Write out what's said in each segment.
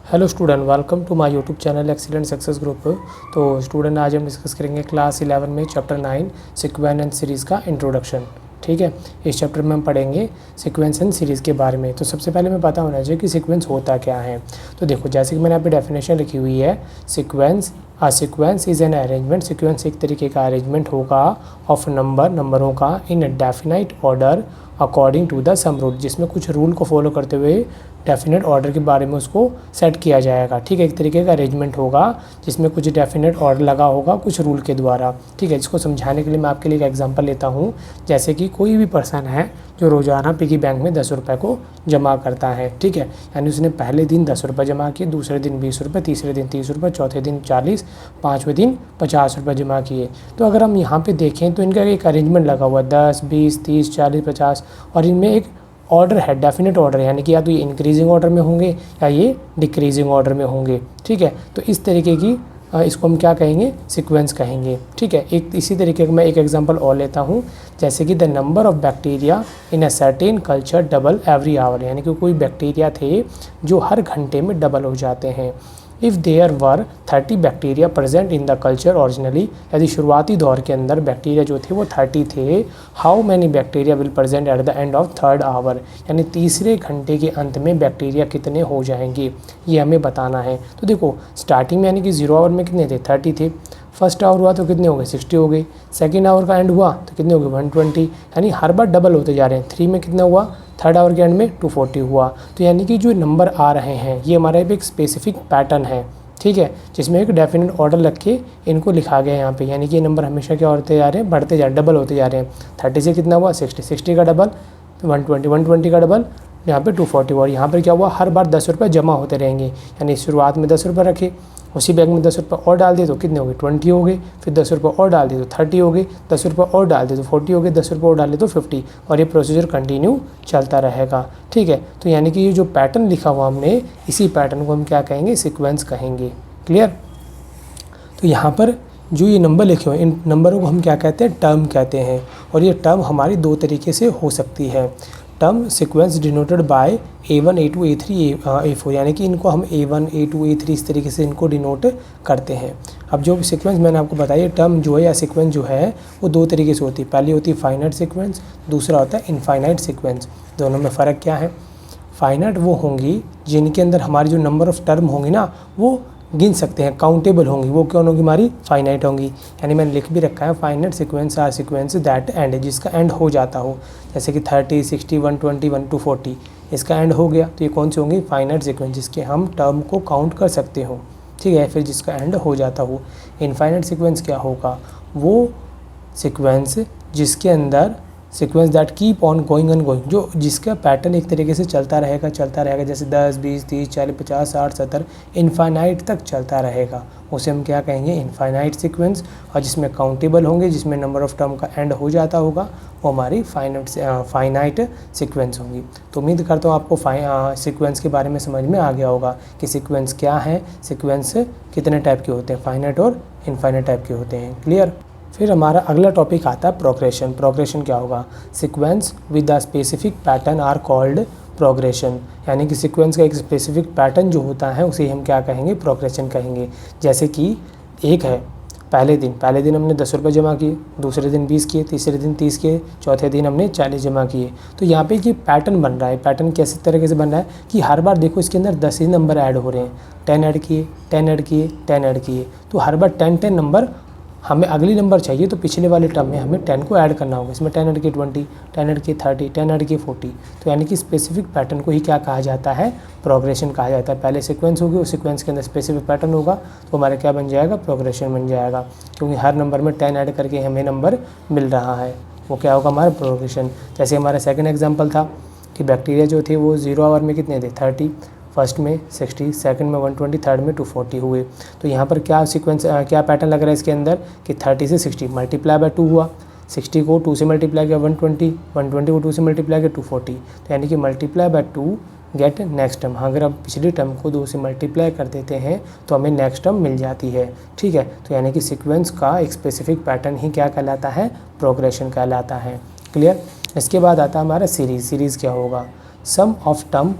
Hello student, welcome to my YouTube channel excellent success group. तो student, आज हम discuss करेंगे क्लास 11 में चैप्टर 9 सीक्वेंस एंड सीरीज़ का इंट्रोडक्शन। ठीक है, इस चैप्टर में हम पढ़ेंगे सीक्वेंस एंड सीरीज़ के बारे में। तो सबसे पहले हमें पता होना चाहिए कि सीक्वेंस होता क्या है। तो देखो, जैसे कि मैंने यहाँ पे डेफिनेशन लिखी हुई है, sequence is an arrangement. Sequence एक तरीके का अरेंजमेंट होगा ऑफ नंबरों का in a definite order according to the some rule, जिसमें कुछ रूल को फॉलो करते हुए डेफिनेट ऑर्डर के बारे में उसको सेट किया जाएगा। ठीक है, एक तरीके का अरेंजमेंट होगा जिसमें कुछ डेफिनेट ऑर्डर लगा होगा कुछ रूल के द्वारा। ठीक है, इसको समझाने के लिए मैं आपके लिए एक एग्जांपल लेता हूँ। जैसे कि कोई भी पर्सन है जो रोज़ाना पिगी बैंक में 10 रुपये को जमा करता है। ठीक है, यानी उसने पहले दिन 10 रुपये जमा किए, दूसरे दिन 20 रुपये, तीसरे दिन 30 रुपये, चौथे दिन 40, पाँचवें दिन 50 रुपये जमा किए। तो अगर हम यहाँ पे देखें तो इनका एक अरेंजमेंट लगा हुआ है 10, 20, 30, 40, 50, और इनमें एक ऑर्डर है, डेफिनेट ऑर्डर, यानी कि या तो ये इंक्रीजिंग ऑर्डर में होंगे या ये डिक्रीजिंग ऑर्डर में होंगे। ठीक है, तो इस तरीके की इसको हम क्या कहेंगे, सीक्वेंस कहेंगे। ठीक है, एक इसी तरीके का मैं एक एग्जांपल और लेता हूँ। जैसे कि the number of bacteria in a certain culture double every hour, यानी कि कोई बैक्टीरिया थे जो हर घंटे में डबल हो जाते हैं। If there were 30 bacteria present in the culture originally, यदि शुरुआती दौर के अंदर बैक्टीरिया जो थे वो 30 थे, how many bacteria will present at the end of third hour, यानी तीसरे घंटे के अंत में बैक्टीरिया कितने हो जाएंगे, ये हमें बताना है। तो देखो, स्टार्टिंग में यानी कि 0 आवर में कितने थे, 30 थे। फर्स्ट आवर हुआ तो कितने हो गए, 60 हो गए। सेकेंड आवर का एंड हुआ तो कितने हो गए, 120, यानी हर बार डबल होते जा रहे हैं। 3 में कितना हुआ, थर्ड आवर के एंड में 240 हुआ। तो यानी कि जो नंबर आ रहे हैं ये हमारा एक स्पेसिफिक पैटर्न है। ठीक है, जिसमें एक डेफिनेट ऑर्डर रख के इनको लिखा गया है यहाँ पे, यानी कि ये नंबर हमेशा क्या होते जा रहे हैं, बढ़ते जा रहे हैं, डबल होते जा रहे हैं। 30 से कितना हुआ, 60, 60 का डबल 120, 120 का डबल यहाँ पे 240, और यहाँ पर क्या हुआ, हर बार 10 रुपये जमा होते रहेंगे। यानी शुरुआत में 10 रुपये रखे, उसी बैग में 10 रुपये और डाल दिए तो कितने हो गए, 20 हो गए। फिर 10 रुपये और डाल दिए तो 30 हो गए, 10 रुपये और डाल दिए तो 40 हो गए, 10 रुपये और डाले तो 50, और ये प्रोसीजर कंटिन्यू चलता रहेगा। ठीक है, तो यानी कि ये जो पैटर्न लिखा हुआ हमने, इसी पैटर्न को हम क्या कहेंगे, सीक्वेंस कहेंगे। क्लियर। तो यहाँ पर जो ये नंबर लिखे हुए हैं, इन नंबरों को हम क्या कहते हैं, टर्म कहते हैं। और ये टर्म हमारी दो तरीके से हो सकती है। Term sequence denoted by A1, A2, A3, A4, यानी कि इनको हम A1, A2, A3 इस तरीके से इनको डिनोट करते हैं। अब जो सीक्वेंस मैंने आपको बताया, टर्म जो है या सीक्वेंस जो है वो दो तरीके से होती है। पहली होती है फाइनाइट सीक्वेंस, दूसरा होता है इनफाइनाइट सीक्वेंस। दोनों में फ़र्क क्या है, फाइनाइट वो होंगी जिनके अंदर हमारी जो नंबर ऑफ़ टर्म होंगी ना वो गिन सकते हैं, काउंटेबल होंगी, वो कौन होंगी, हमारी फाइनाइट होंगी। यानी मैंने लिख भी रखा है, finite sequence are sequence that end, जिसका एंड हो जाता हो। जैसे कि 30, 60, 120, 140 इसका एंड हो गया, तो ये कौन सी होंगी, फाइनाइट सीक्वेंस, जिसके हम टर्म को काउंट कर सकते हो। ठीक है, फिर जिसका एंड हो जाता हो। इनफाइनाइट सीक्वेंस क्या होगा, वो सीक्वेंस जिसके अंदर sequence that keep on going and going, जो जिसका पैटर्न एक तरीके से चलता रहेगा, जैसे 10, 20, 30, 40, 50, 60, 70 इनफाइनाइट तक चलता रहेगा, उसे हम क्या कहेंगे, इनफाइनाइट सीक्वेंस। और जिसमें काउंटेबल होंगे, जिसमें नंबर ऑफ़ टर्म का एंड हो जाता होगा, वो हमारी फाइनाइट सीक्वेंस होंगी। तो उम्मीद करता हूँ आपको सीक्वेंस के बारे में समझ में आ गया होगा कि सीक्वेंस क्या है, सीक्वेंस कितने टाइप के होते हैं, फाइनाइट और इनफाइनाइट टाइप के होते हैं। क्लियर। फिर हमारा अगला टॉपिक आता है प्रोग्रेशन। प्रोग्रेशन क्या होगा, sequence with a specific pattern are called progression, यानी कि सीक्वेंस का एक स्पेसिफिक पैटर्न जो होता है उसे हम क्या कहेंगे, प्रोग्रेशन कहेंगे। जैसे कि एक है, पहले दिन हमने 10 रुपये जमा किए, दूसरे दिन 20 किए, तीसरे दिन 30 किए, चौथे दिन हमने 40 जमा किए। तो यहाँ पे ये पैटर्न बन रहा है। पैटर्न कैसे तरीके से बन रहा है कि हर बार देखो इसके अंदर 10 ही नंबर ऐड हो रहे हैं, 10 ऐड किए, 10 ऐड किए, 10 ऐड किए, तो हर बार 10 नंबर हमें अगली नंबर चाहिए, तो पिछले वाले टर्म में हमें 10 को ऐड करना होगा। इसमें 10 ऐड किए 20, 10 ऐड किए 30, 10 ऐड किए 40। तो यानी कि स्पेसिफिक पैटर्न को ही क्या कहा जाता है, प्रोग्रेशन कहा जाता है। पहले सीक्वेंस होगी, उस सीक्वेंस के अंदर स्पेसिफिक पैटर्न होगा, तो हमारा क्या बन जाएगा, प्रोग्रेशन बन जाएगा। क्योंकि हर नंबर में 10 ऐड करके हमें नंबर मिल रहा है, वो क्या होगा, हमारा प्रोग्रेशन। जैसे हमारा सेकेंड एग्जाम्पल था कि बैक्टीरिया जो थे वो 0 आवर में कितने थे, 30, फर्स्ट में 60, सेकंड में 120, थर्ड में 240 हुए। तो यहाँ पर क्या सीक्वेंस क्या पैटर्न लग रहा है इसके अंदर कि 30 से 60 मल्टीप्लाई बाय 2 हुआ, 60 को 2 से मल्टीप्लाई किया 120, 120 को 2 से मल्टीप्लाई किया 240। तो यानी कि multiply by 2 get next term. अगर हम पिछली टर्म को 2 से मल्टीप्लाई कर देते हैं तो हमें नेक्स्ट टर्म मिल जाती है। ठीक है, तो यानी कि सीक्वेंस का एक स्पेसिफिक पैटर्न ही क्या कहलाता है, प्रोग्रेशन कहलाता है। क्लियर। इसके बाद आता है हमारा सीरीज़। सीरीज़ क्या होगा, sum of term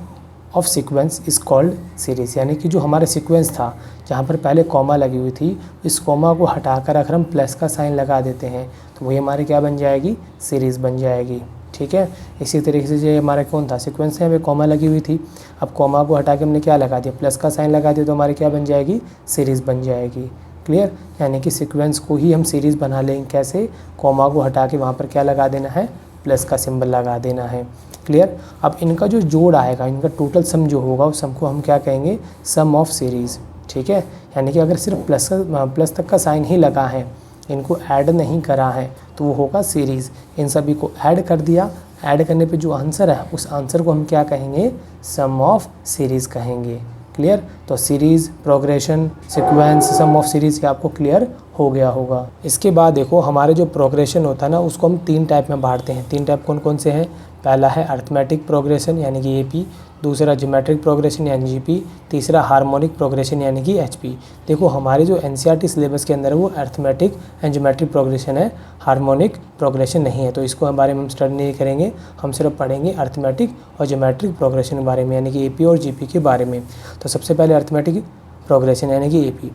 of sequence is called series. यानी कि जो हमारा सीक्वेंस था जहाँ पर पहले कॉमा लगी हुई थी, इस कॉमा को हटाकर अगर हम प्लस का साइन लगा देते हैं तो वही हमारी क्या बन जाएगी, सीरीज़ बन जाएगी। ठीक है, इसी तरीके से जो हमारा कौन था, सीक्वेंस है, हमें कॉमा लगी हुई थी, अब कॉमा को हटा के हमने क्या लगा दिया, प्लस का साइन लगा दिया, तो हमारी क्या बन जाएगी, सीरीज़ बन जाएगी। क्लियर, यानी कि सीक्वेंस को ही हम सीरीज़ बना लेंगे। कैसे, कॉमा को हटा के वहाँ पर क्या लगा देना है, प्लस का सिंबल लगा देना है। क्लियर, अब इनका जो जोड़ आएगा, इनका टोटल सम जो होगा उस सम को हम क्या कहेंगे, सम ऑफ सीरीज़। ठीक है, यानी कि अगर सिर्फ प्लस तक का साइन ही लगा है, इनको ऐड नहीं करा है, तो वो होगा सीरीज़। इन सभी को ऐड कर दिया, ऐड करने पे जो आंसर है उस आंसर को हम क्या कहेंगे, सम ऑफ सीरीज़ कहेंगे। क्लियर, तो series, progression, sequence, sum of series ये आपको क्लियर हो गया होगा। इसके बाद देखो हमारे जो प्रोग्रेशन होता है ना, उसको हम 3 टाइप में बांटते हैं। 3 टाइप कौन कौन से हैं, पहला है अरिथमेटिक प्रोग्रेशन यानी कि एपी, दूसरा ज्योमेट्रिक प्रोग्रेशन यानी जीपी, तीसरा हार्मोनिक प्रोग्रेशन यानी कि एचपी। देखो हमारे जो एनसीईआरटी सिलेबस के अंदर है वो अरिथमेटिक एंड ज्योमेट्रिक प्रोग्रेशन है, हार्मोनिक प्रोग्रेशन नहीं है, तो इसको हम बारे में हम स्टडी नहीं करेंगे। हम सिर्फ पढ़ेंगे अरिथमेटिक और ज्योमेट्रिक प्रोग्रेशन के बारे में, यानी कि एपी और जीपी के बारे में। तो सबसे पहले अरिथमेटिक प्रोग्रेशन यानी कि AP,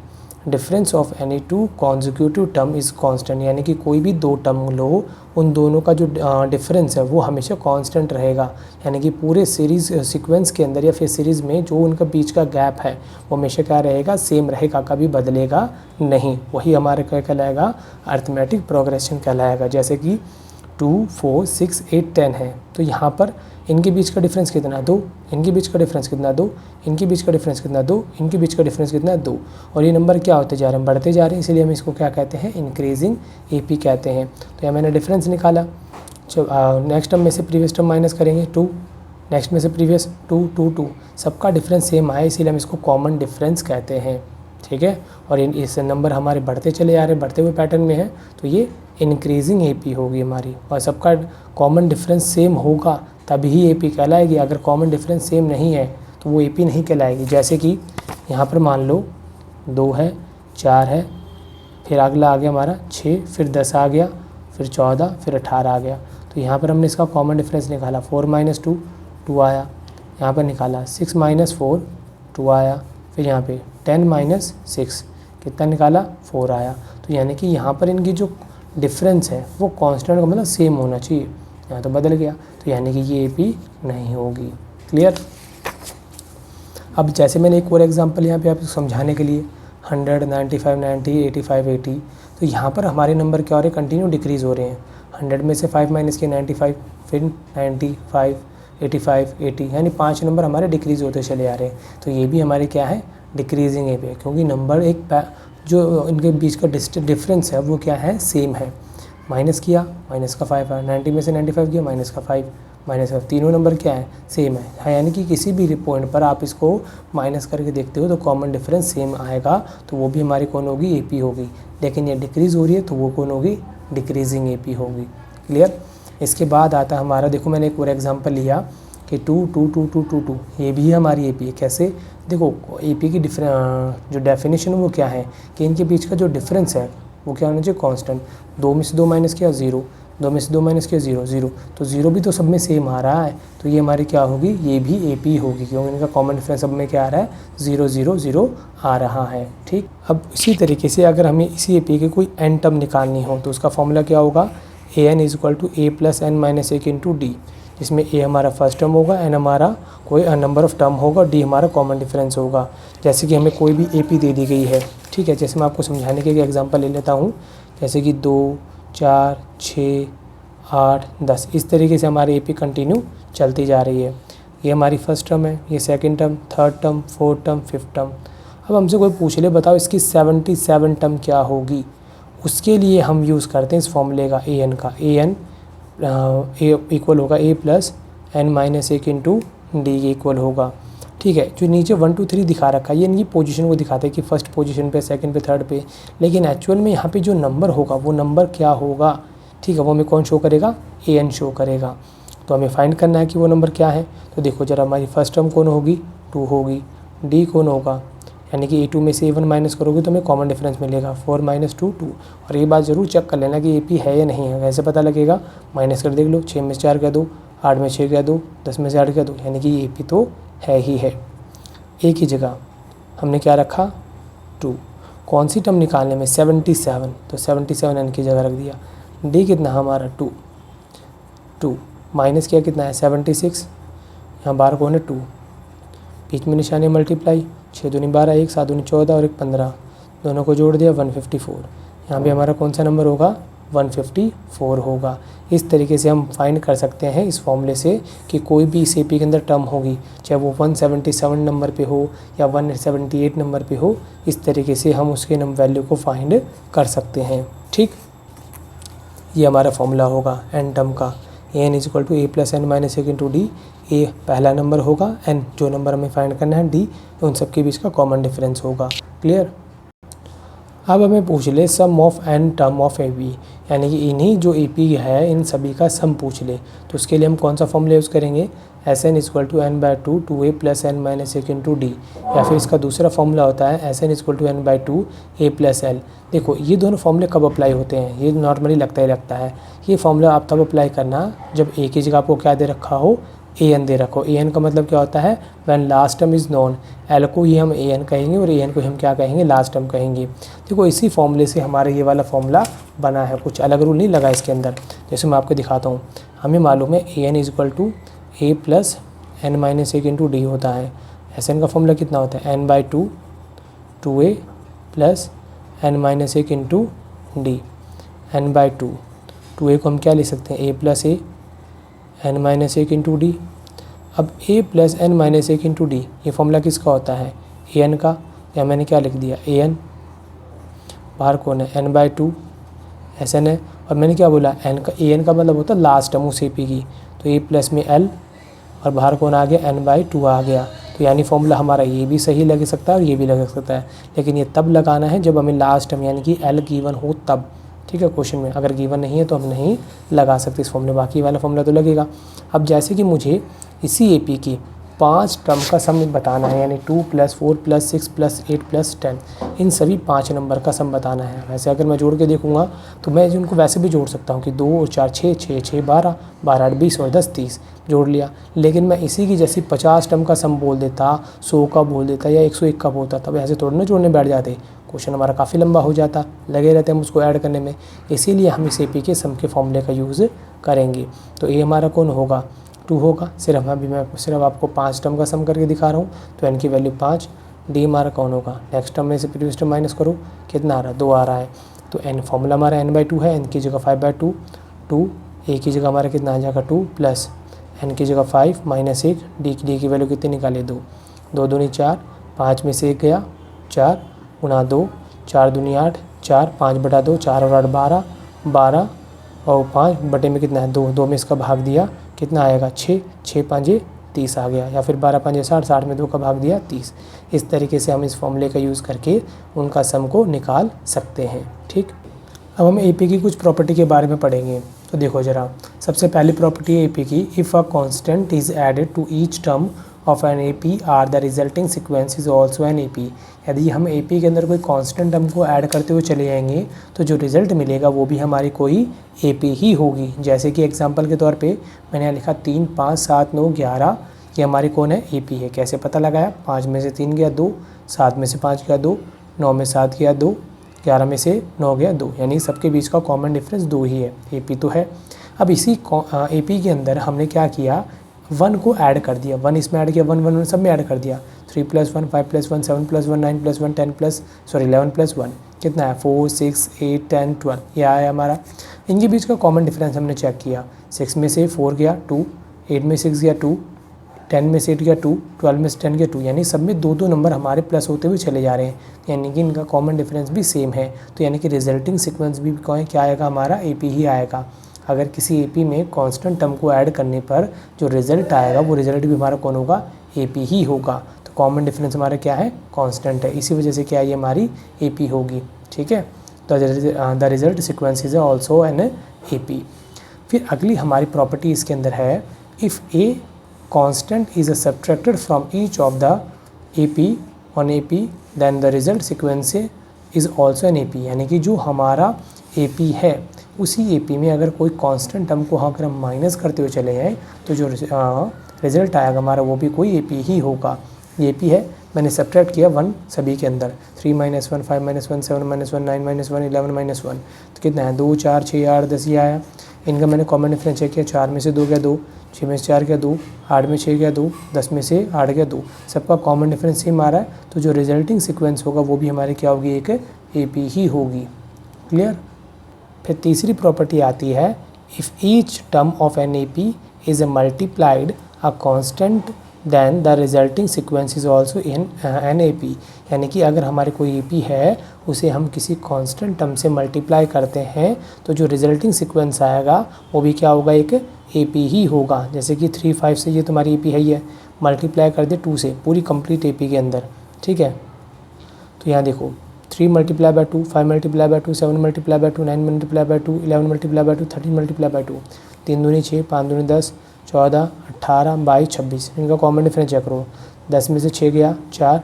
difference of any 2 consecutive term is constant, यानी कि कोई भी 2 टर्म लो, उन दोनों का जो डिफरेंस है वो हमेशा कांस्टेंट रहेगा। यानी कि पूरे सीरीज़ सीक्वेंस के अंदर या फिर सीरीज़ में जो उनका बीच का गैप है वो हमेशा क्या रहेगा, सेम रहेगा, कभी बदलेगा नहीं। वही हमारे क्या कहलाएगा, अरिथमेटिक प्रोग्रेशन कहलाएगा। जैसे कि 2, 4, 6, 8, 10 है, तो यहाँ पर इनके बीच का डिफरेंस कितना, 2, इनके बीच का डिफरेंस कितना, 2, इनके बीच का डिफरेंस कितना, 2, इनके बीच का डिफरेंस कितना, 2, और ये नंबर क्या होते जा रहे हैं, बढ़ते जा रहे हैं, इसलिए हम इसको क्या कहते हैं, इंक्रीजिंग एपी कहते हैं। तो यहाँ मैंने डिफरेंस निकाला। नेक्स्ट टर्म में से प्रीवियस टर्म माइनस करेंगे 2, नेक्स्ट में से प्रीवियस 2, 2, 2, सबका डिफरेंस सेम आया, इसीलिए हम इसको कॉमन डिफरेंस कहते हैं। ठीक है, और इस नंबर हमारे बढ़ते चले जा रहे हैं, बढ़ते हुए पैटर्न में है, तो ये इंक्रीजिंग एपी होगी हमारी, और सबका कॉमन डिफरेंस सेम होगा तभी एपी कहलाएगी। अगर कॉमन डिफरेंस सेम नहीं है तो वो एपी नहीं कहलाएगी। जैसे कि यहाँ पर मान लो 2 है, 4 है, फिर अगला आ गया हमारा 6, फिर 10 आ गया, फिर 14, फिर 18 आ गया। तो यहाँ पर हमने इसका कॉमन डिफरेंस निकाला, 4 - 2, 2 आया। यहाँ पर निकाला 6 - 4, 2 आया। फिर यहाँ पे 10 - 6 कितना निकाला, 4 आया। तो यानी कि यहाँ पर इनकी जो डिफरेंस है वो कांस्टेंट का मतलब सेम होना चाहिए, यहाँ तो बदल गया, तो यानी कि ये एपी नहीं होगी। क्लियर, अब जैसे मैंने एक और एग्जांपल यहाँ पे आपको समझाने के लिए 100, 95, 90, 85, 80, तो यहाँ पर हमारे नंबर क्या हो रहे हैं, कंटिन्यू डिक्रीज़ हो रहे हैं। 100 में से 5 माइनस किया 95, फिर 95, 85, 80, यानी 5 नंबर हमारे डिक्रीज़ होते चले आ रहे हैं। तो ये भी हमारे क्या है, डिक्रीजिंग एपी है, क्योंकि नंबर जो इनके बीच का डिफरेंस है वो क्या है, सेम है। माइनस किया, माइनस का 5 आया, 90 में से 95 किया, माइनस का 5, माइनस का, तीनों नंबर क्या है, सेम है। यानी कि किसी भी पॉइंट पर आप इसको माइनस करके देखते हो तो कॉमन डिफरेंस सेम आएगा, तो वो भी हमारी कौन होगी, एपी होगी। लेकिन ये डिक्रीज़ हो रही है तो वो कौन होगी, डिक्रीजिंग एपी होगी। क्लियर, इसके बाद आता है हमारा, देखो मैंने एक और एग्जाम्पल लिया कि 2, 2, 2, 2, 2, 2, ये भी हमारी एपी है। कैसे, देखो एपी की जो डेफिनेशन है वो क्या है कि इनके बीच का जो डिफरेंस है वो क्या होना चाहिए, कांस्टेंट। 2 में से 2 माइनस किया 0, 2 में से 2 माइनस किया 0, 0, तो 0 भी तो सब में सेम आ रहा है, तो ये हमारी क्या होगी, ये भी एपी होगी, क्योंकि इनका कॉमन डिफरेंस सब में क्या आ रहा है, 0, 0, 0 आ रहा है। ठीक, अब इसी तरीके से अगर हमें इसी एपी की कोई एन टर्म निकालनी हो तो उसका फॉर्मूला क्या होगा, an = a + n - 1 × d, जिसमें a हमारा फर्स्ट टर्म होगा, n हमारा कोई नंबर ऑफ टर्म होगा, d हमारा कॉमन डिफरेंस होगा। जैसे कि हमें कोई भी एपी दे दी गई है, ठीक है, जैसे मैं आपको समझाने के लिए एग्जांपल ले लेता हूँ, जैसे कि 2, 4, 6, 8, 10, इस तरीके से हमारी एपी कंटिन्यू चलती जा रही है। ये हमारी फर्स्ट टर्म है, ये second term, third term, fourth term, fifth term. अब हमसे कोई पूछ ले, बताओ इसकी 77 टर्म क्या होगी, उसके लिए हम यूज़ करते हैं इस फॉर्मूले का, an का, an इक्वल होगा a + n - 1 × d इक्वल होगा। ठीक है, जो नीचे 1, 2, 3 दिखा रखा है ये इनकी पोजीशन को दिखाता है कि फर्स्ट पोजीशन पे, सेकंड पे, थर्ड पे, लेकिन एक्चुअल में यहाँ पे जो नंबर होगा वो नंबर क्या होगा, ठीक है, वो हमें कौन शो करेगा, an शो करेगा। तो हमें फाइंड करना है कि वो नंबर क्या है। तो देखो जरा, हमारी फर्स्ट टर्म कौन होगी, 2 होगी, d कौन होगा, यानी कि a2 में से a1 माइनस करोगे तो हमें कॉमन डिफरेंस मिलेगा, 4 - 2, 2। और ये बात ज़रूर चेक कर लेना कि एपी है या नहीं है, वैसे पता लगेगा, माइनस कर देख लो, 6 में से 4 क्या 2, 8 में 6 क्या 2, 10 में से 8 क्या 2, यानी कि एपी तो है ही है। ए की जगह हमने क्या रखा 2। कौन सी टर्म निकालने में 77, तो 77 एन की जगह रख दिया। डी कितना हमारा 2 माइनस किया कितना है 76, यहाँ बार कौन है 2, बीच में निशानी मल्टीप्लाई, 6 दूनी 12, 1 7 दूनी 14 और 1 15, दोनों को जोड़ दिया 154। यहाँ भी हमारा कौन सा नंबर होगा 154 होगा। इस तरीके से हम फाइंड कर सकते हैं इस फॉर्मूले से कि कोई भी इस एपी के अंदर टर्म होगी, चाहे वो 177 नंबर पे हो या 178 नंबर पे हो, इस तरीके से हम उसके वैल्यू को फाइंड कर सकते हैं। ठीक, ये हमारा फॉर्मूला होगा एन टर्म का। N is equal to A plus N minus एक इंटू डी। ए पहला नंबर होगा, एन जो नंबर हमें फाइंड करना है, डी उन सब के बीच का कॉमन डिफरेंस होगा। क्लियर। अब हमें पूछ ले sum of n term of A P, यानी कि इन्हीं जो ए पी है इन सभी का सम पूछ ले, तो उसके लिए हम कौन सा फॉर्मूला यूज़ करेंगे, S N equal to N by two 2a plus N minus एक इंटू डी, या फिर इसका दूसरा फॉर्मूला होता है S N equal to N by two A plus L. देखो ये दोनों फॉर्मूले कब अप्लाई होते हैं, ये नॉर्मली लगता ही लगता है। ये फॉर्मूला आप तब अप्लाई करना जब ए की जगह आपको क्या दे रखा हो, ए एन दे रखो। ए एन का मतलब क्या होता है, when last term is non. L को ये हम ए एन कहेंगे और ए एन को हम क्या कहेंगे, लास्ट टर्म कहेंगे। देखो इसी फॉर्मूले से हमारा ये वाला फॉर्मूला बना है, कुछ अलग रूल नहीं लगा इसके अंदर। जैसे मैं आपको दिखाता हूँ, हमें मालूम है a n is equal to A plus N minus एक इंटू डी होता है। एस एन का फॉर्मूला कितना होता है, n by two 2a plus N minus एक into d. N by two 2a को हम क्या ले सकते हैं, a plus a n minus एक इंटू डी। अब a प्लस एन माइनस एक इंटू डी ये फॉर्मूला किसका होता है, ए एन का। या मैंने क्या लिख दिया, ए एन, बाहर कौन है n by two s n है, और मैंने क्या बोला एन का, ए एन का मतलब होता है लास्ट टर्म उस ए पी की, तो ए प्लस में एल और बाहर कौन आ गया एन बाई टू आ गया। तो यानी फॉर्मूला हमारा ये भी सही लग सकता है और ये भी लग सकता है, लेकिन ये तब लगाना है जब हमें लास्ट टर्म यानी कि एल गिवन हो तब। ठीक है, क्वेश्चन में अगर गिवन नहीं है तो हम नहीं लगा सकते इस फॉर्मूले, बाकी वाला फॉर्मूला तो लगेगा। अब जैसे कि मुझे इसी ए पी की 5 टर्म का सम बताना है, यानी 2 प्लस 4 प्लस 6 प्लस 8 प्लस 10, इन सभी 5 नंबर का सम बताना है। वैसे अगर मैं जोड़ के देखूंगा तो मैं उनको वैसे भी जोड़ सकता हूँ कि 2 और 4 6 6 6 12 12 8 20 और 10 30 जोड़ लिया। लेकिन मैं इसी की जैसी 50 टर्म का सम बोल देता, 100 का बोल देता या 101 का बोलता, तब ऐसे थोड़ा ना जोड़ने बैठ जाते, क्वेश्चन हमारा काफ़ी लंबा हो जाता, लगे रहते हम उसको ऐड करने में। इसीलिए हम इस ए पी के सम के फॉर्मूले का यूज़ करेंगे। तो ए हमारा कौन होगा, 2 होगा। सिर्फ अभी मैं सिर्फ आपको 5 टर्म का सम करके दिखा रहा हूँ, तो एन की वैल्यू 5। डी हमारा कौन होगा, नेक्स्ट टर्म में से प्रीवियस टर्म माइनस करो, कितना आ रहा है 2 आ रहा है। तो एन फॉर्मूला हमारा एन बाई 2 है, एन की जगह 5/2 2, ए की जगह हमारा कितना आ जाएगा 2 प्लस एन की जगह 5 माइनस 1, डी की वैल्यू कितनी निकाली 2, 2 दूनी 4, 5 में से 1 गया 4 गुना 2, 4 दूनी 8, 4 5/2, 4 और 8 12, 12 और 5 बटे में कितना है 2, 2 में इसका भाग दिया कितना आएगा 6, 6 5 30 आ गया, या फिर 12 5 60, 60 में 2 का भाग दिया 30। इस तरीके से हम इस फॉर्मूले का यूज़ करके उनका सम को निकाल सकते हैं। ठीक, अब हम ए पी की कुछ प्रॉपर्टी के बारे में पढ़ेंगे। तो देखो ज़रा, सबसे पहली प्रॉपर्टी है ए पी की, if a constant is added to each term of an A P are the resulting sequence is also an A P. यदि हम ए पी के अंदर कोई कांस्टेंट टर्म को ऐड करते हुए चले जाएंगे तो जो रिज़ल्ट मिलेगा वो भी हमारी कोई ए पी ही होगी। जैसे कि एग्जांपल के तौर पे मैंने यहाँ लिखा 3 5 7 9 11, ये हमारी कौन है ए पी है। कैसे पता लगाया, 5 में से 3 गया 2, 7 में से 5 गया 2, 9 में 7 गया 2, 11 में से 9 गया 2, यानी सबके बीच का कॉमन डिफरेंस 2 ही है, ए पी तो है। अब इसी ए पी के अंदर हमने क्या किया, 1 को ऐड कर दिया, 1 इसमें ऐड किया, 1 1 1 सब में ऐड कर दिया, 3 + 1 5 + 1 7 + 1 9 + 1 10 + 11 + 1 कितना है 4 6 8 10 12, ये आया हमारा। इनके बीच का कॉमन डिफरेंस हमने चेक किया, 6 में से 4 गया 2, 8 में 6 गया 2, 10 में से 8 गया 2, 12 में से 10 गया 2, यानी सब में 2 2 नंबर हमारे प्लस होते हुए चले जा रहे हैं, यानी कि इनका कॉमन डिफरेंस भी सेम है। तो यानी कि रिजल्टिंग सीक्वेंस भी क्या आएगा, हमारा ए पी ही आएगा। अगर किसी ए पी में कांस्टेंट टर्म को ऐड करने पर जो रिजल्ट आएगा वो रिजल्ट भी हमारा कौन होगा, ए पी ही होगा। तो कॉमन डिफरेंस हमारा क्या है, कांस्टेंट है, इसी वजह से क्या ये हमारी ए पी होगी। ठीक है, तो the result sequence is also an A P. फिर अगली हमारी प्रॉपर्टी इसके अंदर है, if a constant is subtracted from each of the A P on A P then the result sequence is also an A P. यानी कि जो हमारा ए पी है उसी ए पी में अगर कोई कांस्टेंट टर्म को अगर हम माइनस करते हुए चले जाएँ तो जो रिजल्ट आएगा हमारा वो भी कोई AP ही होगा। ये AP है, मैंने सब्ट्रैक्ट किया 1 सभी के अंदर, 3 - 1 5 - 1 7 - 1 9 - 1 11 - 1, तो कितना है 2 4 6 8 10 ये आया। इनका मैंने कॉमन डिफरेंस चेक किया, 4 में से 2 गया 2, 6 में से 4 गया 2, 8 में 6 गया 2, 10 में से 8 गया 2, सबका कॉमन डिफरेंस सेम आ रहा है, तो जो रिजल्टिंग सीक्वेंस होगा वो भी हमारी क्या होगी, एक AP ही होगी। क्लियर। फिर तीसरी प्रॉपर्टी आती है, if each term of an AP is multiplied a constant then the resulting sequence is also in an AP, यानी कि अगर हमारी कोई AP है उसे हम किसी कांस्टेंट टर्म से मल्टीप्लाई करते हैं तो जो रिजल्टिंग सीक्वेंस आएगा वो भी क्या होगा, एक AP ही होगा। जैसे कि 3 5 से ये तुम्हारी AP है, ये मल्टीप्लाई कर दे 2 से, पूरी कंप्लीट AP के अंदर, ठीक है। तो यहाँ देखो 3 × 2, 5 × 2, 7 × 2, 9 × 2, 11 × 2, 13 × 2, 3 दूनी 6, 5 दूनी 10, 14 18 22 26, इनका कॉमन डिफरेंस चेक करो। 10 में से 6 गया 4,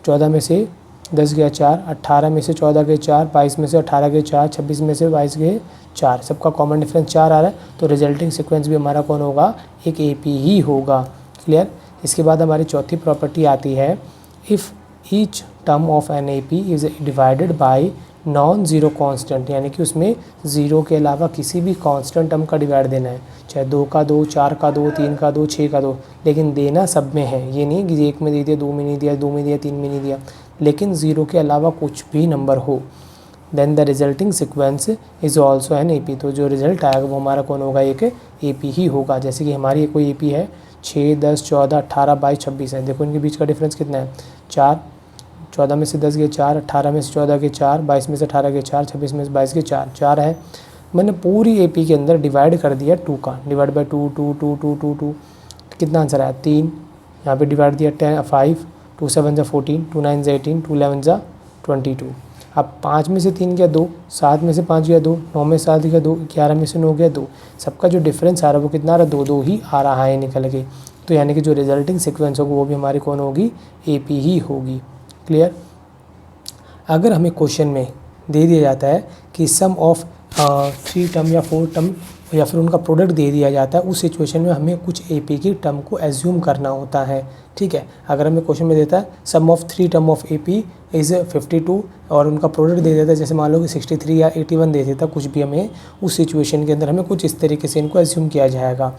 14 में से 10 गया 4, 18 में से 14 गए 4, 22 में से 18 गए 4, 26 में से 22 गए 4, सबका कॉमन डिफरेंस 4 आ रहा है, तो रिजल्टिंग सीक्वेंस भी हमारा कौन होगा, एक AP ही होगा। क्लियर। इसके बाद हमारी चौथी प्रॉपर्टी आती है, if each term of an AP is divided by non zero constant, यानी कि उसमें ज़ीरो के अलावा किसी भी कांस्टेंट टर्म का डिवाइड देना है, चाहे 2 का 2, 4 का 2, 3 का 2, 6 का 2, लेकिन देना सब में है। ये नहीं कि एक में दे दिया, 2 में नहीं दिया, 2 में दिया, 3 में नहीं दिया, लेकिन ज़ीरो के अलावा कुछ भी नंबर हो, then the resulting sequence is also an AP, तो जो रिजल्ट आएगा वो हमारा कौन होगा, एक AP ही होगा। जैसे कि हमारी कोई AP है 6 10 14 18 22 26 है, देखो इनके बीच का डिफरेंस कितना है 4, 14 में से 10 गए 4, 18 में से 14 गए 4, 22 में से 18 गए 4, 26 में से 22 गए 4, 4 है। मैंने पूरी AP के अंदर डिवाइड कर दिया 2 का, डिवाइड बाय 2 2 2 2 2 2, कितना आंसर आया 3, यहाँ पे डिवाइड दिया 10 5, 2 7 × 14, 2 9 × 18, 2 11 × 22। अब 5 में से 3 गया 2, 7 में से 5 गया 2, 9 में से 7 गया 2, 11 में से 9 गया 2, सबका जो डिफरेंस आ रहा है वो कितना आ रहा है, 2 2 ही आ रहा है निकल के। तो यानी कि जो रिजल्टिंग सीक्वेंस होगी वो भी हमारी कौन होगी, AP ही होगी। क्लियर। अगर हमें क्वेश्चन में दे दिया जाता है कि सम ऑफ 3 टर्म या 4 टर्म या फिर उनका प्रोडक्ट दे दिया जाता है, उस सिचुएशन में हमें कुछ AP की टर्म को एज्यूम करना होता है, ठीक है। अगर हमें क्वेश्चन में देता है sum of 3 term of AP is 52 और उनका प्रोडक्ट दे देता है, जैसे मान लो कि 63 या 81 दे देता, कुछ भी हमें उस सिचुएशन के अंदर हमें कुछ इस तरीके से इनको एज्यूम किया जाएगा।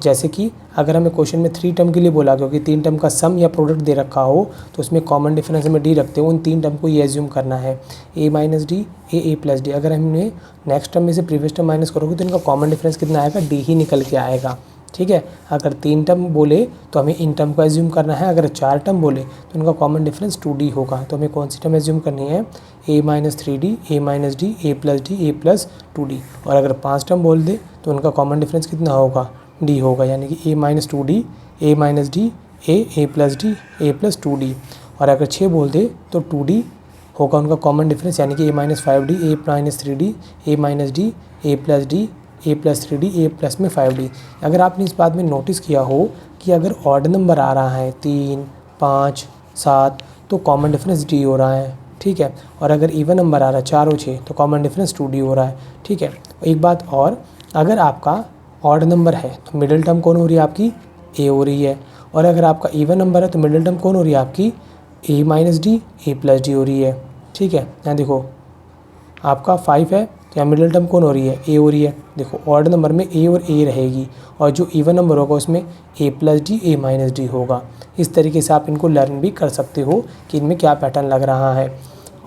जैसे कि अगर हमें क्वेश्चन में 3 टर्म के लिए बोला गया कि 3 टर्म का सम या प्रोडक्ट दे रखा हो तो उसमें कॉमन डिफरेंस में D रखते हो, उन 3 टर्म को ये एज्यूम करना है A - D A + D। अगर हमने नेक्स्ट टर्म में से प्रीवियस टर्म माइनस करोगे तो इनका कॉमन डिफरेंस कितना आएगा, D ही निकल के आएगा, ठीक है। अगर 3 टर्म बोले तो हमें इन टर्म को एज्यूम करना है, अगर 4 टर्म बोले तो उनका कॉमन डिफरेंस 2D होगा। तो हमें कौन सी टर्म एज्यूम करनी है, A - 3D A - D A + D A + 2D। और अगर 5 टर्म बोल दे तो उनका कॉमन डिफरेंस कितना होगा, D होगा, यानी कि A - 2D A - D A + D A + 2D। और अगर 6 बोल दे तो 2D होगा उनका कॉमन डिफरेंस, यानी कि A - 5D A - 3D A - D A + D A + 3D A + में 5D। अगर आपने इस बात में नोटिस किया हो कि अगर ऑड नंबर आ रहा है 3 5 7 तो कॉमन डिफरेंस D हो रहा है, ठीक है। और अगर इवन नंबर आ रहा है 4 और 6 तो कॉमन डिफरेंस 2D हो रहा है, ठीक है। एक बात और, अगर आपका ऑड नंबर है तो मिडिल टर्म कौन हो रही है आपकी, A हो रही है। और अगर आपका इवन नंबर है तो मिडिल टर्म कौन हो रही है आपकी, A - D A + D हो रही है, ठीक है। यहाँ देखो आपका 5 है तो यहाँ मिडिल टर्म कौन हो रही है, A हो रही है। देखो ऑड नंबर में A और A रहेगी और जो इवन नंबर होगा उसमें A + D A - D होगा। इस तरीके से आप इनको लर्न भी कर सकते हो कि इनमें क्या पैटर्न लग रहा है।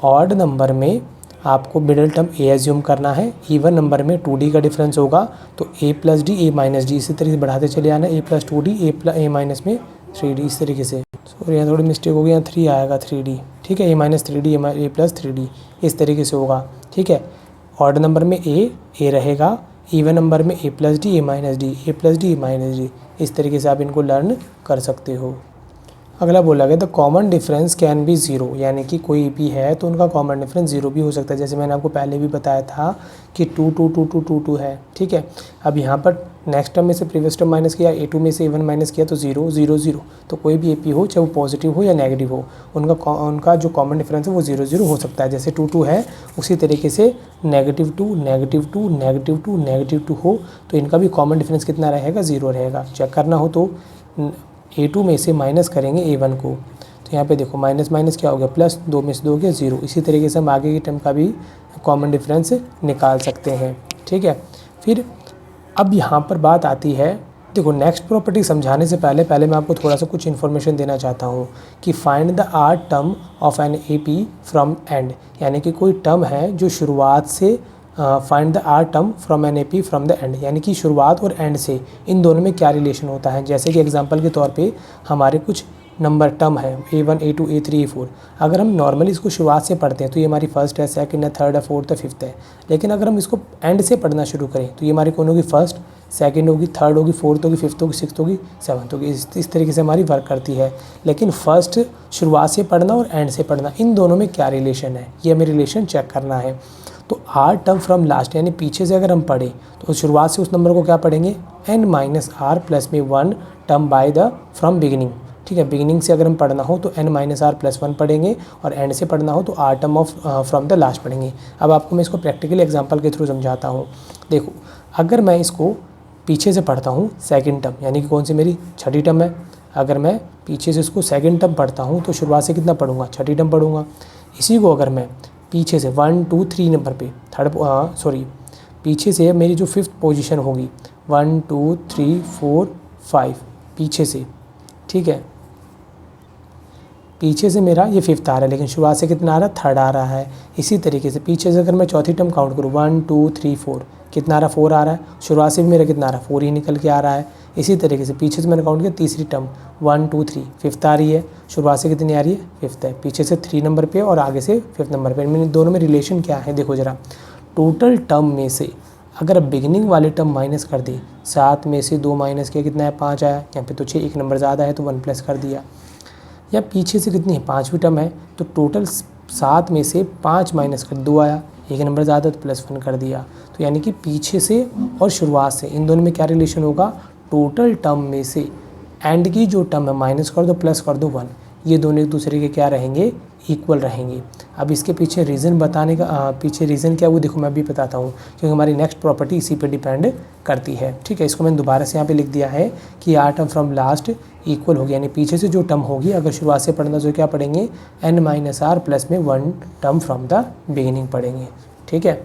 ऑड नंबर में आपको मिडिल टर्म A एज्यूम करना है, इवन नंबर में 2D का डिफरेंस होगा तो A + D A - D, इसी तरीके से बढ़ाते चले आना, A + 2D A में 3D, इस तरीके से। सॉरी यहाँ थोड़ी मिस्टेक हो गई, यहाँ 3 आएगा 3D, ठीक है। A - 3D A + 3D इस तरीके से होगा, ठीक है। ऑड नंबर में A रहेगा, इवन नंबर में A + D A - D A + D A - D, इस तरीके से आप इनको लर्न कर सकते हो। अगला बोला गया the common difference can be zero, यानी कि कोई ए पी है तो उनका कॉमन डिफरेंस ज़ीरो भी हो सकता है। जैसे मैंने आपको पहले भी बताया था कि 2 2 2 2 2 2 है, ठीक है। अब यहाँ पर नेक्स्ट टर्म में से प्रीवियस टर्म माइनस किया, A2 में से A1 माइनस किया तो 0 0 0। तो कोई भी ए पी हो, चाहे वो पॉजिटिव हो या नेगेटिव हो, उनका जो कॉमन डिफरेंस है वो 0 0 हो सकता है। जैसे 2 2 है, उसी तरीके से -2 -2 -2 -2 हो तो इनका भी कॉमन डिफरेंस कितना रहेगा, 0 रहेगा। चेक करना हो तो A2 में से माइनस करेंगे A1 को, तो यहाँ पे देखो माइनस माइनस क्या हो गया प्लस, 2 में से 2 हो गया 0। इसी तरीके से हम आगे की टर्म का भी कॉमन डिफरेंस निकाल सकते हैं, ठीक है। फिर अब यहाँ पर बात आती है, देखो नेक्स्ट प्रॉपर्टी समझाने से पहले मैं आपको थोड़ा सा कुछ इन्फॉर्मेशन देना चाहता हूँ कि find the r term of an A P from end, यानी कि कोई टर्म है जो शुरुआत से find the r term from an A P from the end, यानी कि शुरुआत और एंड से इन दोनों में क्या रिलेशन होता है। जैसे कि एग्जांपल के तौर पे हमारे कुछ नंबर टर्म है A1 A2 A3 A4, अगर हम नॉर्मली इसको शुरुआत से पढ़ते हैं तो ये हमारी फर्स्ट है, सेकंड है, थर्ड है, फोर्थ है, फिफ्थ है। लेकिन अगर हम इसको एंड से पढ़ना शुरू करें तो ये हमारी कौन होगी, फर्स्ट, सेकंड होगी, थर्ड होगी, फोर्थ होगी, फिफ्थ होगी, सिक्स्थ होगी, सेवन्थ होगी। इस तरीके से हमारी वर्क करती है। लेकिन फर्स्ट शुरुआत से पढ़ना और एंड से पढ़ना, इन दोनों में क्या रिलेशन है, ये हमें रिलेशन चेक करना है। तो आर टर्म फ्रॉम लास्ट, यानी पीछे से अगर हम पढ़ें तो शुरुआत से उस नंबर को क्या पढ़ेंगे, n माइनस आर प्लस में 1 term by the from beginning, ठीक है। बिगिनिंग से अगर हम पढ़ना हो तो n माइनस आर प्लस 1 पढ़ेंगे और एंड से पढ़ना हो तो r term of from the last पढ़ेंगे। अब आपको मैं इसको प्रैक्टिकली एग्जांपल के थ्रू समझाता हूँ। देखो अगर मैं इसको पीछे से पढ़ता हूँ सेकंड टर्म, यानी कि कौन सी मेरी छठी टर्म है, अगर मैं पीछे से इसको सेकंड टर्म पढ़ता हूँ तो शुरुआत से कितना पढ़ूंगा, छठी टर्म पढ़ूंगा। इसी को अगर मैं पीछे से 1 2 3 नंबर पे पीछे से मेरी जो फिफ्थ पोजीशन होगी 1 2 3 4 5 पीछे से, ठीक है, पीछे से मेरा ये फिफ्थ आ रहा है लेकिन शुरुआत से कितना आ रहा है, थर्ड आ रहा है। इसी तरीके से पीछे से अगर मैं चौथी टर्म काउंट करूँ 1 2 3 4 कितना आ रहा है, 4 आ रहा है। शुरुआत से भी मेरा कितना आ रहा है, 4 ही निकल के आ रहा है। इसी तरीके से पीछे से मैंने काउंट किया तीसरी टर्म 1 2 3 फिफ्थ आ रही है, शुरुआत से कितनी आ रही है, फिफ्थ है। पीछे से 3 नंबर पे और आगे से फिफ्थ नंबर पे, इन दोनों में रिलेशन क्या है देखो ज़रा। टोटल टर्म में से अगर बिगिनिंग वाले टर्म माइनस कर दे, 7 में से 2 माइनस किया कितना है, 5 आया। यहाँ पे तो 6 एक नंबर ज़्यादा है तो 1 प्लस कर दिया। या पीछे से कितनी है, 5वीं टर्म है तो टोटल 7 में से 5 माइनस कर 2 आया, एक नंबर ज़्यादा तो +1 कर दिया। तो यानी कि पीछे से और शुरुआत से इन दोनों में क्या रिलेशन होगा, टोटल टर्म में से एंड की जो टर्म है माइनस कर दो प्लस कर दो 1, ये दोनों एक दूसरे के क्या रहेंगे, इक्वल रहेंगे। अब इसके पीछे रीज़न बताने का पीछे रीज़न क्या वो देखो मैं भी बताता हूँ, क्योंकि हमारी नेक्स्ट प्रॉपर्टी इसी पे डिपेंड करती है, ठीक है। इसको मैंने दोबारा से यहाँ पे लिख दिया है कि r term from last equal होगी, यानी पीछे से जो टर्म होगी अगर शुरुआत से पढ़ना तो क्या पढ़ेंगे, n माइनस आर प्लस में 1 टर्म फ्रॉम द बिगिनिंग पढ़ेंगे, ठीक है।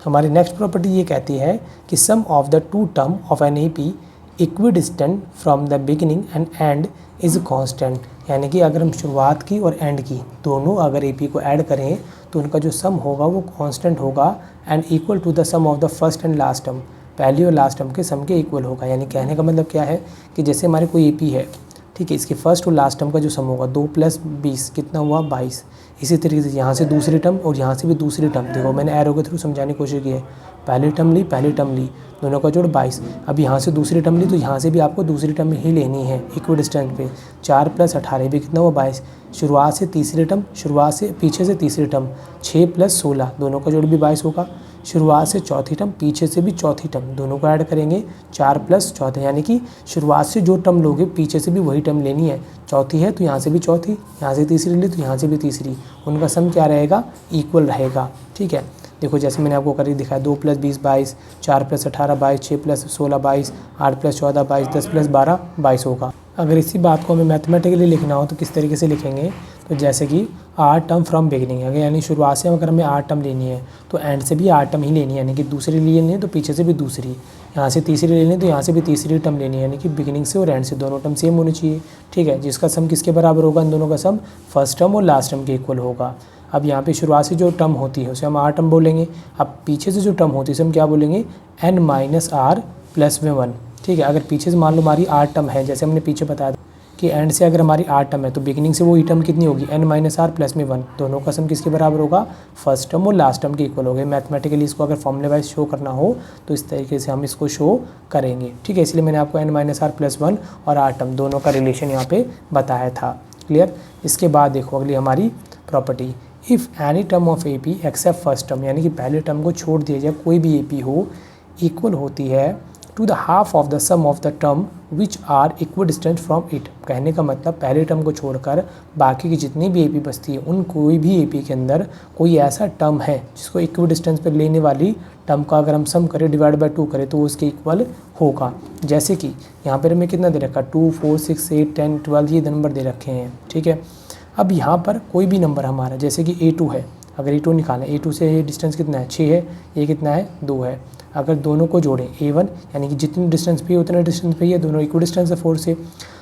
हमारी नेक्स्ट प्रॉपर्टी ये कहती है कि sum of the two term of an A P equidistant from the beginning and end is constant, यानी कि अगर हम शुरुआत की और एंड की दोनों अगर ए पी को ऐड करें तो उनका जो सम होगा वो कांस्टेंट होगा and equal to the sum of the first and last term, पहली और लास्ट टर्म के सम के इक्वल होगा। यानी कहने का मतलब क्या है कि जैसे हमारे कोई ए पी है, ठीक है, इसकी फर्स्ट और लास्ट टर्म का जो सम होगा 2 + 20 कितना हुआ, 22। इसी तरीके से यहाँ से दूसरी टर्म और यहाँ से भी दूसरी टर्म, देखो मैंने एरो के थ्रू समझाने की कोशिश की है, पहली टर्म ली, दोनों का जोड़ 22। अब यहाँ से दूसरी टर्म ली तो यहाँ से भी आपको दूसरी टर्म ही लेनी है इक्विडिस्टेंट पे, 4 + 18 भी कितना हुआ, 22। शुरुआत से तीसरी टर्म, शुरुआत से पीछे से तीसरी टर्म 6 + 16 दोनों का जोड़ भी 22 होगा। शुरुआत से चौथी टर्म, पीछे से भी चौथी टर्म, दोनों को ऐड करेंगे 4 + 14, यानी कि शुरुआत से जो टर्म लोगे पीछे से भी वही टर्म लेनी है। चौथी है तो यहाँ से भी चौथी, यहाँ से तीसरी ली तो यहाँ से भी तीसरी, उनका सम क्या रहेगा, इक्वल रहेगा, ठीक है। देखो जैसे मैंने आपको करके दिखाया 2 + 20 22, 4 + 18 22, 6 + 16 22, 8 + 14 22, 10 + 12 22 होगा। अगर इसी बात को हमें मैथमेटिकली लिखना हो तो किस तरीके से लिखेंगे, तो जैसे कि आर टर्म फ्रॉम बिगिनिंग, अगर यानी शुरुआत से अगर हमें आर टर्म लेनी है तो एंड से भी आर टर्म ही लेनी है, यानी कि दूसरी लेनी है तो पीछे से भी दूसरी, यहाँ से तीसरी लेनी है तो यहाँ से भी तीसरी टर्म लेनी है, यानी कि बिगिनिंग से और एंड से दोनों टर्म सेम होनी चाहिए, ठीक है। जिसका सम किसके बराबर होगा, इन दोनों का सम फर्स्ट टर्म और लास्ट टर्म के इक्वल होगा। अब यहाँ पे शुरुआत से जो टर्म होती है उसे हम आर टर्म बोलेंगे, अब पीछे से जो टर्म होती है उसे हम क्या बोलेंगे, n - r + 1, ठीक है। अगर पीछे से मान लो हमारी आर टर्म है, जैसे हमने पीछे बताया कि एंड से अगर हमारी आर टर्म है तो बिगिनिंग से वो ई टर्म कितनी होगी, n माइनस आर प्लस में 1, दोनों का सम किसके बराबर होगा, फर्स्ट टर्म और लास्ट टर्म के इक्वल हो गए। मैथमेटिकली इसको अगर फॉर्मूले वाइज शो करना हो तो इस तरीके से हम इसको शो करेंगे, ठीक है। इसलिए मैंने आपको n माइनस आर प्लस 1 और आर टर्म दोनों का रिलेशन यहाँ पे बताया था, क्लियर। इसके बाद देखो अगली हमारी property, if any term of A P except first term, यानी कि पहले टर्म को छोड़ दिया जाए कोई भी ए पी हो, इक्वल होती है to the half of the sum of the term which are equal distance from it. कहने का मतलब पहले टर्म को छोड़कर बाकी की जितनी भी ए पी बचती है उन कोई भी ए पी के अंदर कोई ऐसा टर्म है जिसको इक्वल डिस्टेंस पर लेने वाली टर्म का अगर हम सम करें डिवाइड बाय 2 करें तो वो उसके इक्वल होगा। जैसे कि यहाँ पर हमें कितना दे रखा है, 2, 4, 6, 8, 10, 12 ये नंबर दे रखे हैं, ठीक है। अब यहाँ पर कोई भी नंबर हमारा जैसे कि A2 है, अगर A2 निकालें, A2 से ये डिस्टेंस कितना है, 6 है, ये कितना है, 2 है। अगर दोनों को जोड़ें A1 यानी कि जितनी डिस्टेंस पे उतना डिस्टेंस पे, ये दोनों इक्वल डिस्टेंस है 4 से,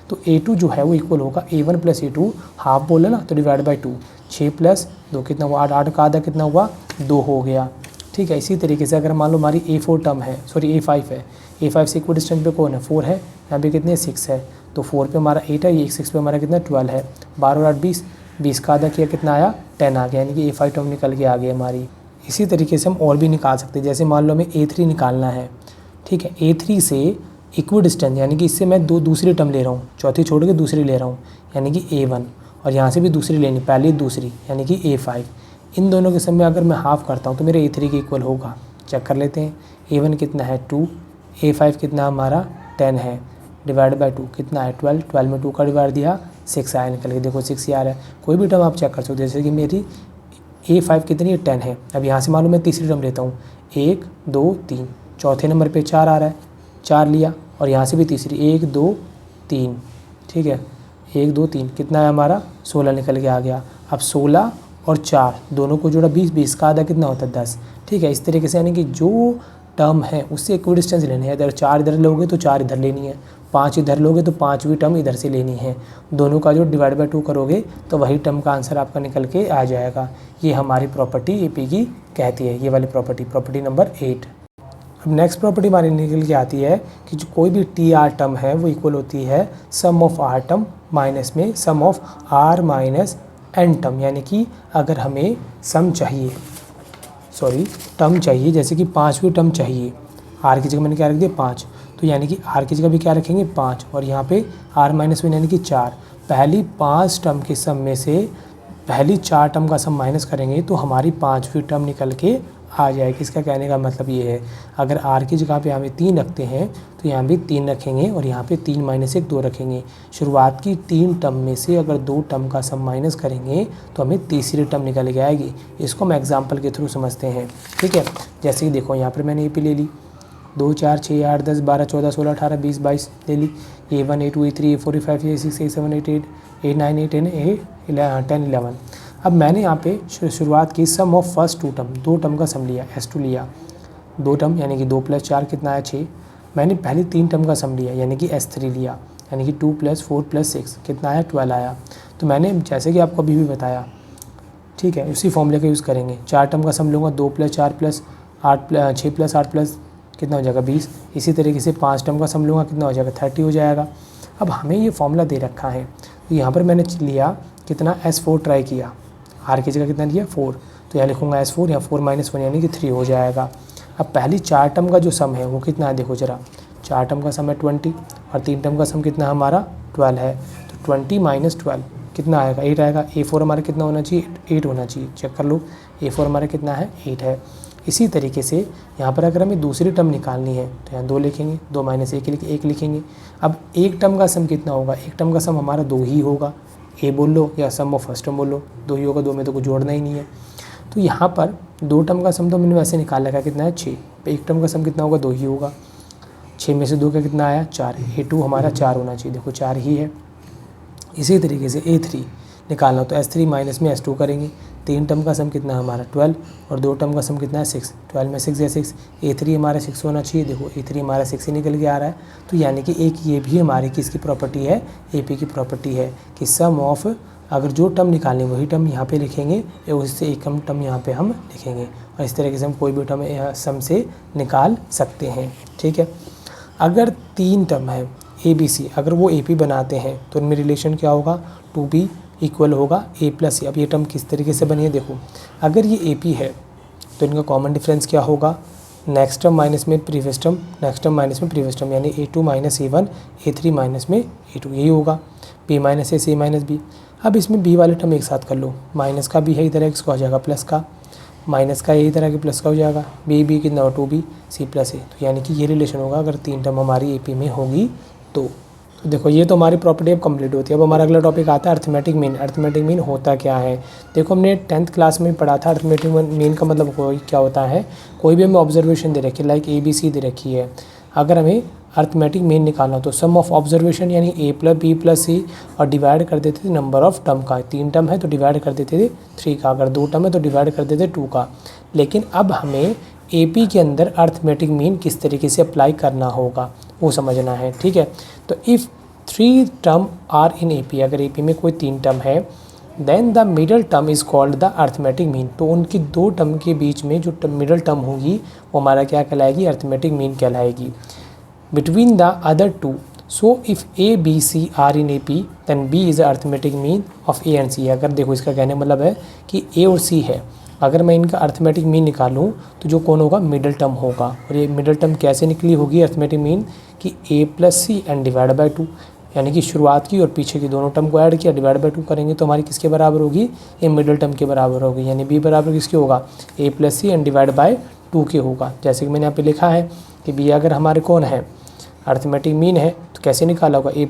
तो A2 जो है वो इक्वल होगा A1 प्लस A2, हाफ बोला ना तो डिवाइड बाई 2, 6 प्लस 2 कितना हुआ, 8, 8 का आधा कितना हुआ, 2 हो गया, ठीक है। इसी तरीके से अगर मान लो हमारी A4 टर्म है, सॉरी A5 है, A5 से इक्वल डिस्टेंस पे कौन है, 4 है, यहाँ पे कितने 6 है, तो 4 पे हमारा 8 है, ये 6 पे हमारा कितना 12 है, 12 और 8 20, 20 का आधा किया कितना आया, 10 आ गया, यानी कि A5 टर्म निकल के आ गई हमारी। इसी तरीके से हम और भी निकाल सकते हैं, जैसे मान लो हमें A3 निकालना है, ठीक है। A3 से इक्वल डिस्टेंस यानी कि इससे मैं दूसरी टर्म ले रहा हूँ, चौथी छोड़ के दूसरी ले रहा हूँ, यानी कि A1, और यहाँ से भी दूसरी लेनी, पहली दूसरी यानी कि A5, इन दोनों के सम में अगर मैं हाफ करता हूँ तो मेरे A3 के इक्वल होगा। चेक कर लेते हैं, A1 कितना है 2, A5 कितना हमारा 10 है, डिवाइड बाई 2 कितना है 12, 12 में 2 का डिवाइड दिया 6 आया निकल के, देखो 6 ही आ रहा है। कोई भी टर्म आप चेक कर सकते हो, जैसे कि मेरी A5 कितनी है 10 है, अब यहाँ से मालूम मैं तीसरी टर्म लेता हूँ, 1, 2, 3, चौथे नंबर पे 4 आ रहा है, 4 लिया, और यहाँ से भी तीसरी 1, 2, 3, ठीक है, 1, 2, 3 कितना है हमारा 16 निकल के आ गया। अब 16 और 4 दोनों को जोड़ा 20, 20 का आधा कितना होता है 10, ठीक है। इस तरीके से यानी कि जो टर्म है उससे इक्वल डिस्टेंस लेनी है, इधर 4 इधर लोगे तो 4 इधर लेनी है, 5 इधर लोगे तो 5वीं टर्म इधर से लेनी है, दोनों का जो डिवाइड बाई 2 करोगे तो वही टर्म का आंसर आपका निकल के आ जाएगा। ये हमारी प्रॉपर्टी AP की कहती है, ये वाली प्रॉपर्टी नंबर 8। अब नेक्स्ट प्रॉपर्टी हमारी निकल के आती है कि जो कोई भी TR टर्म है वो इक्वल होती है sum of R term minus में sum of R minus N term, यानी कि अगर हमें सम चाहिए, टर्म चाहिए, जैसे कि 5वीं टर्म चाहिए, R की जगह मैंने क्या रख दिया 5, तो यानी कि R की जगह भी क्या रखेंगे 5, और यहाँ पे R माइनस 1 यानी कि 4, पहली 5 टर्म के सम में से पहली 4 टर्म का सम माइनस करेंगे तो हमारी 5वीं टर्म निकल के आ जाएगी। इसका कहने का मतलब ये है, अगर R की जगह पे हमें 3 रखते हैं तो यहाँ भी 3 रखेंगे, और यहाँ पे 3 माइनस 1 2 रखेंगे। शुरुआत की 3 टर्म में से अगर 2 टर्म का सम माइनस करेंगे तो हमें तीसरी टर्म निकल के आएगी। इसको हम एग्जाम्पल के थ्रू समझते हैं, ठीक है। जैसे कि देखो यहाँ पर मैंने AP ले ली, 2, 4, 6, 8, 10, 12, 14, 16, 18, 20, 22 ले ली, A1, A2, A3, A4, A5, A6, A7, A8, A9, A10, A10, 11। अब मैंने यहाँ पे शुरुआत की सम ऑफ फर्स्ट 2 टर्म, 2 टर्म का सम लिया, S2 लिया, 2 टर्म यानी कि 2 + 4 कितना है 6। मैंने पहले 3 टर्म का सम लिया यानी कि S3 लिया, यानी कि 2 + 4 + 6 कितना आया 12 आया। तो मैंने जैसे कि आपको अभी भी बताया, ठीक है, उसी फॉर्मूले का यूज़ करेंगे। 4 टर्म का सम लूँगा, 2 + 4 + 8 6 + 8 + कितना हो जाएगा 20। इसी तरीके से 5 टर्म का सम लूँगा, कितना हो जाएगा 30 हो जाएगा। अब हमें ये फॉर्मूला दे रखा है, तो यहाँ पर मैंने लिया कितना S4 ट्राई किया, R की जगह कितना लिया 4, तो यहाँ लिखूँगा S4 या 4 - 1 यानी कि 3 हो जाएगा। अब पहली 4 टर्म का जो सम है वो कितना है, देखो ज़रा, 4 टर्म का सम है 20, और 3 टर्म का सम कितना हमारा 12 है, तो 20 - 12 कितना आएगा 8 आएगा। A4 हमारा कितना होना चाहिए 8 होना चाहिए, चेक कर लो, A4 हमारा कितना है 8 है। इसी तरीके से यहाँ पर अगर हमें दूसरी टर्म निकालनी है तो यहाँ 2 लिखेंगे, 2 - 1 लिखेंगे। अब एक टर्म का सम कितना होगा, एक टर्म का सम हमारा 2 ही होगा, A बोल लो या सम ऑफ फर्स्ट टर्म बोल लो, 2 ही होगा, 2 में तो कुछ जोड़ना ही नहीं है। तो यहाँ पर 2 टर्म का सम तो मैंने वैसे निकाल रखा है, कितना है 6, एक टर्म का सम कितना होगा 2 ही होगा, 6 में से 2 का कितना आया 4, A2 हमारा 4 होना चाहिए, देखो 4 ही है। इसी तरीके से A3 निकालना तो S3 माइनस में S2 करेंगे, 3 टर्म का सम कितना हमारा 12, और 2 टर्म का सम कितना है 6, 12 में 6 या 6, A3 हमारा 6 होना चाहिए, देखो A3 हमारा 6 ही निकल के आ रहा है। तो यानी कि एक ये भी हमारी किसकी प्रॉपर्टी है, AP की प्रॉपर्टी है कि सम ऑफ, अगर जो टर्म निकालें वही टर्म यहाँ पे लिखेंगे, या उससे एक कम टर्म यहाँ पे हम लिखेंगे, और इस तरीके से हम कोई भी टर्म सम से निकाल सकते हैं, ठीक है। अगर 3 टर्म है ए बी सी अगर वो ए पी बनाते हैं तो इनमें रिलेशन क्या होगा, 2b इक्वल होगा a प्लस सी। अब ये टर्म किस तरीके से बनी है देखो, अगर ये ए पी है तो इनका कॉमन डिफरेंस क्या होगा, नेक्स्ट टर्म माइनस में previous term, next term minus में प्रीवियस टर्म, यानी a2 minus a1 a3 minus में a2, यही होगा b minus a c minus b। अब इसमें b वाले टर्म एक साथ कर लो, माइनस का b है इधर x को हो जाएगा प्लस का, माइनस का यही तरह के प्लस का हो जाएगा, b कितना हो 2b c प्लस a। तो यानी कि ये रिलेशन होगा अगर 3 टर्म हमारी ए पी में होगी तो देखो ये तो हमारी प्रॉपर्टी अब कंप्लीट होती है। अब हमारा अगला टॉपिक आता है अर्थमेटिक मीन। अर्थमेटिक मीन होता क्या है, देखो हमने 10th क्लास में पढ़ा था अर्थमेटिक मीन का मतलब क्या होता है, कोई भी हमें ऑब्जर्वेशन दे रखी है लाइक ए बी सी दे रखी है, अगर हमें अर्थमेटिक मीन निकालना तो सम ऑफ ऑब्जर्वेशन यानी ए प्लस बी प्लस सी और डिवाइड कर देते थे नंबर ऑफ टर्म का, 3 टर्म है तो डिवाइड कर देते थे 3 का, अगर 2 टर्म है तो डिवाइड कर देते 2 का। लेकिन अब हमें ए पी के अंदर अर्थमेटिक मीन किस तरीके से अप्लाई करना होगा वो समझना है, ठीक है। तो if 3 term are in A P, अगर ए पी में कोई 3 टर्म है, then the middle term is called the arithmetic mean. तो उनकी 2 टर्म के बीच में जो मिडल टर्म होगी वो हमारा क्या कहलाएगी, अर्थमेटिक मीन कहलाएगी। Between the other two, so if a b c are in A P then b is arithmetic mean of a and c. अगर देखो इसका कहने मतलब है कि ए और सी है, अगर मैं इनका अर्थमेटिक मीन निकालूं तो जो कौन होगा, मिडल टर्म होगा। और ये मिडल टर्म कैसे निकली होगी अर्थमेटिक मीन, कि a plus c and divide by 2, यानी कि शुरुआत की और पीछे की दोनों टर्म को ऐड किया, डिवाइड बाई 2 करेंगे तो हमारी किसके बराबर होगी, ये मिडल टर्म के बराबर होगी। यानी b बराबर किसके होगा, a plus c and divide by 2 के होगा। जैसे कि मैंने यहाँ पे लिखा है कि b अगर हमारे कौन है, अर्थमेटिक मीन है, तो कैसे निकाला होगा, a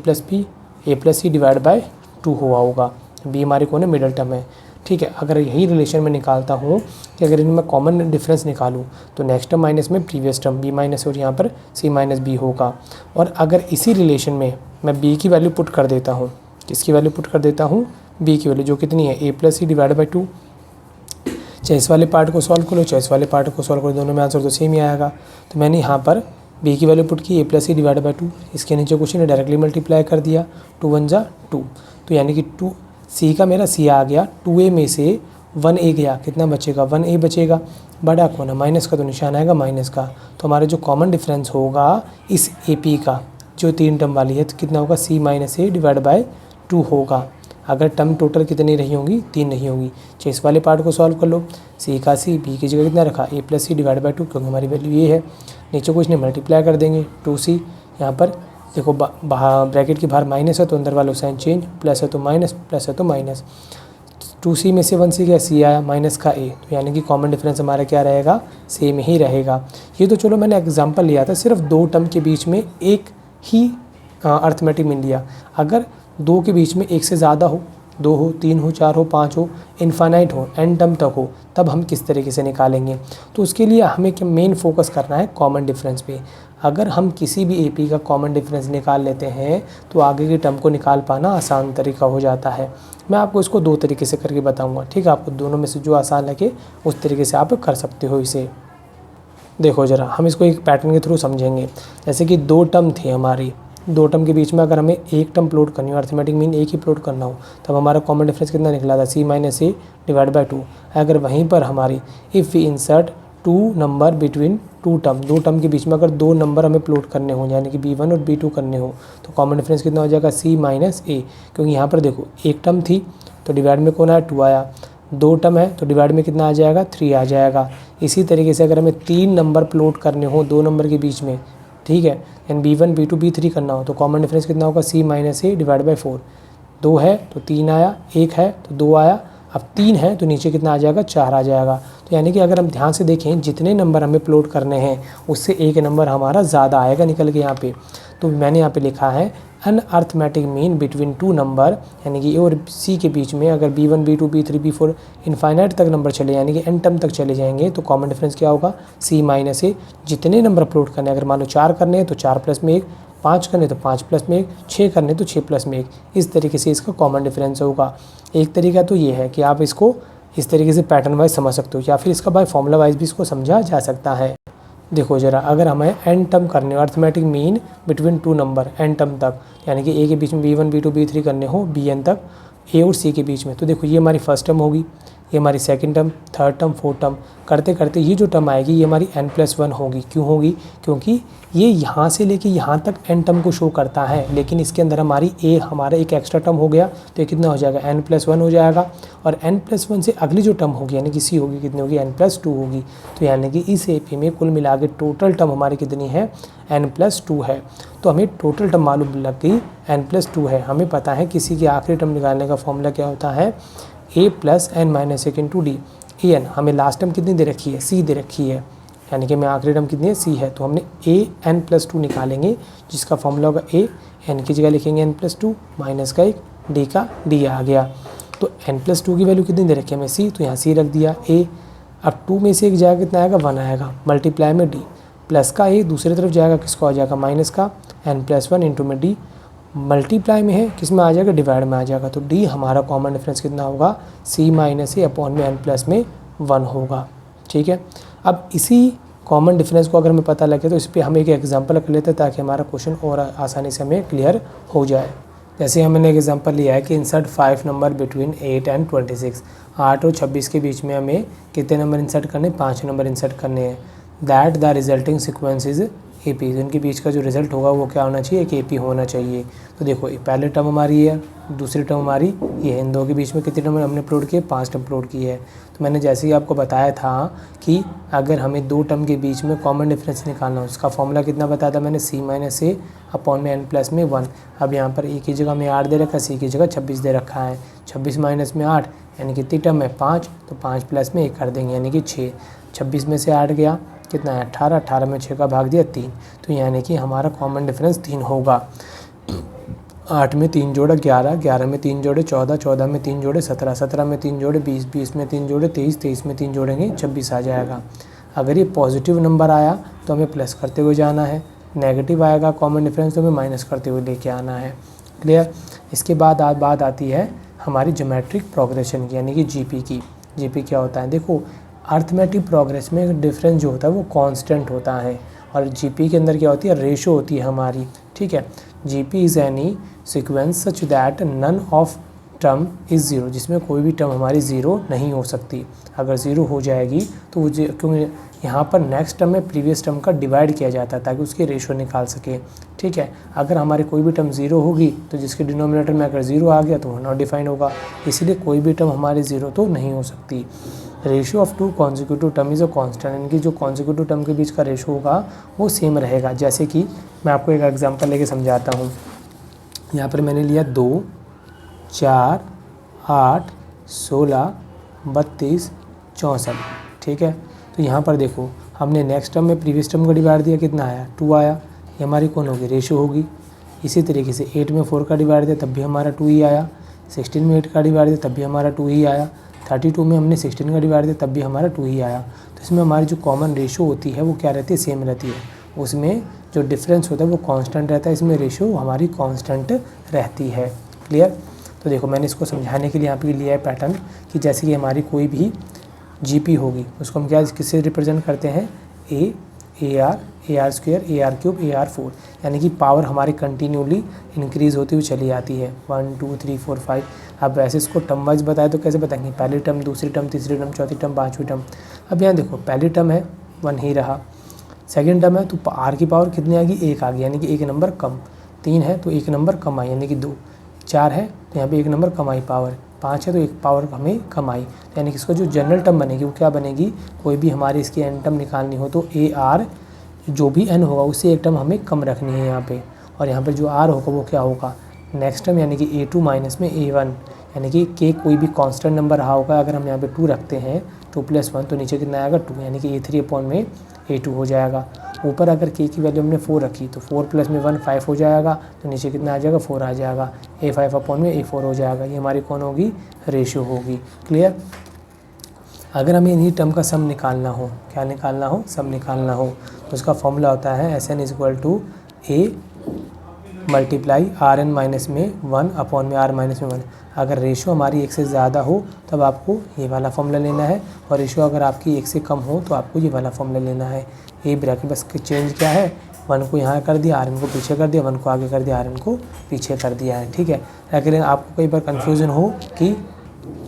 plus c divide by 2 हुआ होगा। b हमारे कौन है, मिडल टर्म है, ठीक है। अगर यही रिलेशन में निकालता हूँ कि अगर इनमें कॉमन डिफरेंस निकालूँ तो नेक्स्ट टर्म माइनस में प्रीवियस टर्म b माइनस और यहाँ पर c माइनस बी होगा। और अगर इसी रिलेशन में मैं b की वैल्यू पुट कर देता हूँ, किसकी वैल्यू पुट कर देता हूँ, b की वैल्यू जो कितनी है, a plus c divide by 2। चाहे इस वाले पार्ट को सॉल्व करो चाहे इस वाले पार्ट को सॉल्व करो, दोनों में आंसर तो सेम ही आएगा। तो मैंने यहाँ पर b की वैल्यू पुट की a plus c divide by 2, इसके नीचे कुछ नहीं डायरेक्टली मल्टीप्लाई कर दिया, 2 1 जा 2, तो यानी कि 2 c का मेरा c आ गया, 2a में से 1a गया, कितना बचेगा, 1a बचेगा। बड़ा कौन है, माइनस का तो निशान आएगा माइनस का। तो हमारा जो कॉमन डिफरेंस होगा इस ए पी का जो 3 टर्म वाली है तो कितना होगा, c minus a divide by 2 होगा। अगर टर्म टोटल कितनी रही होंगी, 3 नहीं होंगी। चाहे इस वाले पार्ट को सॉल्व कर लो, c का c, b की जगह कितना रखा, a plus c divide by 2, क्योंकि हमारी वैल्यू ये है। नीचे कुछ नहीं, मल्टीप्लाई कर देंगे 2c, यहाँ पर देखो ब्रैकेट के बाहर माइनस है तो अंदर वाला साइन चेंज, प्लस है तो माइनस, प्लस है तो माइनस। 2c में से 1c क्या, c आया, माइनस का a, तो यानी कि कॉमन डिफरेंस हमारा क्या रहेगा, सेम ही रहेगा। ये तो चलो मैंने एग्जांपल लिया था, सिर्फ 2 टर्म के बीच में एक ही अर्थमेटिक मीन लिया। अगर 2 के बीच में एक से ज़्यादा हो, 2 हो, 3 हो, 4 हो, 5 हो, इनफाइनाइट हो, एन टर्म तक हो, तब हम किस तरीके से निकालेंगे। तो उसके लिए हमें क्या मेन फोकस करना है, कॉमन डिफरेंस पे। अगर हम किसी भी ए पी का कॉमन डिफरेंस निकाल लेते हैं तो आगे की टर्म को निकाल पाना आसान तरीका हो जाता है। मैं आपको इसको 2 तरीके से करके बताऊंगा, ठीक है। आपको दोनों में से जो आसान लगे उस तरीके से आप कर सकते हो इसे। देखो ज़रा हम इसको एक पैटर्न के थ्रू समझेंगे। जैसे कि 2 टर्म थी हमारी, 2 टर्म के बीच में अगर हमें एक टर्म प्लॉट करनी हो, अर्थमेटिक मीन एक ही प्लॉट करना हो, तब हमारा कॉमन डिफरेंस कितना निकला था, c minus a divide by 2। अगर वहीं पर हमारी if we insert 2 number between 2 term, 2 term के बीच में अगर 2 नंबर हमें प्लॉट करने हो, यानी कि b1 और b2 करने हो, तो कॉमन डिफरेंस कितना हो जाएगा, c माइनस ए। क्योंकि यहाँ पर देखो एक टर्म थी तो डिवाइड में कौन आया, 2 आया, 2 टर्म है तो डिवाइड में कितना आ जाएगा, 3 आ जाएगा। इसी तरीके से अगर हमें 3 नंबर प्लॉट करने हो 2 नंबर के बीच में, ठीक है, एंड b1 b2 b3 करना हो, तो कॉमन डिफरेंस कितना होगा, c minus a divide by 4। 2 है तो 3 आया, 1 है तो 2 आया, अब 3 है तो नीचे कितना आ जाएगा, 4 आ जाएगा। तो यानी कि अगर हम ध्यान से देखें जितने नंबर हमें प्लॉट करने हैं उससे एक नंबर हमारा ज़्यादा आएगा निकल के यहाँ पे। तो मैंने यहाँ पे लिखा है अन अर्थमेटिक मीन बिटवीन 2 नंबर, यानी कि ए और सी के बीच में अगर b1 b2 b3 b4 infinite तक नंबर चले, यानी कि एन टर्म तक चले जाएंगे, तो कॉमन डिफरेंस क्या होगा, c माइनस ए। जितने नंबर प्लॉट करने, अगर मान लो 4 करने हैं तो 4 प्लस में 1, 5 करने तो 5 प्लस में 1, 6 करने तो 6 प्लस में 1। इस तरीके से इसका कॉमन डिफरेंस होगा। एक तरीका तो ये है कि आप इसको इस तरीके से पैटर्न वाइज समझ सकते हो, या फिर इसका बाय फॉर्मूला वाइज भी इसको समझा जा सकता है। देखो ज़रा, अगर हमें एन टर्म करने हो, arithmetic mean between 2 number n term तक, यानी कि ए के बीच में b1 b2 b3 करने हो bn तक, ए और सी के बीच में, तो देखो ये हमारी फर्स्ट टर्म होगी, ये हमारी second term, third term, fourth term करते करते ये जो टर्म आएगी ये हमारी n+1 होगी। क्यों होगी? क्योंकि ये यहाँ से लेके यहाँ तक n टर्म को शो करता है, लेकिन इसके अंदर हमारा एक एक्स्ट्रा टर्म हो गया, तो ये कितना हो जाएगा? n+1 हो जाएगा। और n+1 से अगली जो टर्म होगी यानी कि सी होगी, कितनी होगी? n+2 होगी। तो यानी कि इस AP में कुल मिला के टोटल टर्म हमारी कितनी है? n+2 है। तो हमें टोटल टर्म मालूम लग गई n+2 है। हमें पता है किसी की आखिरी टर्म निकालने का फॉर्मूला क्या होता है? a + n - 1 × d। an हमें लास्ट टर्म कितनी दे रखी है? c दे रखी है, यानी कि हमें आखिरी टर्म कितनी है? c है। तो हमने an+2 निकालेंगे, जिसका फॉर्मूला होगा a, n की जगह लिखेंगे n+2 माइनस का 1 d का d आ गया। तो n+2 की वैल्यू कितनी दे रखी है हमें? c, तो यहाँ c रख दिया। a अब 2 में से एक जाएगा, कितना आएगा? 1 आएगा, मल्टीप्लाई में d प्लस का a दूसरी तरफ जाएगा, किसको आ जाएगा? माइनस का n+1 इंटू में d, मल्टीप्लाई में है, किस में आ जाएगा? डिवाइड में आ जाएगा। तो d हमारा कॉमन डिफरेंस कितना होगा? c - a अपॉन में n+1 होगा। ठीक है, अब इसी कॉमन डिफरेंस को अगर हमें पता लगे तो इस पर हम एक एग्जांपल कर लेते हैं ताकि हमारा क्वेश्चन और आसानी से हमें क्लियर हो जाए। जैसे हमने एक एग्जांपल लिया है कि इंसर्ट 5 नंबर बिटवीन 8 एंड 26। 8 और 26 के बीच में हमें कितने नंबर इंसर्ट करने? 5 नंबर इंसर्ट करने हैं। That the resulting sequence is AP। इनके बीच का जो रिजल्ट होगा वो क्या होना चाहिए? एक AP होना चाहिए। तो देखो पहले टर्म हमारी है, दूसरी टर्म हमारी ये है। इन दो के बीच में कितने टर्म हमने अपलोड किए? 5 टर्म अपलोड किए हैं। तो मैंने जैसे ही आपको बताया था कि अगर हमें दो टर्म के बीच में कॉमन डिफरेंस निकालना हो, उसका फॉर्मूला कितना बताया था मैंने? c - a अपॉन में n+1। अब यहाँ पर a की जगह में 8 दे रखा है, c की जगह 26 दे रखा है। 26 माइनस में 8 यानी कितनी टर्म है? 5। तो 5 प्लस में 1 कर देंगे यानी कि 6। 26 में से 8 गया, कितना है? 18। 18 में 6 का भाग दिया 3, तो यानी कि हमारा कॉमन डिफरेंस 3 होगा। 8 में 3 जोड़े 11, 11 में 3 जोड़े 14, 14 में 3 जोड़े 17, 17 में 3 जोड़े 20, 20 में 3 जोड़े 23, 23 में 3 जोड़ेंगे 26 आ जाएगा। अगर ये पॉजिटिव नंबर आया तो हमें प्लस करते हुए जाना है, नेगेटिव आएगा कॉमन डिफरेंस तो हमें माइनस करते हुए लेके आना है। क्लियर? इसके बाद बात आती है हमारी ज्योमेट्रिक प्रोग्रेशन की, यानी कि GP की। GP क्या होता है? देखो अर्थमेटिक प्रोग्रेस में डिफरेंस जो होता है वो कांस्टेंट होता है, और GP के अंदर क्या होती है? रेशो होती है हमारी। ठीक है, GP is any sequence such that none of term is zero, जिसमें कोई भी टर्म हमारी ज़ीरो नहीं हो सकती। अगर ज़ीरो हो जाएगी तो वो क्योंकि यहाँ पर नेक्स्ट टर्म में प्रीवियस टर्म का डिवाइड किया जाता है ताकि उसकी रेशो निकाल सके। ठीक है, अगर हमारी कोई भी टर्म ज़ीरो होगी तो जिसके डिनोमिनेटर में अगर ज़ीरो आ गया तो वो नॉट डिफाइंड होगा, इसीलिए कोई भी टर्म हमारी ज़ीरो तो नहीं हो सकती। Ratio of 2 consecutive term is a constant, इनकी जो कॉन्जिक्यूटिव टर्म के बीच का रेशो होगा वो सेम रहेगा। जैसे कि मैं आपको एक एग्जांपल लेके समझाता हूँ। यहाँ पर मैंने लिया 2, 4, 8, 16, 32, 64। ठीक है, तो यहाँ पर देखो हमने नेक्स्ट टर्म में प्रीवियस टर्म को डिवाइड दिया, कितना आया? 2 आया। ये हमारी कौन होगी? रेशियो होगी। इसी तरीके से 8 में 4 का डिवाइड दिया तब भी हमारा 2 ही आया। 16 में 8 का डिवाइड दिया तब भी हमारा 2 ही आया। 32 में हमने 16 का डिवाइड दिया तब भी हमारा 2 ही आया। तो इसमें हमारी जो कॉमन रेशो होती है वो क्या रहती है? सेम रहती है। उसमें जो डिफरेंस होता है वो कांस्टेंट रहता है, इसमें रेशो हमारी कांस्टेंट रहती है। क्लियर? तो देखो मैंने इसको समझाने के लिए यहाँ पे लिया है पैटर्न कि जैसे कि हमारी कोई भी GP होगी उसको हम क्या किससे रिप्रेजेंट करते हैं? AR, AR² AR³ AR4, यानी कि पावर हमारी कंटिन्यूली इंक्रीज़ होती हुई चली आती है। 1 2 3 4 5। अब वैसे इसको टर्म वाइज बताए तो कैसे बताएंगे? पहली टर्म, दूसरी टर्म, तीसरी टर्म, चौथी टर्म, पाँचवीं टर्म। अब यहाँ देखो पहली टर्म है 1 ही रहा, सेकेंड टर्म है तो R की पावर कितनी आ गई? 1 आ गई, यानी कि 1 नंबर कम। 3 है तो 1 नंबर कम आई, यानी कि 2। 4 है तो यहाँ पे 1 नंबर कम आई पावर। 5 है तो 1 पावर हमें कम आई, यानी कि इसका जो जनरल टर्म बनेगी वो क्या बनेगी? कोई भी हमारी इसकी n टर्म निकालनी हो तो AR जो भी n होगा उससे एक टर्म हमें कम रखनी है यहाँ पे, और यहाँ पर जो R होगा वो क्या होगा? नेक्स्ट टर्म, यानी कि A2 माइनस में A1, यानी कि k कोई भी कांस्टेंट नंबर रहा होगा, अगर हम यहाँ पे 2 रखते हैं 2 + 1 तो नीचे कितना आएगा? 2, यानी कि A3 अपॉन में A2 हो जाएगा। ऊपर अगर k की वैल्यू हमने 4 रखी तो 4 + में 1 5 हो जाएगा, तो नीचे कितना आ जाएगा? 4 आ जाएगा। A5 अपॉन में A4 हो जाएगा। ये हमारी कौन होगी? रेशियो होगी। क्लियर? अगर हमें इन्हीं टर्म का सम निकालना हो, क्या निकालना हो? सम निकालना हो, तो उसका फॉर्मूला होता है SN = A multiply Rn minus में 1 अपॉन में R माइनस में 1। अगर रेशो हमारी 1 से ज़्यादा हो तब आपको ये वाला फॉर्मूला लेना है, और रेशो अगर आपकी 1 से कम हो तो आपको ये वाला फॉर्मूला लेना है। ये ब्रैकेट बस चेंज क्या है? 1 को यहाँ कर दिया, Rn को पीछे कर दिया, 1 को आगे कर दिया, Rn को पीछे कर दिया है। ठीक है, अगर आपको कई बार कन्फ्यूज़न हो कि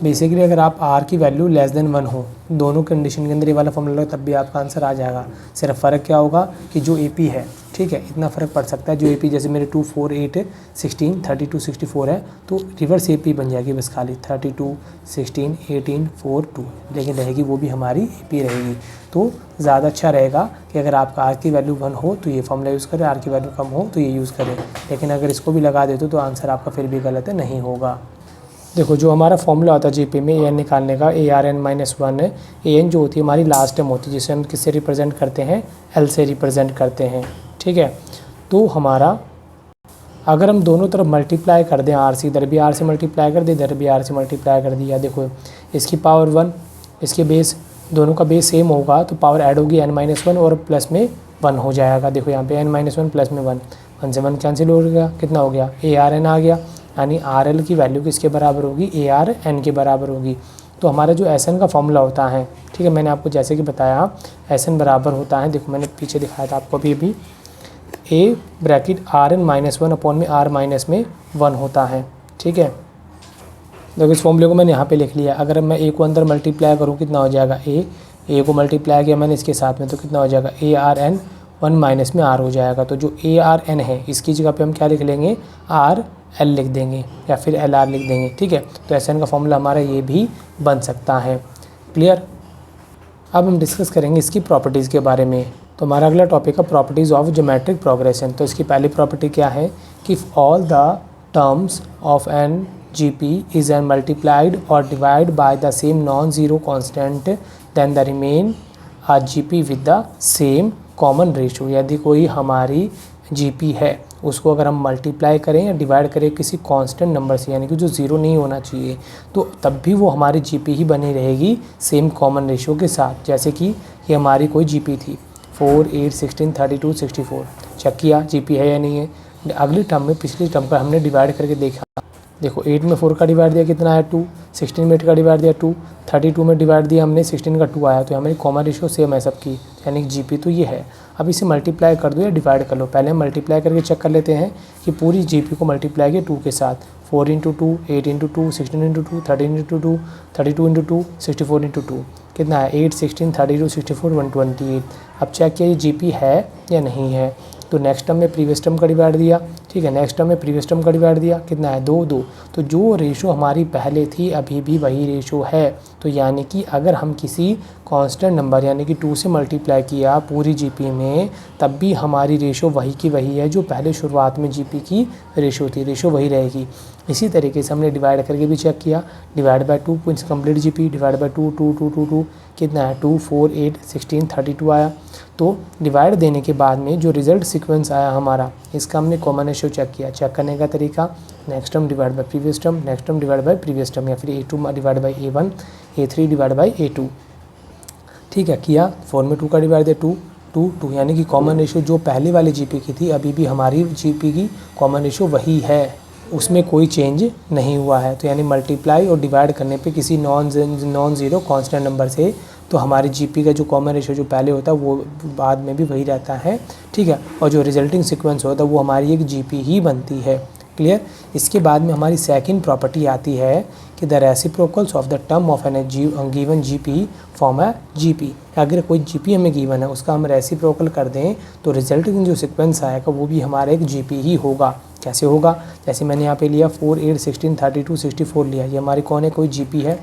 बेसिकली अगर आप आर की वैल्यू लेस देन 1 हो, दोनों कंडीशन के अंदर ये वाला फॉर्मूला तब भी आपका आंसर आ जाएगा। सिर्फ फ़र्क क्या होगा कि जो AP है, ठीक है, इतना फ़र्क पड़ सकता है। जो AP जैसे मेरे 2 4 8 16 32 64 है, तो रिवर्स AP बन जाएगी बस खाली 32 16 18 4 2, लेकिन रहेगी वो भी हमारी AP रहेगी। तो ज़्यादा अच्छा रहेगा कि अगर आपका आर की वैल्यू 1 हो तो ये फॉर्मूला यूज़ करें, आर की वैल्यू कम हो तो ये यूज़ करें। लेकिन अगर इसको भी लगा देते तो आंसर आपका फिर भी गलत नहीं होगा। देखो जो हमारा फॉर्मूला होता है जीपी में AN निकालने का, ARN-1 है। AN जो होती है हमारी लास्ट टर्म होती है, जिसे हम किससे रिप्रेजेंट करते हैं, L से रिप्रेजेंट करते हैं, ठीक है। तो हमारा अगर हम दोनों तरफ मल्टीप्लाई कर दें R से, इधर भी R से मल्टीप्लाई कर दें, इधर भी R से मल्टीप्लाई कर दिया, देखो इसकी पावर 1, इसके बेस, दोनों का बेस सेम होगा तो पावर ऐड होगी N-1 और प्लस में 1 हो जाएगा। देखो यहाँ पे N-1 प्लस में 1, 1 से 1 कैंसिल हो गया, कितना हो गया, ARN आ गया, यानी RL की वैल्यू किसके बराबर होगी, ARN के बराबर होगी। तो हमारा जो SN का फॉर्मूला होता है, ठीक है, मैंने आपको जैसे कि बताया SN बराबर होता है, देखो मैंने पीछे दिखाया था आपको अभी A ब्रैकेट RN-1 अपॉन में R माइनस में 1 होता है, ठीक है। देखो इस फॉर्मूले को मैंने यहाँ पे लिख लिया। अगर मैं A को अंदर मल्टीप्लाई करूँ कितना हो जाएगा, A को मल्टीप्लाई किया मैंने इसके साथ में, तो कितना हो जाएगा, ARN-1 माइनस में R हो जाएगा। तो जो ARN है इसकी जगह पे हम क्या लिख लेंगे, RL लिख देंगे या फिर LR लिख देंगे, ठीक है। तो SN का फॉर्मूला हमारा ये भी बन सकता है। क्लियर। अब हम डिस्कस करेंगे इसकी प्रॉपर्टीज़ के बारे में। तो हमारा अगला टॉपिक है प्रॉपर्टीज़ ऑफ ज्योमेट्रिक प्रोग्रेशन। तो इसकी पहली प्रॉपर्टी क्या है कि all the terms of an GP is an multiplied और divide by the same non zero constant then the remain a GP with the same common ratio. यदि कोई हमारी GP है उसको अगर हम मल्टीप्लाई करें या डिवाइड करें किसी कांस्टेंट नंबर से, यानी कि जो ज़ीरो नहीं होना चाहिए, तो तब भी वो हमारी GP ही बनी रहेगी सेम कॉमन रेशो के साथ। जैसे कि ये हमारी कोई GP थी 4 8 16 32 64, चेक किया GP है या नहीं है। अगली टर्म में पिछली टर्म पर हमने डिवाइड करके देखा, देखो 8 में 4 का डिवाइड दिया कितना है 2, 16 में 8 का डिवाइड दिया 2, 32 में डिवाइड दिया हमने 16 का 2 आया, तो हमारी कॉमन रेशियो सेम है सबकी, यानी कि GP तो ये है। अब इसे मल्टीप्लाई कर दो या डिवाइड कर लो। पहले हम मल्टीप्लाई करके चेक कर लेते हैं कि पूरी GP को मल्टीप्लाई किया 2 के साथ, 4 × 2 8 × 2 16 × 2 13 × 2 32 × 2 64 × 2 कितना है 8 16 32 64 128। अब चेक किया ये GP है या नहीं है। तो नेक्स्ट टर्म में प्रीवियस टर्म का डिवाइड दिया, ठीक है, नेक्स्ट टर्म में प्रीवियस टर्म का डिवाइड दिया, कितना है 2 2। तो जो रेशो हमारी पहले थी अभी भी वही रेशो है। तो यानी कि अगर हम किसी कांस्टेंट नंबर यानी कि 2 से मल्टीप्लाई किया पूरी GP में, तब भी हमारी रेशो वही की वही है जो पहले शुरुआत में GP की रेशो थी, रेशो वही रहेगी। इसी तरीके से हमने डिवाइड करके भी चेक किया, divide by 2 points complete GP, divide by 2 2 2 2 2 कितना है 2 4 8 16 32 आया। तो डिवाइड देने के बाद में जो रिजल्ट सीक्वेंस आया हमारा, इसका हमने कॉमन रेशियो चेक किया। चेक करने का तरीका, next term divide by previous term, next term divide by previous term, या फिर A2 divide by A1, A3 divide by A2, ठीक है, किया। 4 में 2 का डिवाइड दिया 2 2 2, यानी कि कॉमन रेशियो जो पहले वाली GP की थी अभी भी हमारी GP की कॉमन रेशियो वही है, उसमें कोई चेंज नहीं हुआ है। तो यानी मल्टीप्लाई और डिवाइड करने पे किसी नॉन ज़ीरो कांस्टेंट नंबर से, तो हमारी GP का जो कॉमन रेशियो जो पहले होता है वो बाद में भी वही रहता है, ठीक है। और जो रिजल्टिंग सीक्वेंस होता है वो हमारी एक GP ही बनती है। क्लियर। इसके बाद में हमारी सेकंड प्रॉपर्टी आती है कि the reciprocals of the term of an given GP form है GP। अगर कोई GP हमें गिवन है उसका हम रेसिप्रोकल कर दें तो रिजल्टिंग जो सीक्वेंस आएगा वो भी हमारा एक GP ही होगा। कैसे होगा, जैसे मैंने यहाँ पे लिया 4 8 16 32 64 लिया, ये हमारी कौन है, कोई GP है।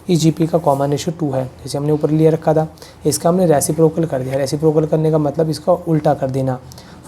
इस GP का कॉमन रेशियो 2 है, जैसे हमने ऊपर लिया रखा था। इसका हमने रेसिप्रोकल कर दिया। रेसिप्रोकल करने का मतलब इसका उल्टा कर देना।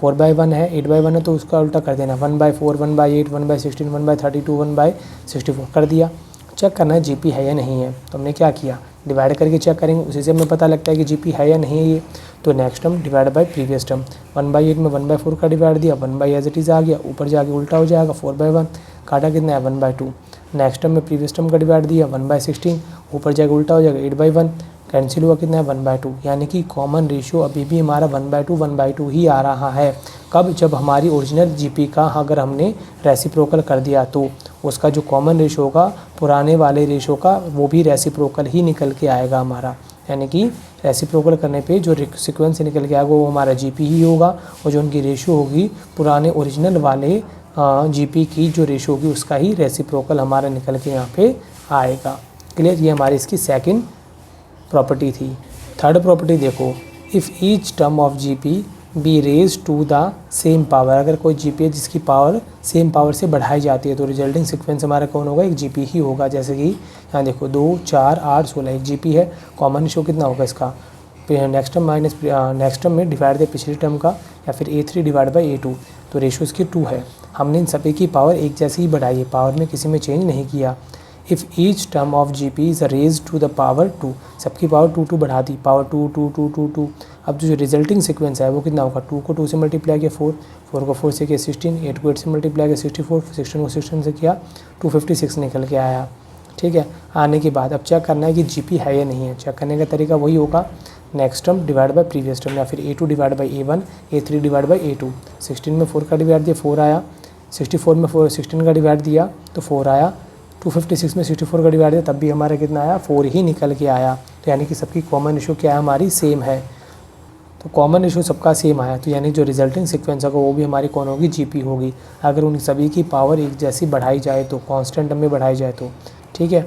4/1 है, 8/1 है, तो उसका उल्टा कर देना। 1/4 1/8 1/16 1/32 1/64 कर दिया। चेक करना है GP है या नहीं है। तो हमने क्या किया, डिवाइड करके चेक करेंगे, उसी से हमें पता लगता है कि GP है या नहीं है ये। तो next term divide by previous term, 1/8 में 1/4 का डिवाइड दिया, 1 एज इट इज़ आ गया, ऊपर जाके उल्टा हो जाएगा 4/1, काटा कितना है 1/2। नेक्स्ट टर्म में प्रीवियस टर्म का डिवाइड दिया 1/16, ऊपर जाके उल्टा हो जाएगा 8/1, कैंसिल हुआ कितना है 1/2। यानी कि कॉमन रेशियो अभी भी हमारा 1/2 ही आ रहा है। कब, जब हमारी ओरिजिनल GP का अगर हमने रेसिप्रोकल कर दिया तो उसका जो कॉमन रेशियो होगा पुराने वाले रेशियो का वो भी रेसिप्रोकल ही निकल के आएगा हमारा। यानी कि रेसिप्रोकल करने पे जो सीक्वेंस निकल के आएगा वो हमारा GP ही होगा, और जो उनकी रेशियो होगी पुराने ओरिजिनल वाले GP की जो रेशियो होगी उसका ही रेसिप्रोकल हमारा निकल के यहाँ पे आएगा। क्लियर, ये हमारी इसकी सेकंड प्रॉपर्टी थी। थर्ड प्रॉपर्टी देखो, if each term of GP be raise to the same power, अगर कोई जीपी है जिसकी पावर सेम पावर से बढ़ाई जाती है तो रिजल्टिंग सीक्वेंस हमारा कौन होगा, एक जीपी ही होगा। जैसे कि यहाँ देखो 2, 4, 8, 16 एक जीपी है। कॉमन रेशियो कितना होगा इसका, next term minus next term में डिवाइड दे पिछले टर्म का, या फिर A3 डिवाइड बाई A2, तो रेशियो इसकी 2 है। हमने इन सभी की पावर एक जैसी ही बढ़ाई है, पावर में किसी में चेंज नहीं किया। If each term of GP is raise to the power 2, सबकी पावर 2 बढ़ा दी, पावर 2 2 2 2 2। अब जो रिजल्टिंग सीक्वेंस है वो कितना होगा, 2 को 2 से मल्टीप्लाई किया 4, 4 को 4 से किया 16, 8 को 8 से मल्टीप्लाई किया 64, 16 को 16 से किया 256 निकल के आया। ठीक है, आने के बाद अब चेक करना है कि जीपी है या नहीं है। चेक करने का तरीका वही होगा, next term divide by previous term, या फिर A2 divide by A1, A3 divide by A2। 16 में 4 का डिवाइड दिया 4 आया, 64 में 16 का डिवाइड दिया तो 4 आया, 256 में 64 का डिवाइड दिया तब भी हमारा कितना आया, 4 ही निकल के आया। तो यानी कि सबकी कॉमन रेशियो क्या है, हमारी सेम है। तो कॉमन रेशियो सबका सेम आया, तो यानी जो रिजल्टिंग सीक्वेंस होगा वो भी हमारी कौन होगी, जीपी होगी। अगर उन सभी की पावर एक जैसी बढ़ाई जाए तो, कांस्टेंट टर्म में बढ़ाई जाए तो, ठीक है,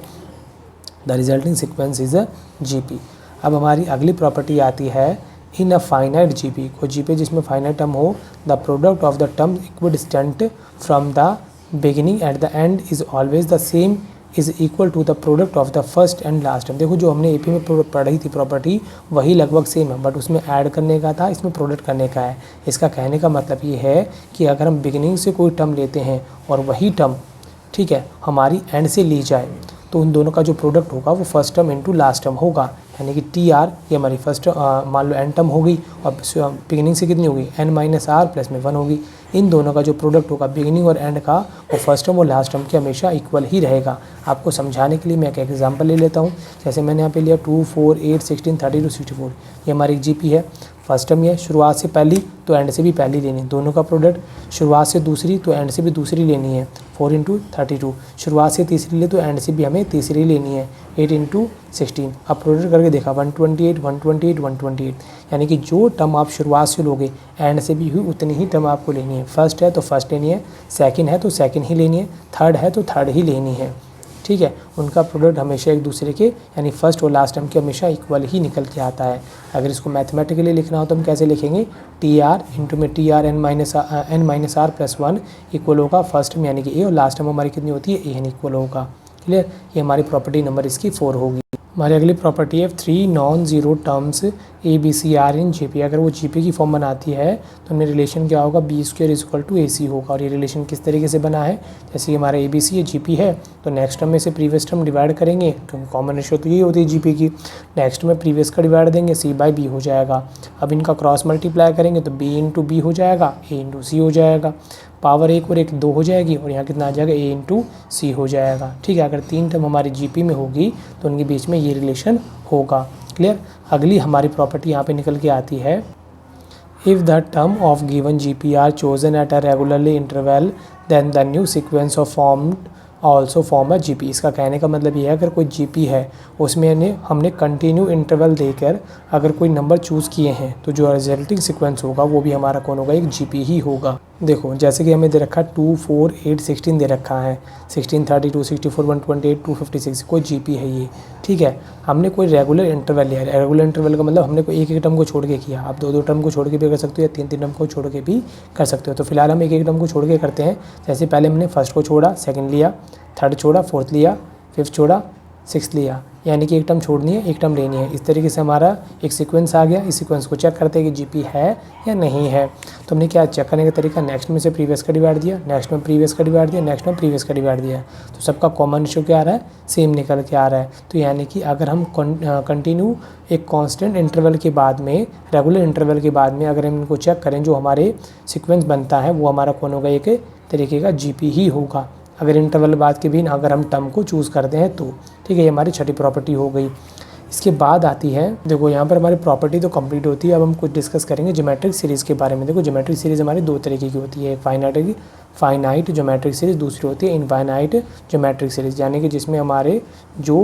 the resulting sequence is a GP. अब हमारी अगली प्रॉपर्टी आती है इन अ फाइनाइट जीपी, कोई जीपी जिसमें फाइनाइट टर्म हो, the product of the term equidistant from the beginning at the end is always the same is equal to the product of the first and last term. देखो जो हमने AP में पढ़ी थी property वही लगभग same है, बट उसमें ऐड करने का था, इसमें प्रोडक्ट करने का है। इसका कहने का मतलब ये है कि अगर हम बिगिनिंग से कोई टर्म लेते हैं और वही टर्म, ठीक है, हमारी एंड से ली जाए तो उन दोनों का जो प्रोडक्ट होगा वो first term into last term होगा। यानी कि TR ये हमारी फर्स्ट मान लो एन टर्म होगी और बिगिनिंग से कितनी होगी, N-R प्लस में 1 होगी। इन दोनों का जो प्रोडक्ट होगा बिगिनिंग और एंड का, वो फर्स्ट टर्म और लास्ट टर्म के हमेशा इक्वल ही रहेगा। आपको समझाने के लिए मैं एक एग्जांपल ले लेता हूँ। जैसे मैंने यहाँ पे लिया 2, 4, 8, 16, 32, 64, ये हमारी जीपी है। फर्स्ट टर्म ये शुरुआत से पहली तो एंड से भी पहली लेनी है, दोनों का प्रोडक्ट शुरुआत से दूसरी तो एंड से भी दूसरी लेनी है, 4 इंटू 32, शुरुआत से तीसरी ले तो एंड से भी हमें तीसरी लेनी है, 8 इंटू 16। अब प्रोडक्ट करके देखा 128, 128, 128, यानी कि जो टर्म आप शुरुआत से लोगे एंड से भी हुई उतनी ही टर्म आपको लेनी है। फर्स्ट है तो फर्स्ट लेनी है, सेकंड है तो सेकंड ही लेनी है, थर्ड है तो थर्ड ही लेनी है। ठीक है, उनका प्रोडक्ट हमेशा एक दूसरे के यानी फर्स्ट और लास्ट टर्म के हमेशा इक्वल ही निकल के आता है। अगर इसको मैथमेटिकली लिखना हो तो हम कैसे लिखेंगे, TR इंटू में TR N-R प्लस 1 इक्वल होगा फर्स्ट टर्म यानी कि A और लास्ट टर्म हमारी कितनी होती है, AN इक्वल होगा। क्लियर, ये हमारी प्रॉपर्टी नंबर इसकी 4 होगी। हमारी अगली प्रॉपर्टी है 3 नॉन ज़ीरो टर्म्स ABCR इन GP। अगर वो GP की फॉर्म बनाती है तो हमें रिलेशन क्या होगा, B² is equal to AC होगा। और ये रिलेशन किस तरीके से बना है, जैसे कि हमारा ABC है, GP है, तो नेक्स्ट टर्म में से प्रीवियस टर्म डिवाइड करेंगे तो कॉमन रेशियो तो यही होती है GP की। नेक्स्ट में प्रीवियस का डिवाइड देंगे, C/B हो जाएगा। अब इनका क्रॉस मल्टीप्लाई करेंगे तो B इंटू B हो जाएगा, A इंटू C हो जाएगा। पावर 1 और 1 2 हो जाएगी और यहाँ कितना आ जाएगा, A इंटू C हो जाएगा। ठीक है, अगर 3 टर्म हमारी GP में होगी तो उनके बीच में ये रिलेशन होगा। क्लियर, अगली हमारी प्रॉपर्टी यहाँ पे निकल के आती है, if the term of given GP are chosen at a regularly interval then the new sequence of formed also form a GP। इसका कहने का मतलब ये है, अगर कोई GP है उसमें हमने कंटिन्यू इंटरवल देकर अगर कोई नंबर चूज़ किए हैं तो जो रिजल्टिंग सीक्वेंस होगा वो भी हमारा कौन होगा, एक GP ही होगा। देखो जैसे कि हमें दे रखा है 2, 4, 8, 16 दे रखा है, 16, 32, 64, 128, 256 कोई GP है ये। ठीक है, हमने कोई रेगुलर इंटरवल लिया है। रेगुलर इंटरवल का मतलब हमने कोई एक एक टर्म को छोड़ के किया। आप 2 टर्म को छोड़ के भी कर सकते हो या 3 टर्म को छोड़ के भी कर सकते हो। तो फिलहाल हम एक एक टर्म को छोड़ के करते हैं। जैसे पहले हमने फर्स्ट को छोड़ा, सेकंड लिया, थर्ड छोड़ा, फोर्थ लिया, फिफ्थ छोड़ा, सिक्स्थ लिया, यानी कि एक टर्म छोड़नी है, एक टर्म लेनी है। इस तरीके से हमारा एक सीक्वेंस आ गया। इस सीक्वेंस को चेक करते हैं कि GP है या नहीं है। तो हमने क्या चेक करने का तरीका, नेक्स्ट में से प्रीवियस का डिवाइड दिया, नेक्स्ट में प्रीवियस का डिवाइड दिया, नेक्स्ट में प्रीवियस का डिवाइड दिया, तो सबका कॉमन रेशियो क्या आ रहा है, सेम निकल के आ रहा है। तो यानी कि अगर हम कंटिन्यू एक कांस्टेंट इंटरवल के बाद में, रेगुलर इंटरवल के बाद में अगर हम इनको चेक करें, जो हमारे सीक्वेंस बनता है वो हमारा कौन होगा, एक तरीके का GP ही होगा। अगर इंटरवल बाद के भी अगर हम टर्म को चूज़ करते हैं तो। ठीक है, ये हमारी छठी प्रॉपर्टी हो गई। इसके बाद आती है, देखो यहाँ पर हमारी प्रॉपर्टी तो कंप्लीट होती है। अब हम कुछ डिस्कस करेंगे ज्योमेट्रिक सीरीज़ के बारे में। देखो ज्योमेट्रिक सीरीज़ हमारी 2 तरीके की होती है, फाइनाइट ज्योमेट्रिक सीरीज़, दूसरी होती है इनफाइनाइट ज्योमेट्रिक सीरीज़, यानी कि जिसमें हमारे जो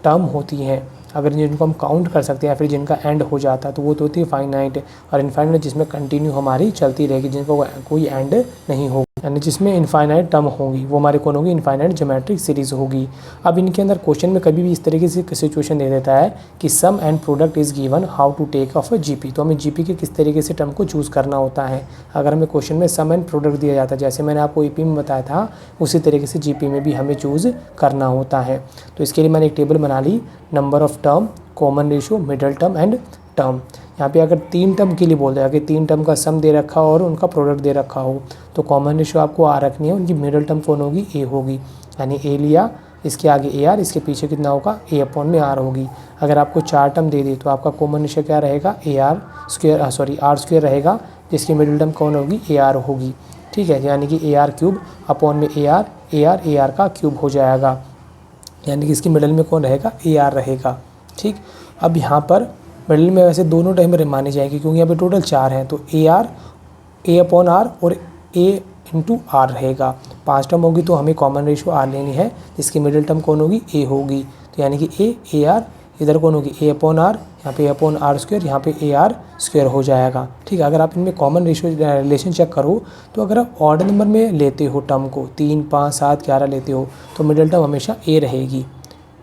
टर्म होती हैं अगर जिनको हम काउंट कर सकते हैं या फिर जिनका एंड हो जाता है तो वो तो होती है फाइनाइट। और इनफाइनाइट जिसमें कंटिन्यू हमारी चलती रहेगी, जिनको कोई एंड नहीं होगा। यानी जिसमें इनफाइनाइट टर्म होगी वो हमारे कौन होगी, इनफाइनाइट ज्योमेट्रिक सीरीज़ होगी। अब इनके अंदर क्वेश्चन में कभी भी इस तरीके से सिचुएशन दे देता है कि sum and product is given, how to take of a GP, तो हमें जीपी के किस तरीके से टर्म को चूज़ करना होता है। अगर हमें क्वेश्चन में सम एंड प्रोडक्ट दिया जाता है, जैसे मैंने आपको ईपी में बताया था, उसी तरीके से जीपी में भी हमें चूज़ करना होता है। तो इसके लिए मैंने एक टेबल बना ली, number of term, common ratio, middle term and term. यहाँ पे अगर 3 टर्म के लिए बोल रहे हैं कि 3 टर्म का सम दे रखा हो और उनका प्रोडक्ट दे रखा हो, तो कॉमन रेशियो आपको आ रखनी है, उनकी मिडल टर्म कौन होगी, ए होगी, यानी ए लिया, इसके आगे ए आर, इसके पीछे कितना होगा, ए अपॉन में आर होगी। अगर आपको 4 टर्म दे दी तो आपका कॉमन रेशियो क्या रहेगा, a r square, sorry r square रहेगा, जिसकी मिडल टर्म कौन होगी, ए आर होगी। ठीक है, यानी कि ए आर क्यूब अपॉन में ए आर का क्यूब हो जाएगा, यानी कि इसकी मिडल में कौन रहेगा, ए आर रहेगा। ठीक, अब यहाँ पर मिडल में वैसे दोनों टाइम मानी जाएगी क्योंकि यहाँ पे टोटल 4 हैं, तो ए अपॉन आर और ए इंटू आर रहेगा। 5 टर्म होगी तो हमें कॉमन रेशियो आर लेनी है, जिसकी मिडिल टर्म कौन होगी, ए होगी, तो यानी कि ए आर, इधर कौन होगी, ए अपॉन आर, यहाँ पे ए अपॉन आर स्क्वेयर, यहाँ पे ए आर स्क्वेयर हो जाएगा। ठीक है, अगर आप इनमें कॉमन रेशियो रिलेशन चेक करो तो अगर आप ऑड नंबर में लेते हो टर्म को, 3, 5, 7, 11 लेते हो तो मिडिल टर्म हमेशा ए रहेगी,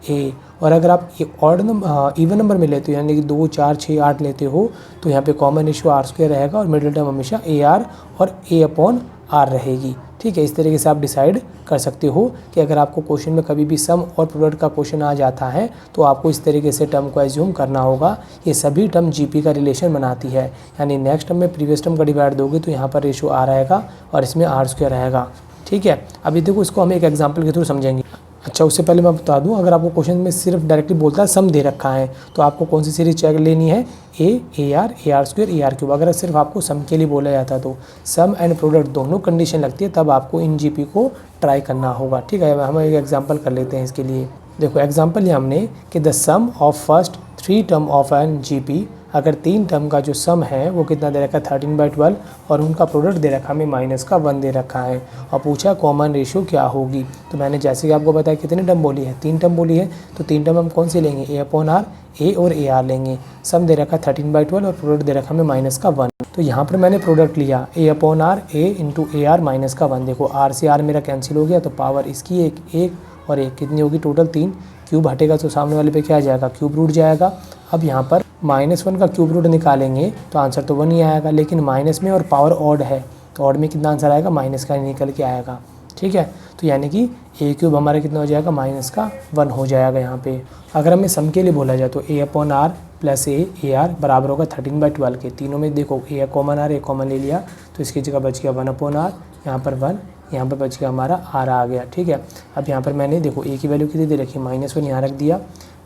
ए। और अगर आप ऑड नंबर इवन नंबर में लेते हो, यानी कि 2, 4, 6, 8 लेते हो, तो यहाँ पे कॉमन रेशियो आर स्क्वेयर रहेगा और मिडिल टर्म हमेशा ए आर और ए अपॉन आर रहेगी। ठीक है, इस तरीके से आप डिसाइड कर सकते हो कि अगर आपको क्वेश्चन में कभी भी सम और प्रोडक्ट का क्वेश्चन आ जाता है तो आपको इस तरीके से टर्म को एज्यूम करना होगा। ये सभी टर्म जीपी का रिलेशन बनाती है, यानी नेक्स्ट टर्म में प्रीवियस टर्म का डिवाइड दोगे तो यहाँ पर रेशियो आर आएगा और इसमें आर स्क्वेयर रहेगा। ठीक है, अभी देखो इसको हम एक एग्जाम्पल के थ्रू समझेंगे। अच्छा, उससे पहले मैं बता दूं, अगर आपको क्वेश्चन में सिर्फ डायरेक्टली बोलता है सम दे रखा है तो आपको कौन सी सीरीज चेक लेनी है, ए r square, A R cube. अगर सिर्फ आपको सम के लिए बोला जाता तो सम एंड प्रोडक्ट दोनों कंडीशन लगती है, तब आपको इन जीपी को ट्राई करना होगा। ठीक है, हम एक एग्जाम्पल कर लेते हैं इसके लिए। देखो एग्जाम्पल लिया हमने कि the sum of first 3 term of an GP, अगर 3 टर्म का जो सम है वो कितना दे रखा है, 13/12, और उनका प्रोडक्ट दे रखा है हमें -1 दे रखा है, और पूछा कॉमन रेशियो क्या होगी। तो मैंने जैसे कि आपको बताया कितने टर्म बोली है, 3 टर्म बोली है, तो 3 टर्म हम कौन से लेंगे, ए अपॉन आर, ए और ए आर लेंगे। सम दे रखा है 13/12 और प्रोडक्ट दे रखा हमें -1। तो यहाँ पर मैंने प्रोडक्ट लिया a upon r, a into a r -1। देखो आर से आर मेरा कैंसिल हो गया, तो पावर इसकी एक और एक कितनी होगी, टोटल 3। क्यूब हटेगा तो सामने वाले पे क्या आ जाएगा, क्यूब रूट जाएगा। अब यहाँ पर -1 का क्यूब रूट निकालेंगे तो आंसर तो 1 ही आएगा, लेकिन माइनस में और पावर ऑड है तो ऑड में कितना आंसर आएगा, माइनस का निकल के आएगा। ठीक है, तो यानी कि ए क्यूब हमारा कितना हो जाएगा, -1 हो जाएगा यहाँ पे। अगर हमें सम के लिए बोला जाए तो a upon r plus a r बराबर होगा 13/12 के। तीनों में देखो a common r, a common ले लिया तो इसकी जगह बच गया 1 अपॉन आर, यहाँ पर 1, यहाँ पर बच गया हमारा आर आ गया। ठीक है, अब यहाँ पर मैंने देखो ए की वैल्यू कितनी दे रखी, -1 यहाँ रख दिया,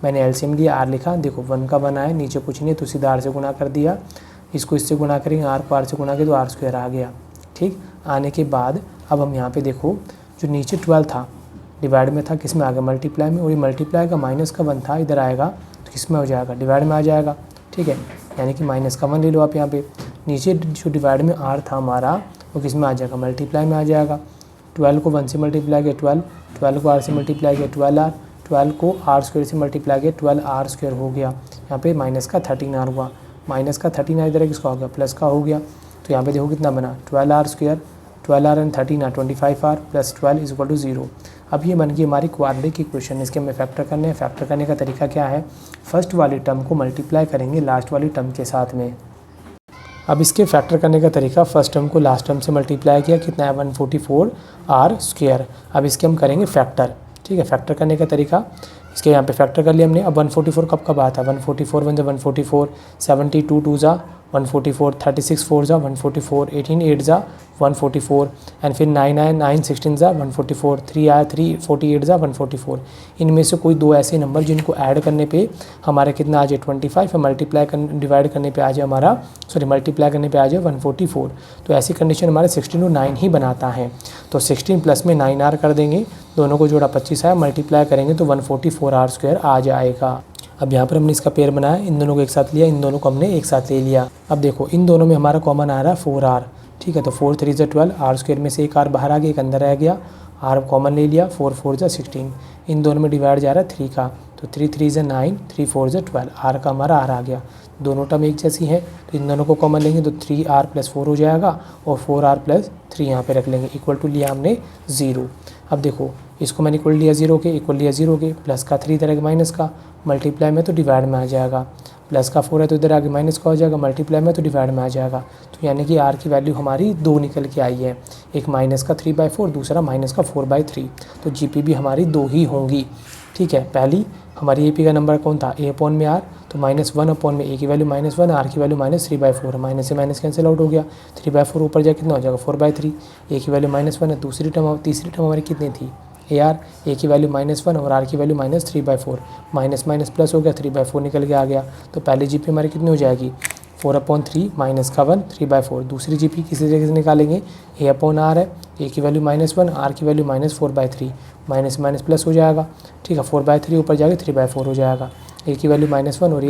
मैंने एलसीएम लिया, आर लिखा, देखो 1 का 1 आया, नीचे कुछ नहीं तो सीधा आर से गुणा कर दिया, इसको इससे गुणा करेंगे, आर को आर से गुणा किया तो आर स्क्वायर आ गया। ठीक, आने के बाद अब हम यहाँ पे देखो जो नीचे 12 था डिवाइड में था, किस में आ गया, मल्टीप्लाई में, और ये मल्टीप्लाई का -1 था, इधर आएगा तो किस में हो जाएगा, डिवाइड में आ जाएगा। ठीक है, यानी कि -1 ले लो आप यहाँ पे। नीचे जो डिवाइड में आर था हमारा वो किस में आ जाएगा, मल्टीप्लाई में आ जाएगा। 12 को 1 से मल्टीप्लाई किया 12 को आर से मल्टीप्लाई किया 12 आर, 12 को आर स्क्वायर से मल्टीप्लाई किया 12 आर स्क्वायर हो गया। यहाँ पे -13 आर हुआ, -13 आर इधर किसका हो गया, प्लस का हो गया। तो यहाँ पे देखो कितना बना, 12 r square, 12 r and 13 r 25 r plus 12 is equal to 0। अब ये बन गई हमारी क्वाड्रेटिक इक्वेशन। इसके हमें फैक्टर करने हैं। फैक्टर करने का तरीका क्या है, फर्स्ट वाली टर्म को मल्टीप्लाई करेंगे लास्ट वाली टर्म के साथ में। अब इसके फैक्टर करने का तरीका, फर्स्ट टर्म को लास्ट टर्म से मल्टीप्लाई किया, कितना है 144 आर स्क्वायर। अब इसके हम करेंगे फैक्टर। ठीक है, फैक्टर करने का तरीका, इसके यहाँ पे फैक्टर कर लिया हमने। अब 144 कब आता है, 144 1 144, 72 2 जा 144, 36 4 जा 144, 18 8 जा 144, एंड फिर 9 आया 9 16 जा 144, 3 आया 3 48 जा 144। इनमें से कोई 2 ऐसे नंबर जिनको ऐड करने पे हमारा कितना आ जाए 25, और मल्टीप्लाई डिवाइड करने पे आ जाए हमारा, सॉरी मल्टीप्लाई करने पे आ जाए 144। तो ऐसी कंडीशन हमारे 16 और 9 ही बनाता है। तो 16 प्लस में 9 आर कर देंगे, दोनों को जोड़ा 25 आया, मल्टीप्लाई करेंगे तो 144 आर स्क्वायर आ जाएगा। अब यहाँ पर हमने इसका पेयर बनाया, इन दोनों को एक साथ लिया, इन दोनों को हमने एक साथ ले लिया। अब देखो इन दोनों में हमारा कॉमन आ रहा है 4 आर। ठीक है, तो 4 3 12, आर स्क्वायर में से एक आर बाहर आ गया, एक अंदर रह गया, आर कॉमन ले लिया, 4 4 जा 16, इन दोनों में डिवाइड जा रहा है 3 का, तो 3 3 जा 9, 3 4 जा 12, आर का हमारा आर आ गया। दोनों टर्म एक जैसी हैं तो इन दोनों को कॉमन लेंगे तो 3r + 4 हो जाएगा और 4r + 3 यहाँ पे रख लेंगे, इक्वल टू लिया हमने 0। अब देखो इसको मैंने इक्वल लिया 0 के, इक्वल लिया 0 के, प्लस का 3 इधर आगे माइनस का, मल्टीप्लाई में तो डिवाइड में आ जाएगा, प्लस का 4 है तो इधर आगे माइनस का हो जाएगा, मल्टीप्लाई में तो डिवाइड में आ जाएगा। तो यानी कि r की वैल्यू हमारी 2 निकल के आई है, एक माइनस का 3/4, दूसरा माइनस का 4/3, तो GP भी हमारी 2 ही होंगी। ठीक है, पहली हमारी AP का नंबर कौन था, A/R, तो -1/में A की वैल्यू -1, R की वैल्यू -3/4, माइनस से माइनस कैंसिल आउट हो गया, 3/4 ऊपर जाए कितना हो जाएगा 4/3, A की वैल्यू -1 है। तीसरी टर्म हमारी कितनी थी, AR, A की वैल्यू -1 और R की वैल्यू -3/4, माइनस माइनस प्लस हो गया, 3/4 निकल के आ गया। तो पहली GP हमारी कितनी हो जाएगी 4/3 माइनस का 1 3/4। दूसरी GP किसी तरीके से निकालेंगे, A/R है, A की वैल्यू -1, R की वैल्यू -4/3, माइनस माइनस प्लस हो जाएगा। ठीक है, 4/3 ऊपर जाके 3/4 हो जाएगा, A की वैल्यू -1 और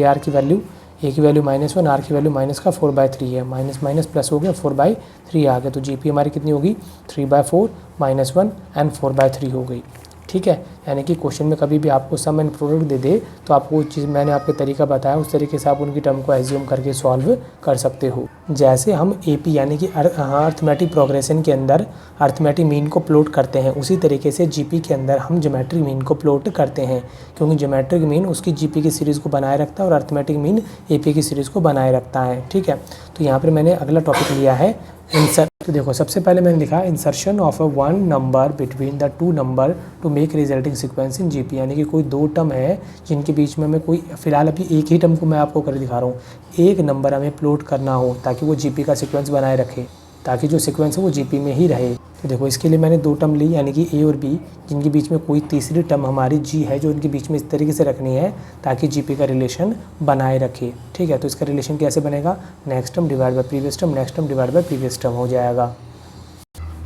A की वैल्यू -1, R की वैल्यू -4/3 है, माइनस माइनस प्लस हो गया 4/3 आ गया। तो GP हमारी कितनी होगी 3/4 -1 एंड 4/3 हो गई। ठीक है, यानी कि क्वेश्चन में कभी भी आपको सम एंड प्रोडक्ट दे दे तो आपको चीज़ मैंने आपको तरीका बताया उस तरीके से आप उनकी टर्म को एज्यूम करके सॉल्व कर सकते हो। जैसे हम AP यानी कि अर्थमेटिक प्रोग्रेशन के अंदर अर्थमेटिक मीन को प्लॉट करते हैं, उसी तरीके से GP के अंदर हम ज्योमेट्रिक मीन को प्लॉट करते हैं, क्योंकि ज्योमेट्रिक मीन उसकी GP की सीरीज़ को बनाए रखता है और अर्थमेटिक मीन AP की सीरीज़ को बनाए रखता है। ठीक है, तो यहाँ पर मैंने अगला टॉपिक लिया है इंसर्ट। तो देखो सबसे पहले मैंने लिखा insertion of a one number between the two number two make resulting sequence in GP, यानी कि कोई दो टर्म है जिनके बीच में हमें कोई, फिलहाल अभी एक ही टर्म को मैं आपको कर दिखा रहा हूँ, एक नंबर हमें प्लॉट करना हो ताकि वो GP का सीक्वेंस बनाए रखे, ताकि जो सीक्वेंस है वो GP में ही रहे। तो देखो इसके लिए मैंने दो टर्म ली, यानी कि A और B, जिनके बीच में कोई तीसरी टर्म हमारी G है जो इनके बीच में इस तरीके से रखनी है ताकि GP का रिलेशन बनाए रखे। ठीक है, तो इसका रिलेशन कैसे बनेगा, next term divide by previous term, next term divide by previous term हो जाएगा,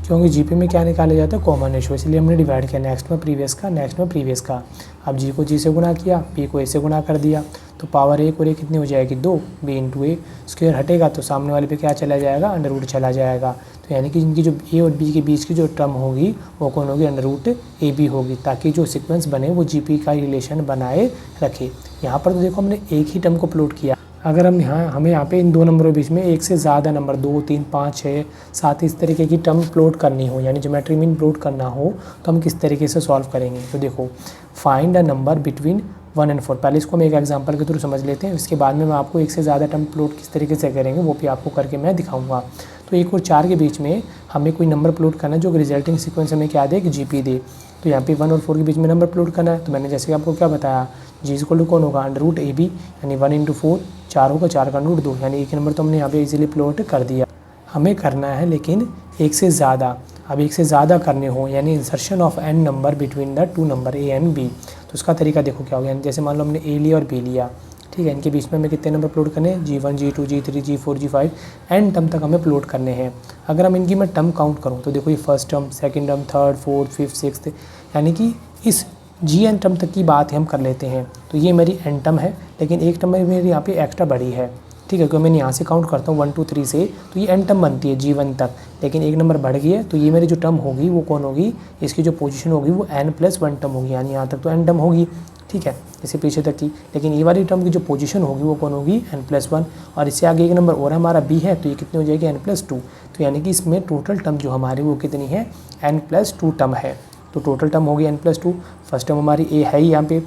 क्योंकि GP में क्या निकाला जाता है कॉमन रेशियो, इसलिए हमने डिवाइड किया, नेक्स्ट में प्रीवियस का, नेक्स्ट में प्रीवियस का। अब G को G से गुणा किया, P को A से गुणा कर दिया, तो पावर 1 और A कितनी हो जाएगी 2, B × A, स्क्वायर हटेगा तो सामने वाले पे क्या चला जाएगा √ चला जाएगा। तो यानी कि इनकी जो A और B के बीच की जो टर्म होगी वो कौन होगी √AB होगी, ताकि जो सीक्वेंस बने वो GP का रिलेशन बनाए रखे। यहाँ पर तो देखो हमने एक ही टर्म को प्लॉट किया, अगर हमें यहाँ पे इन दो नंबरों के बीच में एक से ज़्यादा नंबर 2 3 5 6 7 इस तरीके की टर्म प्लॉट करनी हो, यानी ज्योमेट्रिक मीन प्लॉट करना हो, तो हम किस तरीके से सॉल्व करेंगे। तो देखो फाइंड अ नंबर बिटवीन 1 और 4, पहले इसको हम एक एग्जांपल के थ्रू समझ लेते हैं, इसके बाद में मैं आपको एक से ज़्यादा टर्म प्लॉट किस तरीके से करेंगे वो भी आपको करके मैं दिखाऊंगा। तो 1 और 4 के बीच में हमें कोई नंबर प्लॉट करना है जो रिजल्टिंग सीक्वेंस हमें क्या दे, GP दे। तो यहाँ पे 1 और 4 के बीच में नंबर प्लॉट करना है, तो मैंने जैसे कि आपको क्या बताया, G = कौन होगा √AB, यानी 1 × 4 4 होगा, 4 का √2, यानी एक नंबर तो हमने यहाँ पे इजीली प्लॉट कर दिया। हमें करना है लेकिन एक से ज़्यादा, अब एक से ज़्यादा करने हो यानी insertion of n number between the two number A and B, तो उसका तरीका देखो क्या होगा। जैसे मान लो हमने A लिया और B लिया, ठीक है, इनके बीच में हमें कितने नंबर प्लॉट करने हैं, G1 G2 G3 G4 G5 n term तक हमें प्लॉट करने हैं। अगर हम इनकी मैं टर्म काउंट करूँ तो देखो ये first term, second term, third, fourth, fifth, sixth, यानी कि इस Gn टर्म तक की बात हम कर लेते हैं। तो ये मेरी n टर्म है, लेकिन एक टर्म मेरी यहाँ पे एक्स्ट्रा बड़ी है। ठीक है, क्योंकि मैं यहाँ से काउंट करता हूँ 1 2 3 से, तो ये n टर्म बनती है G1 तक, लेकिन एक नंबर बढ़ गई है तो ये मेरी जो टर्म होगी वो कौन होगी, इसकी जो पोजीशन होगी वो n+1 टर्म होगी, यानी यहाँ तक तो n टर्म होगी। ठीक है, इससे पीछे तक की, लेकिन ये वाली टर्म की जो पोजीशन होगी वो कौन होगी n+1, और इससे आगे एक नंबर और हमारा B है तो ये कितनी हो जाएगी n+2। तो यानी कि इसमें टोटल टर्म जो हमारी वो कितनी है, n+2 टर्म है। तो टोटल टर्म होगी n+2, फर्स्ट टर्म हमारी A है ही यहाँ पे।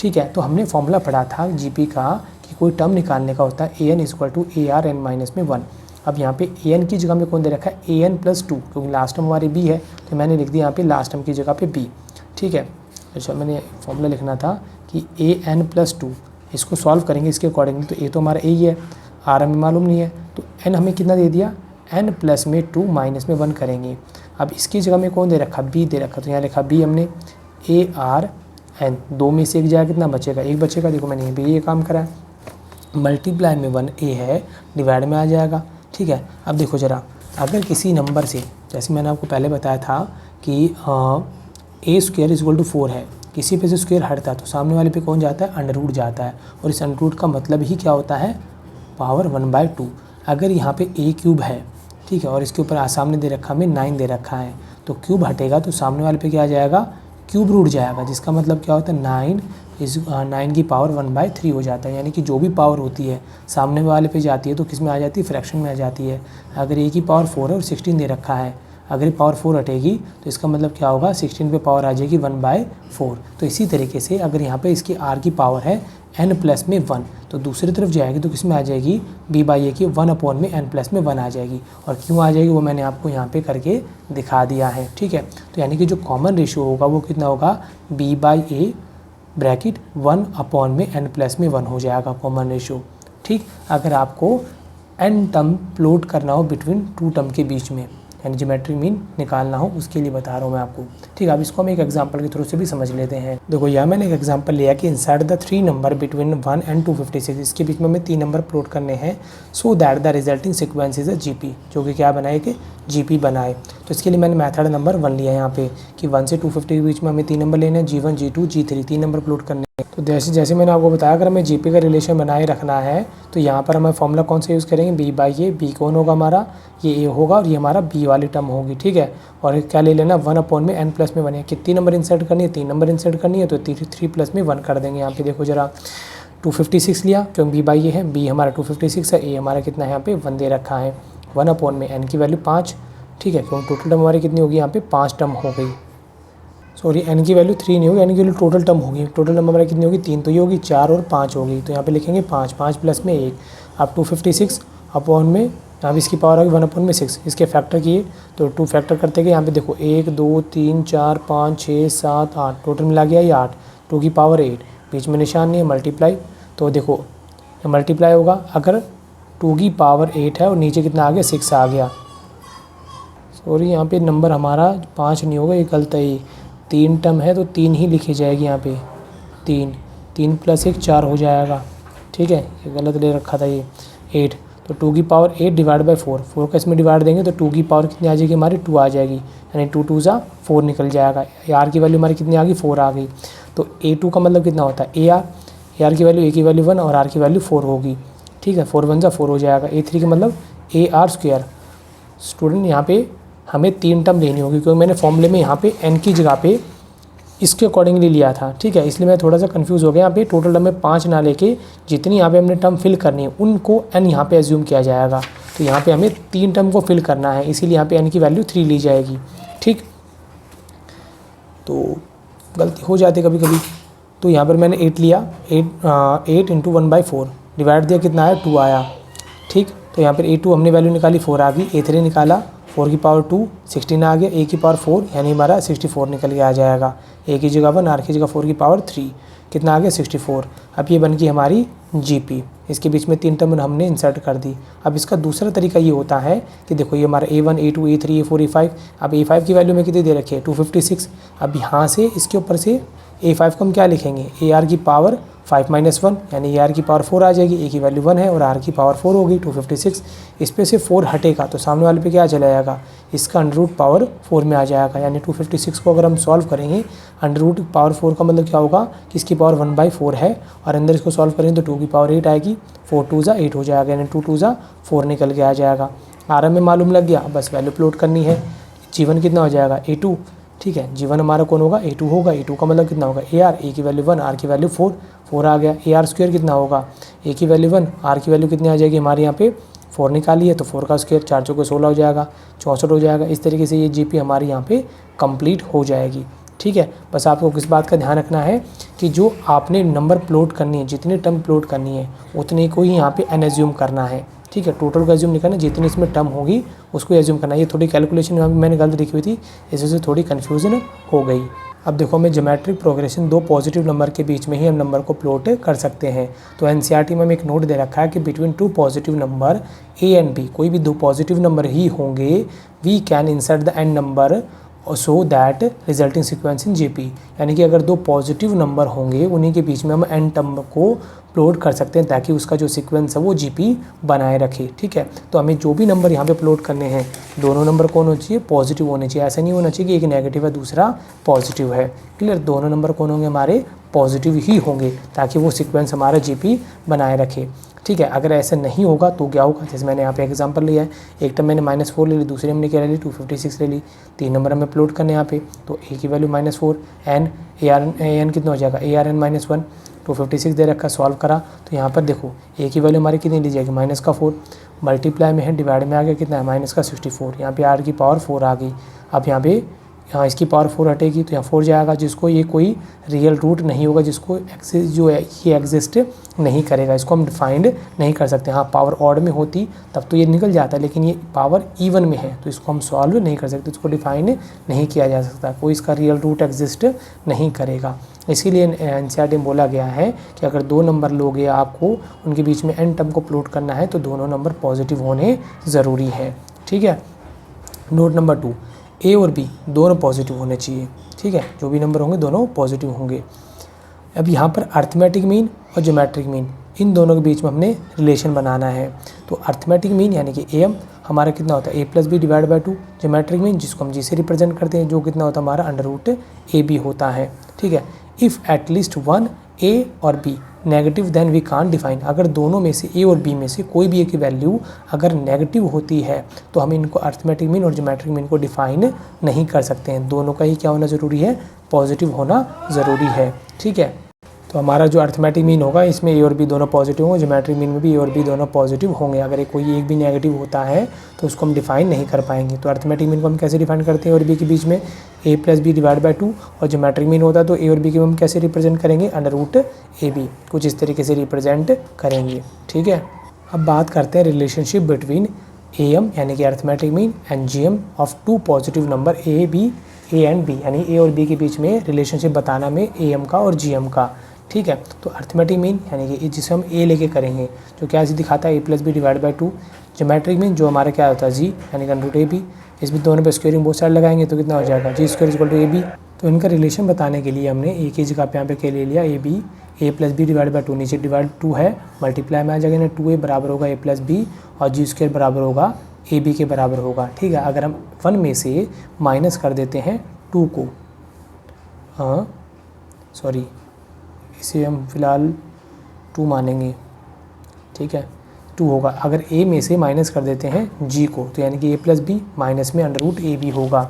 ठीक है, तो हमने फॉर्मूला पढ़ा था GP का कि कोई टर्म निकालने का होता है AN = ARn-1। अब यहाँ पे AN की जगह में कौन दे रखा है AN+2, क्योंकि लास्ट टर्म हमारी B है तो मैंने लिख दिया यहाँ पे लास्ट टर्म की जगह पे B। ठीक है, अच्छा मैंने फॉर्मूला लिखना था कि AN+2, इसको सॉल्व करेंगे इसके अकॉर्डिंगली, तो A तो हमारा A ही है, R हमें मालूम नहीं है, तो N हमें कितना दे दिया, n+2 -1 करेंगे। अब इसकी जगह में कौन दे रखा, B दे रखा, तो यहाँ लिखा B हमने ARn, 2 में से एक जाएगा कितना बचेगा, एक बचेगा। देखो मैंने ये काम करा है, मल्टीप्लाई में 1A है, डिवाइड में आ जाएगा। ठीक है, अब देखो ज़रा, अगर किसी नंबर से, जैसे मैंने आपको पहले बताया था कि A² = 4 है, किसी पे से स्क्वायर हटता है तो सामने वाले पे कौन जाता है, √ जाता है, और इस √ का मतलब ही क्या होता है, पावर 1/2। अगर यहाँ पे A³ है, ठीक है, और इसके ऊपर सामने दे रखा हमें 9 दे रखा है, तो क्यूब हटेगा तो सामने वाले पे क्या आ जाएगा, क्यूब रूट जाएगा, जिसका मतलब क्या होता है 9 की पावर 1/3 हो जाता है। यानी कि जो भी पावर होती है सामने वाले पे जाती है तो किस में आ जाती है, फ्रैक्शन में आ जाती है। अगर ए की पावर 4 है और 16 दे रखा है, अगर ये पावर 4 हटेगी तो इसका मतलब क्या होगा, 16 पे पावर आ जाएगी 1/4। तो इसी तरीके से अगर यहाँ पे इसकी आर की पावर है n+1 तो दूसरी तरफ जाएगी तो किस में आ जाएगी, b/a की 1/n+1 आ जाएगी। और क्यों आ जाएगी वो मैंने आपको यहाँ पे करके दिखा दिया है, ठीक है। तो यानी कि जो कॉमन रेशियो होगा वो कितना होगा, b/a ब्रैकेट 1/n+1 हो जाएगा कॉमन रेशियो, ठीक। अगर आपको n टर्म प्लॉट करना हो बिटवीन 2 टर्म के बीच में, यानी ज्योमेट्रिक मीन निकालना हो, उसके लिए बता रहा हूँ मैं आपको, ठीक है। अब इसको हम एक एग्जांपल के थ्रू से भी समझ लेते हैं। देखो यहाँ मैंने एक एग्जांपल लिया कि inside the 3 number between 1 and 256, इसके बीच में हमें 3 नंबर प्लॉट करने हैं, so that the resulting sequence is a GP, जो कि क्या बनाए कि जीपी बनाए। तो इसके लिए मैंने मेथड नंबर 1 लिया है यहाँ पे कि 1 से 250 के बीच में हमें 3 नंबर लेने हैं, G1 G2 G3, 3 number plot करने हैं। तो जैसे मैंने आपको बताया, अगर हमें जीपी का रिलेशन बनाए रखना है तो यहाँ पर हमें फॉर्मूला कौन सा यूज़ करेंगे, b/a, b कौन होगा हमारा, ये a होगा और ये हमारा b वाली टर्म होगी, ठीक है। और क्या ले लेना, 1/n+1 है। कितनी नंबर इंसर्ट करनी है, 3 नंबर इंसर्ट करनी है, तो 3+1 कर देंगे। यहाँ पे देखो जरा 256 लिया क्योंकि b/a है, b हमारा 256 है, a हमारा कितना है यहाँ पे 1 दे रखा है, 1/n की वैल्यू 5, ठीक है, क्योंकि टोटल टर्म हमारी कितनी होगी यहाँ पे 5 टर्म हो गई, सॉरी n की वैल्यू 3 नहीं होगी, n की वैल्यू टोटल टर्म होगी, टोटल टर्म हमारी कितनी होगी 3, तो ये होगी 4 और 5 होगी, तो यहाँ पे लिखेंगे 5, 5 प्लस में 1, अब 256 अपॉन में यहाँ इसकी पावर होगी 1/6, इसके फैक्टर किए तो 2 फैक्टर करते गए, यहाँ पे देखो 1 2 3 4 5 6 7 8, टोटल मिला गया ये 8, 2 की पावर 8, बीच में निशान नहीं है, मल्टीप्लाई, तो देखो मल्टीप्लाई होगा, अगर 2 की पावर 8 है और नीचे कितना आ गया 6 आ गया, सॉरी यहाँ पे नंबर हमारा 5 नहीं होगा, ये गलत है, 3 टर्म है तो 3 ही लिखी जाएगी यहाँ पे, 3 + 1 4 हो जाएगा, ठीक है, ये गलत ले रखा था ये 8, तो 2 की पावर 8 डिवाइड बाई 4, 4 का इसमें डिवाइड देंगे तो 2 की पावर कितनी आ जाएगी हमारी 2 आ जाएगी, यानी 2 2 ज़ा 4 निकल जाएगा, आर की वैल्यू हमारी कितनी आ गई 4 आ गई। तो A2 का मतलब कितना होता है AR की वैल्यू A की वैल्यू 1 और R की वैल्यू 4 होगी, ठीक है, 4 1 ज़ा 4 हो जाएगा। A3 का मतलब AR²। स्टूडेंट यहाँ पे हमें 3 टर्म लेनी होगी क्योंकि मैंने फॉर्मूले में यहाँ पे n की जगह पे इसके अकॉर्डिंगली लिया था, ठीक है, इसलिए मैं थोड़ा सा कंफ्यूज हो गया। यहाँ पे टोटल टर्म में 5 ना लेके जितनी यहाँ पे हमने टर्म फिल करनी है उनको n यहाँ पे एज्यूम किया जाएगा, तो यहाँ पे हमें 3 टर्म को फिल करना है, इसीलिए यहाँ पे n की वैल्यू 3 ली जाएगी, ठीक। तो गलती हो जाती कभी कभी, तो यहाँ पर मैंने 8 लिया, 8 × 1/4 डिवाइड दिया, कितना आया 2 आया, ठीक। तो यहाँ पर A2 हमने वैल्यू निकाली 4 आ गई, A3 निकाला 4 की पावर 2 16 आ गया, A की पावर 4 यानी हमारा 64 निकल के आ जाएगा, A की जगह 1 R की जगह 4 की पावर 3 कितना आ गया 64। अब ये बन गई हमारी GP, इसके बीच में 3 टर्म हमने इंसर्ट कर दी। अब इसका दूसरा तरीका ये होता है कि देखो ये हमारा A1 A2 A3 A4 A5, अब A5 की वैल्यू में कितनी दे रखी है 256, अब यहाँ से इसके ऊपर से A5 को हम क्या लिखेंगे AR की पावर 5 - 1 यानी AR की पावर 4 आ जाएगी, A की वैल्यू 1 है और R की पावर 4 होगी 256, इस पे से 4 हटेगा तो सामने वाले पे क्या चला जाएगा, इसका अंडर पावर 4 में आ जाएगा, यानी 256 को अगर हम सॉल्व करेंगे अंडर पावर 4 का मतलब क्या होगा कि इसकी पावर 1/4 है और अंदर इसको सॉल्व करेंगे तो 2 की पावर 8 आएगी, 4 2 ज़ा 8 हो जाएगा, यानी 2 2 ज़ा 4 निकल के आ जाएगा। आर में मालूम लग गया, बस वैल्यू प्लॉट करनी है। G1 कितना हो जाएगा A2, ठीक है, G1 हमारा कौन होगा A2 होगा, A2 का मतलब कितना होगा AR, A की वैल्यू 1 R की वैल्यू 4 4 आ गया, AR² कितना होगा A की वैल्यू 1 R की वैल्यू कितनी आ जाएगी हमारे यहाँ पे 4 निकाली है, तो 4 का स्क्वायर 4 चौके 16 हो जाएगा, 64 हो जाएगा। इस तरीके से ये GP हमारी यहाँ पे कंप्लीट हो जाएगी, ठीक है। बस आपको किस बात का ध्यान रखना है कि जो आपने नंबर प्लॉट करनी है, जितने टर्म प्लॉट करनी है उतने को ही यहाँ पे n एज्यूम करना है, ठीक है, टोटल का एज्यूम नहीं करना, जितनी इसमें टर्म होगी उसको एज्यूम करना है। ये थोड़ी कैलकुलेशन यहाँ पे मैंने गलत लिखी हुई थी, इस वजह से थोड़ी कन्फ्यूजन हो गई। अब देखो हमें ज्योमेट्रिक प्रोग्रेशन 2 पॉजिटिव नंबर के बीच में ही हम नंबर को प्लॉट कर सकते हैं। तो एनसीईआरटी में हमें एक नोट दे रखा है कि between 2 positive number A and B, कोई भी 2 पॉजिटिव नंबर ही होंगे, we can insert the and number so that resulting sequence in GP, यानी कि अगर 2 पॉजिटिव नंबर होंगे उन्हीं के बीच में हम एन टर्म को प्लॉट कर सकते हैं ताकि उसका जो सीक्वेंस है वो GP बनाए रखे, ठीक है। तो हमें जो भी नंबर यहाँ पे प्लॉट करने हैं दोनों नंबर कौन होना चाहिए, पॉजिटिव होने चाहिए, ऐसा नहीं होना चाहिए कि एक नेगेटिव है दूसरा पॉजिटिव है, क्लियर। दोनों नंबर कौन होंगे हमारे पॉजिटिव ही होंगे ताकि वो सीक्वेंस हमारा GP बनाए रखे, ठीक है। अगर ऐसा नहीं होगा तो क्या होगा, जैसे मैंने यहाँ पे एग्जांपल लिया है, एक टर्म मैंने -4 ले ली, दूसरे हमने क्या ले ली 256 ले ली, 3 नंबर हमें प्लॉट करने यहाँ पे, तो ए की वैल्यू -4 एन ARN कितना हो जाएगा ARN -1, 256 दे रखा, सॉल्व करा तो यहाँ पर देखो ए की वैल्यू हमारी कितनी ली जाएगी -4, मल्टीप्लाई में है, डिवाइड में आ गया कितना है -64, यहाँ पे आर की पावर 4 आ गई। अब यहाँ पे इसकी पावर 4 हटेगी तो यहाँ 4 जाएगा, जिसको ये कोई रियल रूट नहीं होगा, जिसको जो है ये एग्जिस्ट नहीं करेगा, इसको हम डिफाइंड नहीं कर सकते। हाँ, पावर ऑड में होती तब तो ये निकल जाता, लेकिन ये पावर इवन में है तो इसको हम सॉल्व नहीं कर सकते, इसको डिफाइंड नहीं किया जा सकता, कोई इसका रियल रूट एग्जिस्ट नहीं करेगा। इसीलिए NCERT में बोला गया है कि अगर 2 नंबर लोगे आपको उनके बीच में n टर्म को प्लॉट करना है तो दोनों नंबर पॉजिटिव होने ज़रूरी है। ठीक है। नोट नंबर 2, ए और बी दोनों पॉजिटिव होने चाहिए। ठीक है, जो भी नंबर होंगे दोनों पॉजिटिव होंगे। अब यहाँ पर अर्थमेटिक मीन और ज्योमेट्रिक मीन इन दोनों के बीच में हमने रिलेशन बनाना है। तो अर्थमेटिक मीन यानी कि AM हमारा कितना होता है A+B divide by 2, geometric mean जिसको हम G से रिप्रेजेंट करते हैं जो कितना होता है हमारा √AB होता है। ठीक है। इफ़ एटलीस्ट वन A और B negative then we can't define, अगर दोनों में से A और B में से कोई भी एक वैल्यू अगर नेगेटिव होती है तो हम इनको अर्थमेटिक मीन और ज्योमेट्रिक मीन को डिफाइन नहीं कर सकते हैं, दोनों का ही क्या होना ज़रूरी है, पॉजिटिव होना ज़रूरी है। ठीक है। तो हमारा जो अर्थमेटिक मीन होगा इसमें A और B दोनों पॉजिटिव होंगे, ज्योमेट्रिक मीन में भी A और B दोनों पॉजिटिव होंगे। अगर कोई एक भी नेगेटिव होता है तो उसको हम डिफाइन नहीं कर पाएंगे। तो अर्थमेटिक मीन को हम कैसे डिफाइन करते हैं, A और B के बीच में A+B डिवाइड बाई 2, और ज्योमेट्रिक मीन होता है तो A और B के हम कैसे रिप्रेजेंट करेंगे, √AB, कुछ इस तरीके से रिप्रेजेंट करेंगे। ठीक है। अब बात करते हैं रिलेशनशिप बिटवीन AM यानी कि arithmetic mean and GM of 2 positive number A and B, यानी A और B के बीच में रिलेशनशिप बताना में AM का और GM का। ठीक है। तो अर्थमेटिक मीन यानी कि जिसे हम A लेके करेंगे जो क्या दिखाता है A+B divide by 2, geometric mean जो हमारा क्या होता है G यानी कि √AB, इसमें दोनों पे स्क्वेयरिंग बोथ साइड लगाएंगे तो कितना हो जाएगा G² = AB। तो इनका रिलेशन बताने के लिए हमने A की जगह पे यहाँ पे क्या ले लिया A+B डिवाइड बाई 2, नीचे डिवाइड 2 है, मल्टीप्लाई में आ जाएगा ना 2A बराबर होगा A+B और G² बराबर होगा AB के बराबर होगा। ठीक है। अगर हम 1 में से माइनस कर देते हैं 2 को, सॉरी इसे हम फिलहाल 2 मानेंगे। ठीक है, 2 होगा। अगर A में से माइनस कर देते हैं G को तो यानी कि A+B माइनस में √AB होगा।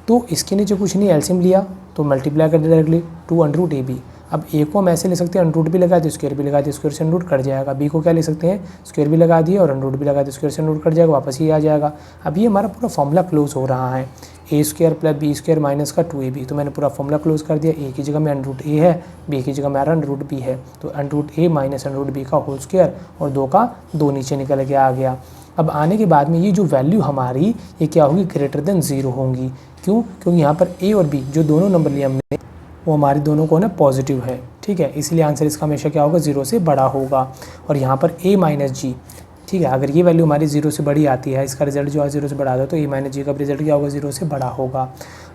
तो इसके नीचे कुछ नहीं, एलसीएम लिया तो मल्टीप्लाई कर दिया डायरेक्टली 2 √AB। अब A को हम ऐसे ले सकते हैं √ भी लगा दिए, स्क्वायर भी लगा दिए, स्क्वायर से √ कट जाएगा। B को क्या ले सकते हैं, स्क्वायर भी लगा दिए और √ भी लगा दिए, स्क्वायर से √ कट जाएगा, वापस ही आ जाएगा। अब ये हमारा पूरा फॉर्मूला क्लोज हो रहा है, A² + B² माइनस का 2AB। तो मैंने पूरा फॉर्मूला क्लोज कर दिया, A की जगह में √A है, B की जगह में √B है, तो √A माइनस √B का होल स्क्वायर और 2 का 2 नीचे निकल के आ गया। अब आने के बाद में ये जो वैल्यू हमारी ये क्या होगी, ग्रेटर देन 0 होंगी। क्यों, क्योंकि यहाँ पर A और B जो दोनों नंबर लिए हमने वो हमारे दोनों को ना पॉजिटिव है। ठीक है, इसलिए आंसर इसका हमेशा क्या होगा, 0 से बड़ा होगा। और यहाँ पर A - G, ठीक है, अगर ये वैल्यू हमारी 0 से बड़ी आती है, इसका रिजल्ट जो है 0 से बड़ा आता है, तो A - G का रिजल्ट क्या होगा, 0 से बड़ा होगा।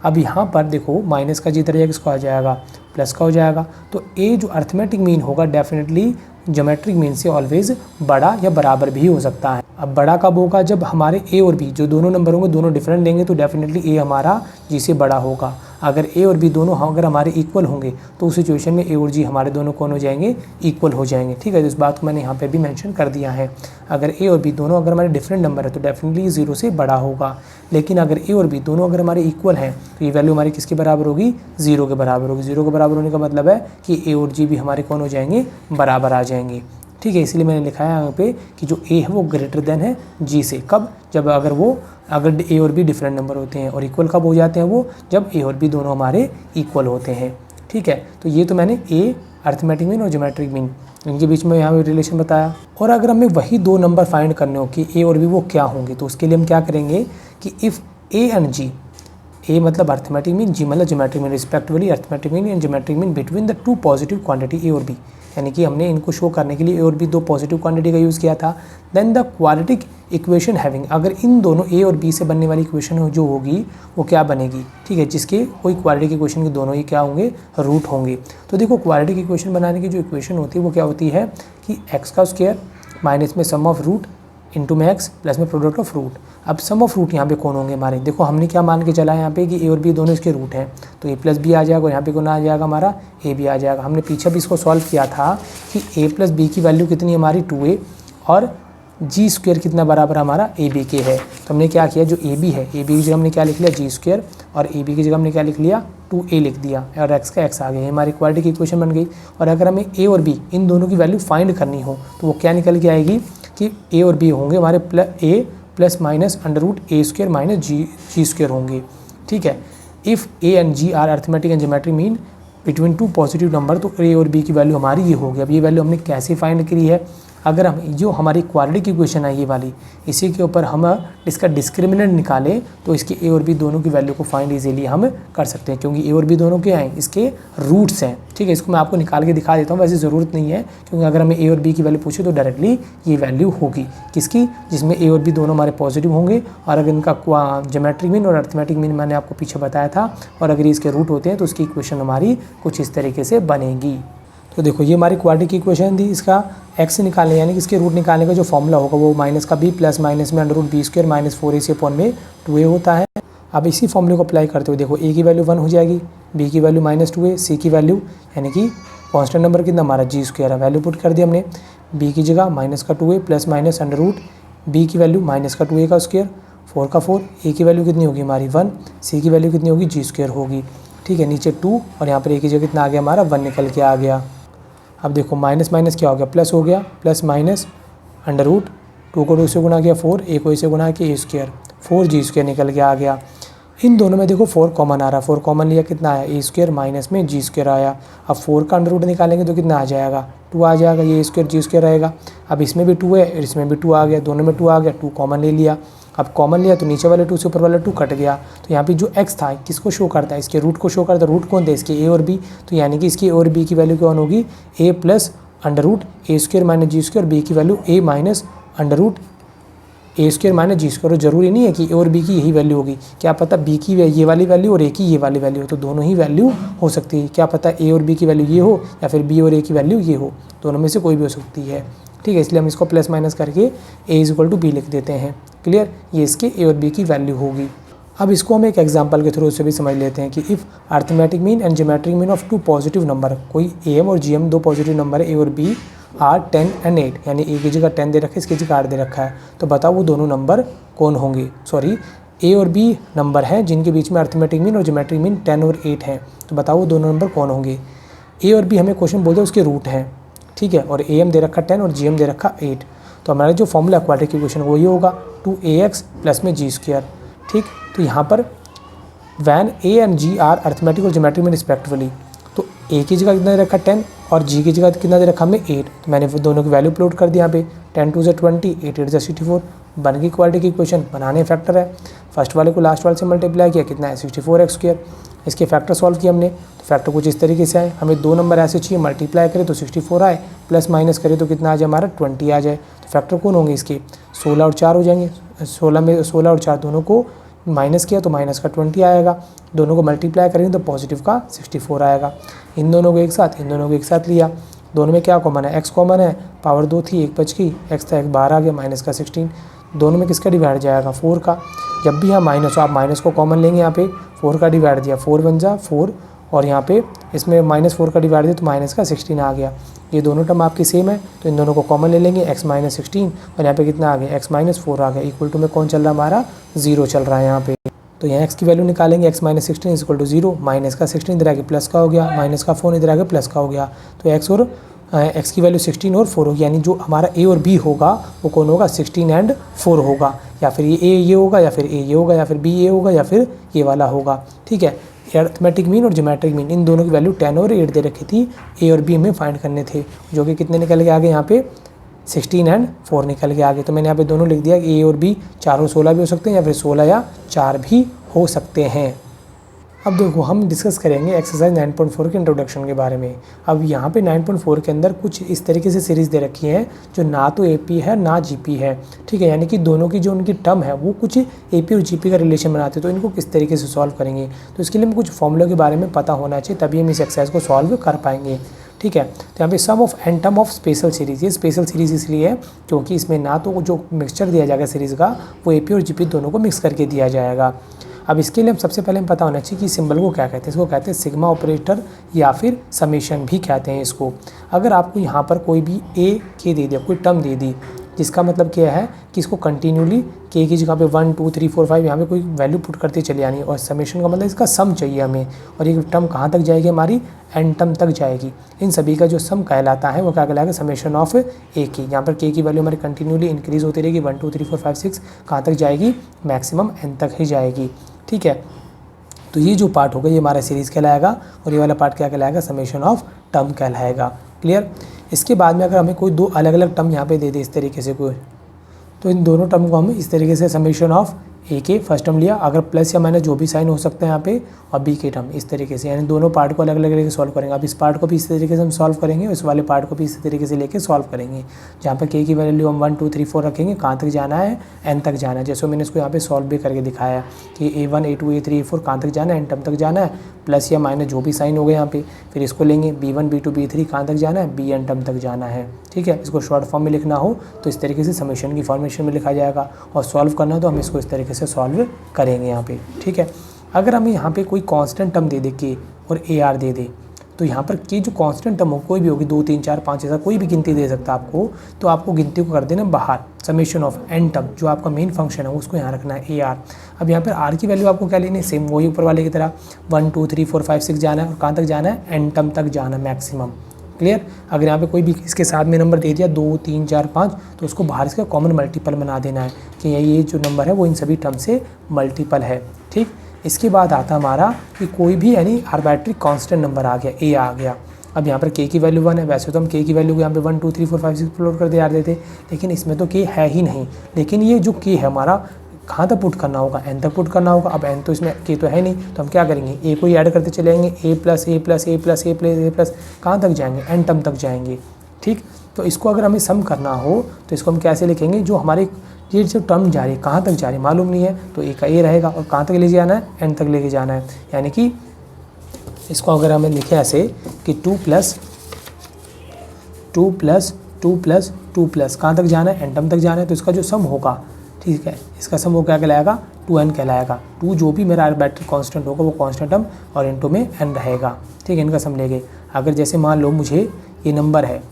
अब यहाँ पर देखो माइनस का G इधर किसको आ जाएगा, प्लस का हो जाएगा। तो A जो अर्थमेटिक मीन होगा डेफिनेटली ज्योमेट्रिक मीन से ऑलवेज बड़ा या बराबर भी हो सकता है। अब बड़ा कब होगा, जब हमारे A और B जो दोनों नंबर होंगे दोनों डिफरेंट लेंगे तो डेफिनेटली A हमारा G से बड़ा होगा। अगर A और B दोनों अगर हमारे इक्वल होंगे तो उस सिचुएशन में A और G हमारे दोनों कौन हो जाएंगे, इक्वल हो जाएंगे। ठीक है, तो इस बात को मैंने यहाँ पे भी मेंशन कर दिया है। अगर A और B दोनों अगर हमारे डिफरेंट नंबर है तो डेफिनेटली 0 से बड़ा होगा। लेकिन अगर A और B दोनों अगर हमारे इक्वल हैं तो ये वैल्यू हमारी किसके बराबर होगी, 0 के बराबर होगी। 0 के बराबर होने का मतलब है कि A और G भी हमारे कौन हो जाएंगे, बराबर आ जाएंगे। ठीक है, इसलिए मैंने लिखा है यहाँ पे कि जो A है वो ग्रेटर देन है G से। कब, जब अगर A और B डिफरेंट नंबर होते हैं। और इक्वल कब हो जाते हैं वो, जब A और B दोनों हमारे इक्वल होते हैं। ठीक है, तो ये तो मैंने A अर्थमेटिक मीन और ज्योमेट्रिक मीन इनके बीच में यहाँ पे रिलेशन बताया। और अगर हमें वही 2 नंबर फाइंड करने हो कि A और B वो क्या होंगे, तो उसके लिए हम क्या करेंगे कि if A and G, A मतलब अर्थमेटिक मीन, G मतलब geometric mean, respectively arithmetic mean and geometric mean between the 2 positive quantity A और B, यानी कि हमने इनको शो करने के लिए A और B 2 पॉजिटिव क्वांटिटी का यूज़ किया था। Then the quadratic equation having, अगर इन दोनों A और B से बनने वाली इक्वेशन जो होगी वो क्या बनेगी, ठीक है, जिसके कोई क्वाड्रेटिक इक्वेशन के दोनों ही क्या होंगे, रूट होंगे। तो देखो क्वाड्रेटिक इक्वेशन बनाने की जो इक्वेशन होती है वो क्या होती है कि x² माइनस में सम ऑफ रूट इंटू में एक्स प्लस में प्रोडक्ट ऑफ रूट। अब सम ऑफ रूट यहाँ पे कौन होंगे हमारे, देखो हमने क्या मान के चला है यहाँ पे कि ए और बी दोनों इसके रूट हैं, तो ए प्लस बी आ जाएगा और यहाँ पे कौन आ जाएगा हमारा ए बी आ जाएगा। हमने पीछे भी इसको सॉल्व किया था कि ए प्लस बी की वैल्यू कितनी हमारी 2a और जी स्क्वायर कितना बराबर हमारा ए बी के है। तो हमने क्या किया, जो ए बी है, ए बी की जगह हमने क्या लिख लिया जी स्क्वायर और ए बी की जगह हमने क्या लिख लिया 2a लिख दिया और एक्स का एक्स आ गया, हमारी इक्वालिटी की इक्वेशन बन गई। और अगर हमें ए और बी इन दोनों की वैल्यू फाइंड करनी हो तो वो क्या निकल के आएगी कि ए और बी होंगे हमारे a plus minus under root a square minus g square होंगे। ठीक है, if a and g are arithmetic and geometric mean between two positive number, तो ए और बी की वैल्यू हमारी ये होगी। अब ये वैल्यू हमने कैसे फाइंड करी है, अगर हम जो हमारी क्वाड्रेटिक इक्वेशन है ये वाली, इसी के ऊपर हम इसका डिस्क्रिमिनेंट निकालें तो इसके ए और बी दोनों की वैल्यू को फाइंड इजीली हम कर सकते हैं, क्योंकि ए और बी दोनों के हैं इसके रूट्स हैं। ठीक है, इसको मैं आपको निकाल के दिखा देता हूँ, वैसे ज़रूरत नहीं है, क्योंकि अगर हमें ए और बी की वैल्यू पूछे तो डायरेक्टली ये वैल्यू होगी किसकी, जिसमें ए और बी दोनों हमारे पॉजिटिव होंगे और अगर इनका ज्योमेट्रिक मीन और अर्थमेटिक मीन मैंने आपको पीछे बताया था, और अगर इसके रूट होते हैं तो उसकी इक्वेशन हमारी कुछ इस तरीके से बनेगी। तो देखो ये हमारी क्वाड्रेटिक की इक्वेशन थी, इसका एक्स निकालने यानी कि इसके रूट निकालने का जो फॉर्मूला होगा वो माइनस का बी प्लस माइनस में under root b square minus 4ac upon में 2a होता है। अब इसी फॉर्मूले को अप्लाई करते हुए देखो ए की वैल्यू 1 हो जाएगी, बी की वैल्यू माइनस 2a, सी की वैल्यू यानी कि कॉन्स्टेंट नंबर कितना हमारा जी स्क्वायर है, वैल्यू पुट कर दिया हमने, बी की जगह माइनस का 2a plus minus under root b की वैल्यू माइनस का 2a का स्क्वायर 4 का 4, ए की वैल्यू कितनी होगी हमारी 1, सी की वैल्यू कितनी होगी जी स्क्वायर होगी। ठीक है, नीचे 2 और यहाँ पर ए की जगह कितना आ गया हमारा 1 निकल के आ गया। अब देखो माइनस माइनस क्या हो गया, प्लस हो गया, प्लस माइनस अंडर रूट 2 को 2 से गुना किया 4, ए को ए से गुना किया ए स्क्वायर 4g स्क्वायर निकल के आ गया। इन दोनों में देखो 4 कॉमन आ रहा है, 4 कॉमन लिया कितना आया ए स्क्वायर माइनस में जी स्क्वायर आया। अब 4 का अंडर रूट निकालेंगे तो कितना आ जाएगा 2 आ जाएगा, ये स्क्वायर जी स्क्वायर रहेगा। अब इसमें भी 2 है और इसमें भी 2 आ गया, दोनों में 2 आ गया, 2 कॉमन ले लिया। अब कॉमन लिया तो नीचे वाले 2 से ऊपर वाला 2 कट गया, तो यहाँ पे जो x था किसको शो करता है, इसके रूट को शो करता है। रूट कौन थे इसके ए और बी, तो यानी कि इसकी ए और बी की वैल्यू कौन होगी ए plus under root a square minus g square, B की value A minus under root a square minus g square. जरूरी नहीं है कि ए और बी की यही वैल्यू होगी, क्या पता बी की ये वाली वैल्यू और ए की ये वाली वैल्यू हो, तो दोनों ही वैल्यू हो सकती है। क्या पता ए और बी की वैल्यू ये हो या फिर बी और ए की वैल्यू ये हो, दोनों में से कोई भी हो सकती है। ठीक है, इसलिए हम इसको प्लस माइनस करके ए इज इक्वल टू बी लिख देते हैं। क्लियर, ये इसके ए और बी की वैल्यू होगी। अब इसको हम एक एग्जांपल के थ्रू से भी समझ लेते हैं कि if arithmetic mean and geometric mean of 2 positive number, कोई एम और जीएम 2 पॉजिटिव नंबर है ए और बी आर 10 एंड 8, यानी ए की जगह 10 दे रखा है, इसकी जगह 8 दे रखा है, तो बताओ वो दोनों नंबर कौन होंगे। सॉरी, ए और बी नंबर हैं जिनके बीच में अर्थमेटिक मीन और ज्योमेट्रिक मीन 10 और 8 हैं, तो बताओ वो दोनों नंबर कौन होंगे। ए और बी हमें क्वेश्चन बोलते हैं उसके रूट हैं, ठीक है, और ए एम दे रखा 10 और जी एम दे रखा 8, तो हमारा जो फॉर्मूला क्वाड्रेटिक इक्वेशन वही होगा 2ax प्लस में जी स्क्वायर। ठीक, तो यहाँ पर when a and g are arithmetic और ज्योमेट्रिक में रिस्पेक्टिवली, तो ए की जगह कितना दे रखा 10 और जी की जगह कितना दे रखा हमने 8, तो मैंने दोनों की वैल्यू प्लॉट कर दिया यहाँ पे, 10 2 से 20, 8 8 से 64, बन गई क्वाड्रेटिक इक्वेशन। बनाने फैक्टर है, फर्स्ट वाले को लास्ट वाले से मल्टीप्लाई किया, कितना है 64x स्क्वायर। इसके फैक्टर सॉल्व किया हमने, तो फैक्टर कुछ इस तरीके से आए, हमें 2 नंबर ऐसे चाहिए, मल्टीप्लाई करें तो 64 आए, प्लस माइनस करें तो कितना आ जाए हमारा 20 आ जाए। तो फैक्टर कौन होंगे इसके 16 और 4 हो जाएंगे, 16 में 16 और 4 दोनों को माइनस किया तो माइनस का 20 आएगा, दोनों को मल्टीप्लाई करेंगे तो पॉजिटिव का 64 आएगा। इन दोनों को एक साथ लिया, दोनों में क्या कॉमन है, x कॉमन है, पावर 2 थी, एक बच गई, x था एक बाहर आ गया, माइनस का 16, दोनों में किसका डिवाइड जाएगा 4 का। जब भी यहाँ माइनस हो आप माइनस को कॉमन लेंगे, यहाँ पे 4 का डिवाइड दिया 4 बन जा 4, और यहाँ पे इसमें -4 का डिवाइड दिया तो माइनस का 16 आ गया। ये दोनों टर्म आपकी सेम है तो इन दोनों को कॉमन ले लेंगे, x माइनस 16 और यहाँ पे कितना आ गया x माइनस 4 आ गया, इक्वल टू में कौन चल रहा है हमारा 0 चल रहा है यहाँ पे। तो यहाँ x की वैल्यू निकालेंगे, x minus 16 is equal to 0, minus का 16 इधर आगे प्लस का हो गया, माइनस का 4 इधर आगे प्लस का हो गया, तो x और x की वैल्यू 16 और 4 होगी, यानी जो हमारा a और b होगा वो कौन होगा 16 एंड 4 होगा, या फिर ये a ये होगा या फिर a ये होगा या फिर b ये होगा या फिर ये वाला होगा। ठीक है, अर्थमेटिक मीन और ज्योमेट्रिक मीन इन दोनों की वैल्यू 10 और 8 दे रखी थी, a और b हमें फाइंड करने थे, जो कि कितने निकल के आगे यहाँ पे 16 एंड 4 निकल के आगे। तो मैंने यहाँ पे दोनों लिख दिया, a और b 4 और 16 भी हो सकते हैं या फिर 16 या 4 भी हो सकते हैं। अब देखो हम डिस्कस करेंगे एक्सरसाइज 9.4 के इंट्रोडक्शन के बारे में। अब यहाँ पे 9.4 के अंदर कुछ इस तरीके से सीरीज़ दे रखी है जो ना तो AP है ना GP है, ठीक है, यानी कि दोनों की जो उनकी टर्म है वो कुछ AP और GP का रिलेशन बनाते हैं, तो इनको किस तरीके से सॉल्व करेंगे, तो इसके लिए हमें कुछ फॉर्मूलों के बारे में पता होना चाहिए, तभी हम इस एक्सरसाइज को सॉल्व कर पाएंगे। ठीक है। तो यहाँ पे sum of n term of special series, ये स्पेशल सीरीज इसलिए है क्योंकि इसमें ना तो जो मिक्सचर दिया जाएगा सीरीज़ का वो एपी और जीपी दोनों को मिक्स करके दिया जाएगा। अब इसके लिए हम सबसे पहले हम पता होना चाहिए कि सिंबल को क्या कहते हैं। इसको कहते हैं सिग्मा ऑपरेटर या फिर समेशन भी कहते हैं इसको। अगर आपको यहाँ पर कोई भी ए के दे दिया, कोई टर्म दे दी, जिसका मतलब क्या है कि इसको कंटिन्यूली के की जगह पे 1 2 3 4 5 यहाँ पे कोई वैल्यू पुट करते चले आनी, और समेशन का मतलब इसका सम चाहिए हमें, और ये टर्म कहाँ तक जाएगी हमारी, एन टर्म तक जाएगी। इन सभी का जो सम कहलाता है वो क्या कहलाएगा, समेशन ऑफ ए की। यहाँ पर के की वैल्यू हमारी कंटिन्यूली इंक्रीज होती रहेगी, 1 2 3 4 5 6 कहाँ तक जाएगी, मैक्सिमम एन तक ही जाएगी। ठीक है, तो ये जो पार्ट होगा ये हमारा सीरीज़ कहलाएगा, और ये वाला पार्ट क्या कहलाएगा, समेशन ऑफ टर्म कहलाएगा। क्लियर। इसके बाद में अगर हमें कोई दो अलग अलग टर्म यहाँ पे दे दे इस तरीके से कोई, तो इन दोनों टर्म को हम इस तरीके से समेशन ऑफ ए के फर्स्ट टर्म लिया, अगर प्लस या माइनस जो भी साइन हो सकते हैं यहाँ पे, और बी के टर्म इस तरीके से, यानी दोनों पार्ट को अलग अलग लेके सॉल्व करेंगे। अब इस पार्ट को भी इस तरीके से हम सॉल्व करेंगे, और इस वाले पार्ट को भी इस तरीके से लेके सॉल्व करेंगे। जहाँ पर के की वैल्यू हम 1 2 3 4 रखेंगे, कहाँ तक जाना है, एन तक जाना है। जैसे मैंने इसको यहाँ पे सॉल्व भी करके दिखाया कि A1 A2 A3 A4 कहाँ तक जाना है, एन टर्म तक जाना है, प्लस या माइनस जो भी साइन हो गए यहाँ पे। फिर इसको लेंगे B1 B2 B3 कहाँ तक जाना है, बी एन टर्म तक जाना है। ठीक है, इसको शॉर्ट फॉर्म में लिखना हो तो इस तरीके से समेशन की फॉर्मेशन में लिखा जाएगा, और सॉल्व करना हो तो हम इसको इस तरीके से सॉल्व करेंगे यहाँ पे। ठीक है, अगर हमें यहाँ पे कोई कांस्टेंट टर्म दे दे के और ए आर दे दे, तो यहाँ पर के जो कांस्टेंट टर्म हो कोई भी होगी, 2 3 4 5 ऐसा कोई भी गिनती दे सकता है आपको, तो आपको गिनती को कर देना बाहर। समेशन ऑफ एन टर्म जो आपका मेन फंक्शन है उसको यहाँ रखना है ए आर। अब यहाँ पर आर की वैल्यू आपको क्या लेनी है, सेम वही ऊपर वाले की तरह 1 2 3 4 5 6 जाना है, और कहाँ तक जाना है, एन टर्म तक जाना है मैक्सिमम। क्लियर। अगर यहाँ पे कोई भी इसके साथ में नंबर दे दिया 2 3 4 5, तो उसको बाहर इसका कॉमन मल्टीपल बना देना है कि ये जो नंबर है वो इन सभी टर्म से मल्टीपल है। ठीक। इसके बाद आता हमारा कि कोई भी यानी आर्बिट्ररी कांस्टेंट नंबर आ गया, ए आ गया। अब यहाँ पर के की वैल्यू 1 है, वैसे तो हम के की वैल्यू को यहाँ पे 1 2 3 4 5 6 प्लॉट कर दे आ रहे थे, लेकिन इसमें तो के है ही नहीं। लेकिन ये जो के है हमारा कहाँ तक पुट करना होगा, एन तक पुट करना होगा। अब एन तो इसमें के तो है नहीं, तो हम क्या करेंगे, ए को ही ऐड करते चलेंगे, ए प्लस ए प्लस ए प्लस ए प्लस ए प्लस कहाँ तक जाएंगे, एन टर्म तक जाएंगे। ठीक। तो इसको अगर हमें सम करना हो तो इसको हम कैसे लिखेंगे, जो हमारे ये जो टर्म जा रही है कहाँ तक जा रही है मालूम नहीं है, तो ए का ए रहेगा, और कहाँ तक ले जाना है, एन तक लेके जाना है। यानी कि इसको अगर हमें लिखे ऐसे कि 2 प्लस 2 प्लस 2 प्लस 2 प्लस कहाँ तक जाना है, एन टर्म तक जाना है, तो इसका जो सम होगा, ठीक है, इसका सम वो क्या कहलाएगा, 2n कहलाएगा। 2 जो भी मेरा आर्बिट्ररी कांस्टेंट होगा वो कांस्टेंट टर्म, और इनटू में n रहेगा। ठीक है, इनका सम लेंगे। अगर जैसे मान लो मुझे ये नंबर है,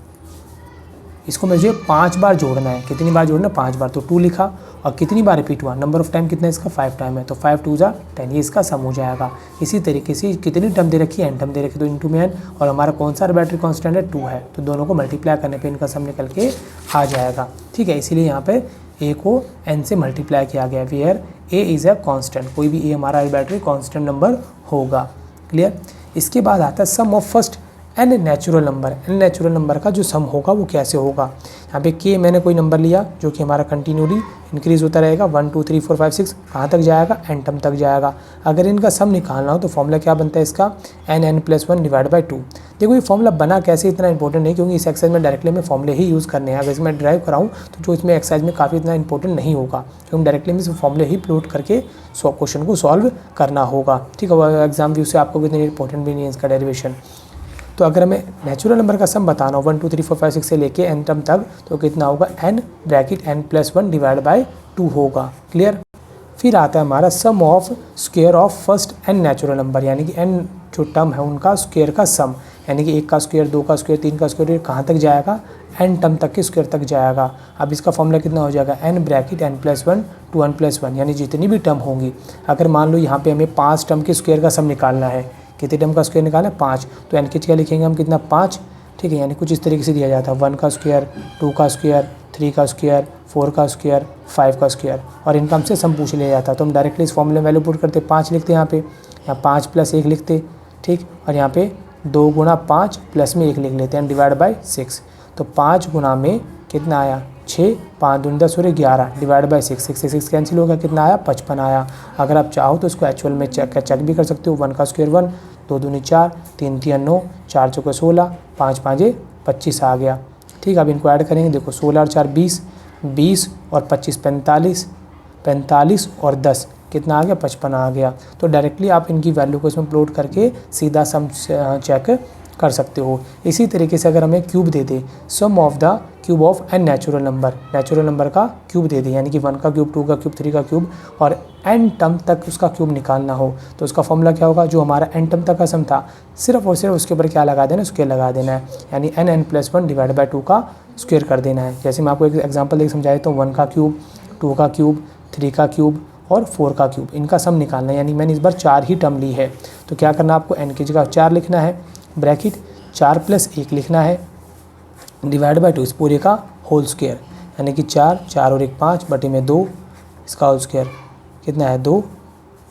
इसको मुझे 5 बार जोड़ना है, कितनी बार जोड़ना है, 5 बार, तो 2 लिखा, और कितनी बार रिपीट हुआ, नंबर ऑफ टाइम कितना है इसका, 5 टाइम है, तो 5 2 जा 10, ये इसका सम हो जाएगा। इसी तरीके से कितनी टर्म दे रखी है, n टर्म दे रखी, तो इनटू में n, और हमारा कौन सा आर्बिट्ररी कांस्टेंट है, 2 है, तो दोनों को मल्टीप्लाई करने पे इनका सम निकल के आ जाएगा। ठीक है, इसीलिए यहाँ पे ए को n से मल्टीप्लाई किया गया, where a is a constant, कोई भी ए हमारा आर्बिट्ररी कांस्टेंट नंबर होगा। क्लियर। इसके बाद आता है sum of first n natural number. N natural number का जो सम होगा वो कैसे होगा, यहाँ पे के मैंने कोई नंबर लिया जो कि हमारा कंटिन्यूली इंक्रीज होता रहेगा, 1 2 3 4 5 6 कहाँ तक जाएगा, एन टर्म तक जाएगा। अगर इनका सम निकालना हो तो फॉर्मूला क्या बनता है इसका, n प्लस 1 डिवाइड बाई 2। देखो ये फॉर्मूला बना कैसे इतना इंपॉर्टेंट नहीं, क्योंकि इस एक्सरसाइज में डायरेक्टली हमें फॉर्मूले ही यूज़ करने हैं। अगर इसमें ड्राइव कराऊँ तो जो इसमें एक्सरसाइज में काफ़ी इतना इंपॉर्टेंट नहीं होगा, क्योंकि हम डायरेक्टली में फॉर्मूले ही प्लॉट करके क्वेश्चन को सॉल्व करना होगा। ठीक है, एग्जाम व्यू से आपको इतनी इंपॉर्टेंट भी नहीं है इसका डेरिवेशन। तो अगर हमें नेचुरल नंबर का सम बताना हो 1 2 3 4 5 6 से लेके एन टर्म तक, तो कितना होगा, n bracket n plus 1 divide by 2 होगा। क्लियर। फिर आता है हमारा sum of square of first n natural number, यानी कि n जो टर्म है उनका स्क्वायर का सम, यानी कि 1 का स्क्वायर 2 का स्क्वायर 3 का स्क्वायर कहाँ तक जाएगा, n टर्म तक के स्क्वायर तक जाएगा। अब इसका फॉर्मूला कितना हो जाएगा, n bracket n plus 1 to n plus 1, यानी जितनी भी टर्म होंगी। अगर मान लो यहाँ पे हमें 5 टर्म के स्क्वायर का सम निकालना है, कितने टर्म का स्क्वायर निकालना है, 5, तो एन की जगह लिखेंगे हम कितना, 5। ठीक है, यानी कुछ इस तरीके से दिया जाता है, 1 का स्क्वायर 2 का स्क्वायर 3 का स्क्वायर 4 का स्क्वायर 5 का स्क्वायर, और इनका हमसे सम पूछ लिया जाता है। तो हम डायरेक्टली इस फॉर्मूले में वैल्यू पुट करते, 5 लिखते यहाँ पे, यहाँ 5 प्लस 1 लिखते। ठीक, और यहाँ पे 2 गुणा 5 प्लस में 1 लिख लेते हैं डिवाइड बाई 6, तो 5 गुणा में कितना आया, 6, 5 दूनी 10 और 11 डिवाइड बाई 6, 6 से 6 कैंसिल हो गया, कितना आया, 55 आया। अगर आप चाहो तो इसको एक्चुअल में चेक भी कर सकते हो, 1 का स्क्वायर 1, 2 दूनी 4, 3 3 9, 4 चौके 16, 5 5 25 आ गया। ठीक, अब इनको ऐड करेंगे, देखो 16 और 4 20, 20 और 25 45, 45 और 10 कितना आ गया, 55 आ गया। तो डायरेक्टली आप इनकी वैल्यू को इसमें प्लॉट करके सीधा सम चेक कर सकते हो। इसी तरीके से अगर हमें क्यूब दे दे, sum of the cube of n natural number का क्यूब दे दे, यानी कि 1 का क्यूब, 2 का क्यूब, 3 का क्यूब और एन टर्म तक उसका क्यूब निकालना हो, तो उसका फॉर्मूला क्या होगा, जो हमारा एन टर्म तक का सम था सिर्फ और सिर्फ उसके ऊपर क्या लगा देना, स्क्वायर लगा देना है, यानी n+1 डिवाइड बाई 2 का स्क्वायर कर देना है। जैसे मैं आपको एक एग्जांपल देख समझाया तो 1 का क्यूब, 2 का क्यूब, 3 का क्यूब और 4 का क्यूब, इनका सम निकालना है। यानी मैंने इस बार 4 ही टर्म ली है, तो क्या करना आपको, n की जगह 4 लिखना है, ब्रैकेट 4 + 1 लिखना है, डिवाइड बाई 2 इस पूरे का होल स्क्वायर, यानी कि 4 और 1 5 बटे में 2 इसका होल स्क्वायर कितना है 2,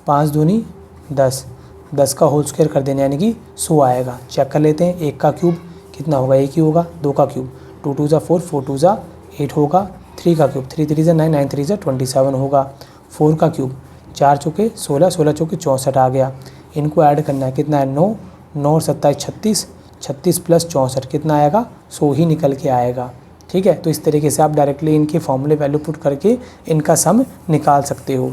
5 दूनी 10 का होल स्क्वायर कर देना, यानी कि 100 आएगा। चेक कर लेते हैं, 1 का क्यूब कितना होगा, 1 ही होगा, 2 का क्यूब 2 2 ज़ा 4, 4 2 ज़ा 8 होगा, 3 का क्यूब 3 3 ज़ा 9, 9 3 ज़ा 27 होगा, 4 का क्यूब 4 चौके 16, 16 चौके 64 आ गया। इनको ऐड करना है, कितना है 9, 9 और 27 36, 36 + 64 कितना आएगा, 100 ही निकल के आएगा। ठीक है, तो इस तरीके से आप डायरेक्टली इनके फॉर्मूले वैल्यू पुट करके इनका सम निकाल सकते हो।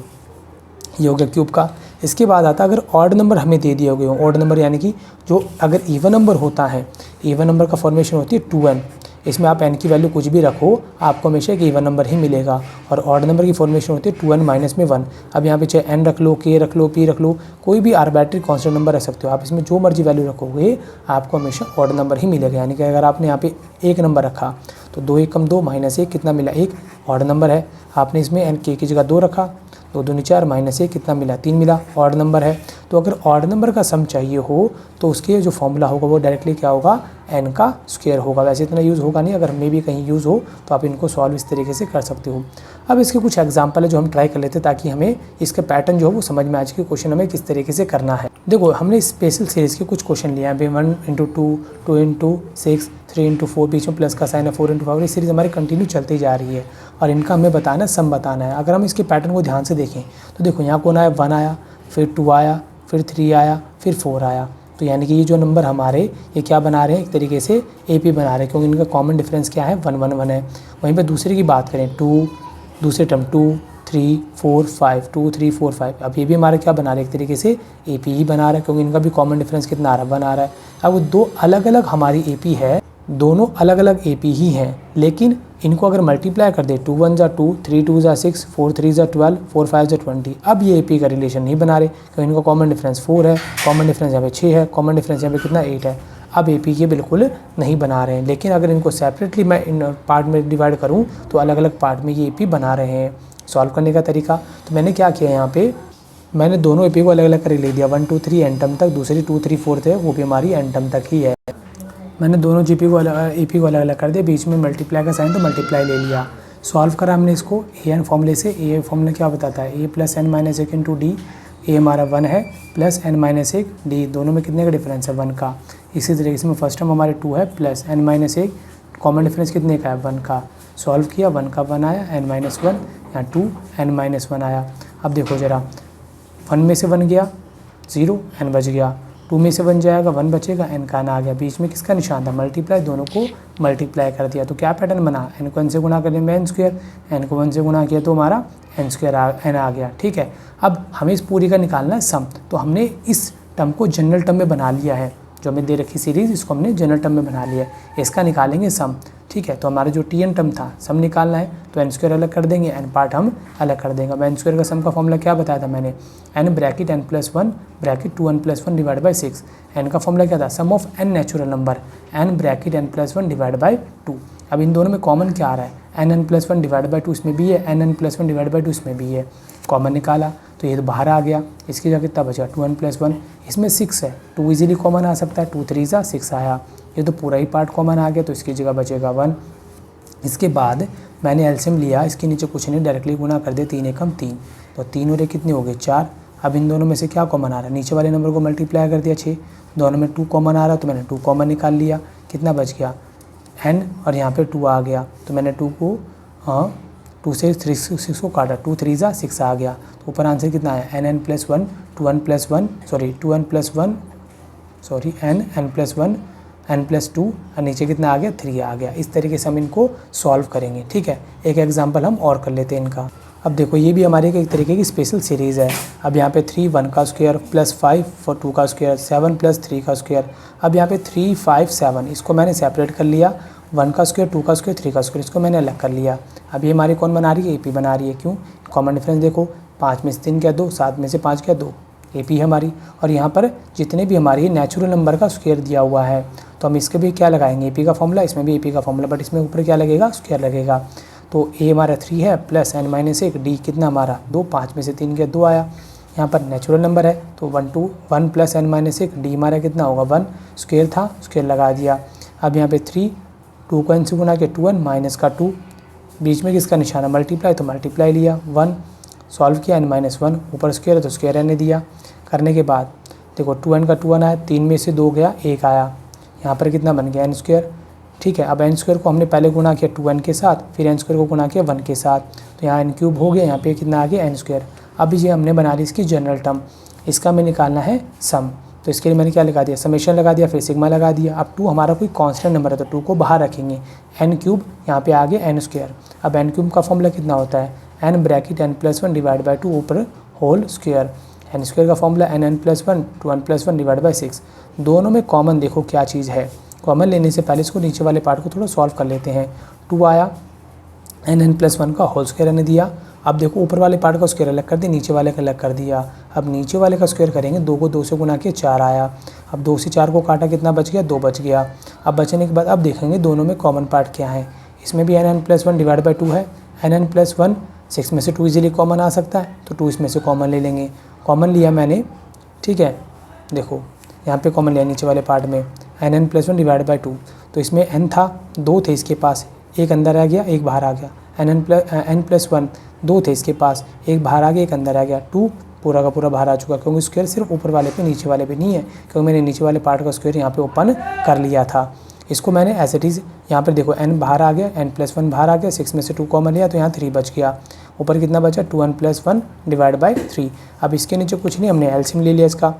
ये हो गया क्यूब का। इसके बाद आता है अगर ऑड नंबर हमें दे दिए गए हो, ऑड नंबर यानी कि जो अगर इवन नंबर होता है, इवन नंबर का फॉर्मेशन होती है 2n, इसमें आप n की वैल्यू कुछ भी रखो आपको हमेशा एक इवन नंबर ही मिलेगा। और ऑड नंबर की फॉर्मेशन होती है 2n - 1। अब यहाँ पे चाहे n रख लो, k रख लो, p रख लो, कोई भी आर्बिट्ररी कांस्टेंट नंबर रख सकते हो आप, इसमें जो मर्जी वैल्यू रखोगे आपको हमेशा ऑड नंबर ही मिलेगा। यानी कि अगर आपने यहाँ पे 1 नंबर रखा तो 2 1 कम 2 -1 कितना मिला, 1 ऑड नंबर है। आपने इसमें n k की जगह 2 रखा, 2 दूनी 4 -1 कितना मिला, 3 मिला, ऑड नंबर है। तो अगर ऑड नंबर का सम चाहिए हो तो उसके जो फॉर्मूला होगा वो डायरेक्टली क्या होगा, n का स्क्वायर होगा। वैसे इतना यूज़ होगा नहीं, अगर मे भी कहीं यूज़ हो तो आप इनको सॉल्व इस तरीके से कर सकते हो। अब इसके कुछ एग्जांपल है जो हम ट्राई कर लेते हैं ताकि हमें इसका पैटर्न जो है वो समझ में आ जाए कि क्वेश्चन हमें किस तरीके से करना है। देखो हमने स्पेशल सीरीज़ के कुछ क्वेश्चन लिए हैं, 1 × 2, 2 × 6, 3 × 4, बीच में प्लस का साइन है, 4 × 5, ये सीरीज़ हमारी कंटिन्यू चलती जा रही है और इनका हमें बताना है, सम बताना है। अगर हम इसके पैटर्न को ध्यान से देखें तो देखो यहाँ कौन आया, 1 आया, फिर 2 आया, फिर 3 आया, फिर 4 आया। तो यानी कि ये जो नंबर हमारे ये क्या बना रहे हैं, एक तरीके से AP बना रहे हैं, क्योंकि इनका कॉमन डिफरेंस क्या है, 1 1 1 है। वहीं पे दूसरे की बात करें 2, दूसरे टर्म 2 3 4 5, 2 3 4 5, अब ये भी हमारे क्या बना रहे हैं, एक तरीके से AP ही बना रहा है, क्योंकि इनका भी कॉमन डिफरेंस कितना आ रहा है, 1 आ रहा है। अब दो अलग अलग हमारी AP है, दोनों अलग अलग AP ही हैं, लेकिन इनको अगर मल्टीप्लाई कर दे 2 1 ज़ा 2, 3 2 ज़ा 6, 4 3 ज़ा 12, 4 5 ज़ा 20, अब ये AP का रिलेशन नहीं बना रहे क्योंकि इनका कॉमन डिफरेंस 4 है, कॉमन डिफरेंस यहाँ पे 6 है, कॉमन डिफरेंस यहाँ पे कितना 8 है। अब AP ये बिल्कुल नहीं बना रहे हैं, लेकिन अगर इनको सेपरेटली मैं इन पार्ट में डिवाइड करूँ तो अलग अलग पार्ट में ये AP बना रहे हैं। सॉल्व करने का तरीका, तो मैंने क्या किया, यहाँ पे मैंने दोनों AP को अलग अलग करके ले दिया, 1 2 3 एन टर्म तक, दूसरी 2 3 4 थे वो भी हमारी एन टर्म तक ही है। मैंने दोनों AP को अलग अलग कर दिया, बीच में मल्टीप्लाई का साइन तो मल्टीप्लाई ले लिया। सॉल्व करा हमने इसको AN फॉर्मूले से। A फॉर्मूला क्या बताता है, A + n - 1 × D, A हमारा 1 है, प्लस n - 1 D, दोनों में कितने का डिफरेंस है, 1 का। इसी तरीके से फर्स्ट टर्म हमारे 2 है, प्लस n - 1, कॉमन डिफरेंस कितने का है, 1 का। सॉल्व किया, 1 का 1 आया, n - 1 यहाँ 2 n - 1 आया। अब देखो ज़रा, 1 में से 1 गया 0, n बच गया, 2 में से 1 जाएगा 1 बचेगा, n का n आ गया, बीच में किसका निशान था, मल्टीप्लाई, दोनों को मल्टीप्लाई कर दिया। तो क्या पैटर्न बना, n को n से गुणा करने में n स्क्वायर, n को 1 से गुणा किया तो हमारा n स्क्वायर n आ गया। ठीक है, अब हमें इस पूरी का निकालना है सम, तो हमने इस टर्म को जनरल टर्म में बना लिया है, जो हमें दे रखी सीरीज़ इसको हमने जनरल टर्म में बना लिया है, इसका निकालेंगे सम। ठीक है, तो हमारा जो Tn टर्म था सम निकालना है, तो n स्क्वायर अलग कर देंगे, n पार्ट हम अलग कर देंगे। मैं n स्क्वायर का सम का फॉर्मूला क्या बताया था मैंने, n bracket n + 1 bracket 2n + 1 divide by 6। n का फॉर्मूला क्या था, sum of n natural number, n bracket n + 1 divide by 2। अब इन दोनों में कॉमन क्या आ रहा है, n + 1 डिवाइड बाई 2 इसमें भी है, n + 1 डिवाइड बाई 2 इसमें भी है, कॉमन निकाला तो ये तो बाहर आ गया। इसकी जगह कितना बचा, 2n + 1, इसमें 6 है, 2 इजीली कॉमन आ सकता है, 2 3 ज़ा 6 आया, ये तो पूरा ही पार्ट कॉमन आ गया, तो इसकी जगह बचेगा 1। इसके बाद मैंने एलसीएम लिया, इसके नीचे कुछ नहीं, डायरेक्टली गुणा कर दिया, 3 एकम 3, तो 3 और 1 कितने हो गए 4। अब इन दोनों में से क्या कॉमन आ रहा है, नीचे वाले नंबर को मल्टीप्लाई कर दिया 6, दोनों में 2 कॉमन आ रहा है तो मैंने 2 कॉमन निकाल लिया, कितना बच गया n, और यहाँ पे 2 आ गया, तो मैंने 2 को 2 से 6 को काटा, 2 3 ज़ा 6 आ गया, तो ऊपर आंसर कितना है, n + 1 2n + 1 sorry 2n + 1 sorry n + 1 n + 2 और नीचे कितना आ गया 3 आ गया। इस तरीके से हम इनको सॉल्व करेंगे। ठीक है, एक एग्जांपल हम और कर लेते हैं इनका। अब देखो ये भी हमारी एक तरीके की स्पेशल सीरीज़ है। अब यहाँ पे 3 1 का स्क्वायर प्लस 5 for 2 का स्क्वायर 7 प्लस 3 का स्क्वायर। अब यहाँ पे 3 5 7 इसको मैंने सेपरेट कर लिया, 1 का स्क्वायर 2 का स्क्वायर 3 का स्क्वायर इसको मैंने अलग कर लिया। अब ये हमारी कौन बना रही है, AP बना रही है। क्यों, कॉमन डिफरेंस देखो, 5 में से 3 क्या 2, 7 में से 5 क्या 2, AP है हमारी। और यहाँ पर जितने भी हमारी नेचुरल नंबर का स्क्वायर दिया हुआ है तो हम इसके भी क्या लगाएंगे, AP का फॉर्मूला, इसमें भी AP का फॉर्मूला, बट इसमें ऊपर क्या लगेगा, स्क्वायर लगेगा। तो A हमारा 3 है प्लस n-1, D कितना हमारा 2, 5 में से 3 क्या 2 आया। यहाँ पर नेचुरल नंबर है तो 1 प्लस n-1, D हमारा कितना होगा 1, स्क्वायर था स्क्वायर लगा दिया। अब यहाँ पे 3 2 को n से गुना के 2n माइनस का 2, बीच में किसका निशाना मल्टीप्लाई तो मल्टीप्लाई लिया, 1 सॉल्व किया n-1 ऊपर स्क्वायर है तो स्क्वायर n दिया। करने के बाद देखो 2n का 2n आया, 3 में से 2 गया 1 आया, यहाँ पर कितना बन गया n स्क्वायर। ठीक है, अब n स्क्वायर को हमने पहले गुना किया 2n के साथ, फिर n स्क्वायर को गुना किया 1 के साथ, तो यहाँ n क्यूब हो गया, यहाँ पे कितना आ गया n स्क्वायर। अब ये हमने बना ली इसकी जनरल टर्म, इसका हमें निकालना है सम, तो इसके लिए मैंने क्या लगा दिया, समेशन लगा दिया, फिर सिग्मा लगा दिया। अब 2 हमारा कोई कांस्टेंट नंबर है तो 2 को बाहर रखेंगे, n क्यूब यहाँ पे आ गया n स्क्वायर। अब n क्यूब का फॉर्मूला कितना होता है, n bracket n+1 divide by 2 ऊपर होल स्क्वायर। n स्क्वायर का formula n+1 to n+1 divide by 6। दोनों में कॉमन देखो क्या चीज़ है, कॉमन लेने से पहले इसको नीचे वाले पार्ट को थोड़ा सॉल्व कर लेते हैं। 2 आया, n+1 का होल स्क्वायर ने दिया। अब देखो ऊपर वाले पार्ट का स्क्वायर अलग कर दिया, नीचे वाले का अलग कर दिया। अब नीचे वाले का स्क्वायर करेंगे, 2 को 2 से गुना किया 4 आया। अब 2 से 4 को काटा कितना बच गया, 2 बच गया। अब बचने के बाद अब देखेंगे दोनों में कॉमन पार्ट क्या है। इसमें भी n+1 डिवाइड बाई 2 है, n+1 6 में से 2 इजीली कॉमन आ सकता है तो 2 इसमें से कॉमन ले लेंगे। कॉमन लिया मैंने, ठीक है, देखो यहाँ पे कॉमन लिया नीचे वाले पार्ट में n+1 डिवाइड बाई 2, तो इसमें n था 2 थे इसके पास, एक अंदर आ गया एक बाहर आ गया। n+1 2 थे इसके पास, एक बाहर आ गया एक अंदर आ गया, 2 पूरा का पूरा बाहर आ चुका, क्योंकि स्क्वायर सिर्फ ऊपर वाले पे नीचे वाले पे नहीं है, क्योंकि मैंने नीचे वाले पार्ट का स्क्वायर यहाँ पे ओपन कर लिया था। इसको मैंने एज इट इज़ यहाँ पर देखो n बाहर आ गया, n+1 बाहर आ गया, 6 में से 2 कॉमन लिया तो यहाँ 3 बच गया। ऊपर कितना बचा, 2n+1 डिवाइड बाई 3। अब इसके नीचे कुछ नहीं, हमने एलसीएम ले लिया इसका।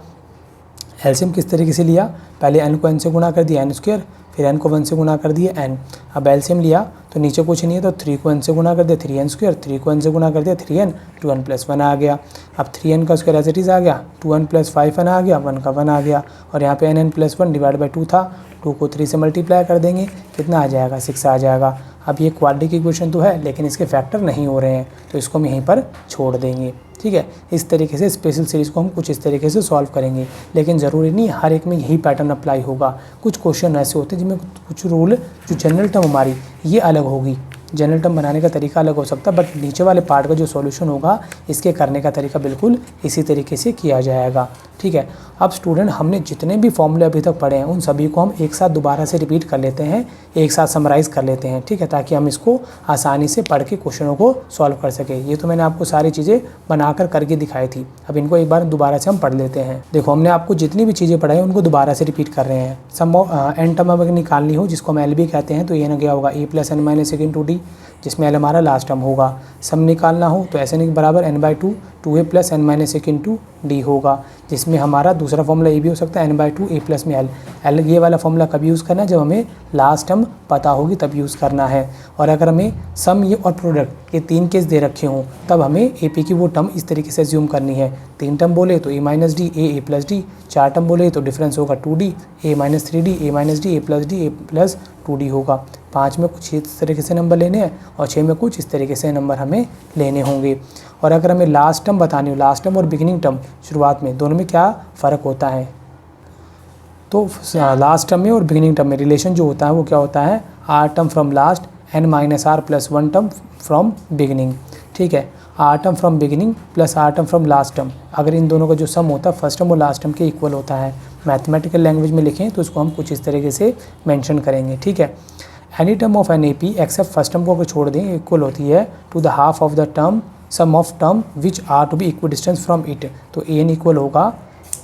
एलसीएम किस तरीके से लिया, पहले n को n से गुना कर दिया n स्क्वायर, फिर n को 1 से गुना कर दिया n। अब एलसीएम लिया तो नीचे कुछ नहीं है तो 3 को n से गुना कर दिया 3n स्क्वायर, 3 को n से गुना कर दिया 3n, 2n+1 आ गया। अब 3n का स्क्वायर एज इट इज़ आ गया, 2n+5n आ गया, 1 का 1 आ गया। और यहाँ पे n+1 डिवाइड बाई 2 था, 2 को 3 से मल्टीप्लाई कर देंगे, कितना आ जाएगा 6 आ जाएगा। अब ये क्वाड्रेटिक इक्वेशन तो है लेकिन इसके फैक्टर नहीं हो रहे हैं तो इसको हम यहीं पर छोड़ देंगे। ठीक है, इस तरीके से स्पेशल सीरीज़ को हम कुछ इस तरीके से सॉल्व करेंगे, लेकिन ज़रूरी नहीं हर एक में यही पैटर्न अप्लाई होगा। कुछ क्वेश्चन ऐसे होते हैं जिनमें कुछ रूल, जो जनरल टर्म हमारी ये अलग होगी, जनरल टर्म बनाने का तरीका अलग हो सकता है, बट नीचे वाले पार्ट का जो सॉल्यूशन होगा इसके करने का तरीका बिल्कुल इसी तरीके से किया जाएगा। ठीक है, अब स्टूडेंट हमने जितने भी फॉर्मूले अभी तक पढ़े हैं उन सभी को हम एक साथ दोबारा से रिपीट कर लेते हैं, एक साथ समराइज़ कर लेते हैं। ठीक है, ताकि हम इसको आसानी से पढ़ के क्वेश्चनों को सॉल्व कर सके। ये तो मैंने आपको सारी चीज़ें बनाकर करके दिखाई थी, अब इनको एक बार दोबारा से हम पढ़ लेते हैं। देखो हमने आपको जितनी भी चीज़ें पढ़ाई उनको दोबारा से रिपीट कर रहे हैं। सम एन टर्म अगर निकालनी हो जिसको हम एल भी कहते हैं तो ये ना क्या होगा a+n-1 जिसमें एल हमारा लास्ट टर्म होगा। सम निकालना हो तो एस एन बराबर n/2 2a+n-1 d होगा, जिसमें हमारा दूसरा फॉर्मूला ये भी हो सकता है n/2 a प्लस में एल। ये वाला फॉर्मूला कब यूज़ करना है, जब हमें लास्ट टर्म पता होगी तब यूज़ करना है। और अगर हमें सम ये और प्रोडक्ट ये 3 केस दे रखे हों तब हमें ए पी की वो टर्म इस तरीके से एज्यूम करनी है। 3 टर्म बोले तो a-d a plus D, 4 term बोले तो डिफरेंस होगा 2d a-3d a-d a plus D a plus 2d होगा। 5 में कुछ इस तरीके से नंबर लेने हैं और 6 में कुछ इस तरीके से नंबर हमें लेने होंगे। और अगर हमें लास्ट टर्म बतानी हो, लास्ट टर्म और बिगिनिंग टर्म शुरुआत में दोनों में क्या फ़र्क होता है, तो लास्ट टर्म में और बिगिनिंग टर्म में रिलेशन जो होता है वो क्या होता है, r term from last n-r plus 1 term from beginning. ठीक है, r term from beginning plus r term from last term, अगर इन दोनों का जो सम होता है फर्स्ट टर्म और लास्ट टर्म के इक्वल होता है। मैथमेटिकल लैंग्वेज में लिखें तो उसको हम कुछ इस तरीके से मेंशन करेंगे। ठीक है, any term of an A P except first term को अगर छोड़ दें इक्वल होती है to the half of the term sum of term which are to be equal distance from it. तो ए एन इक्वल होगा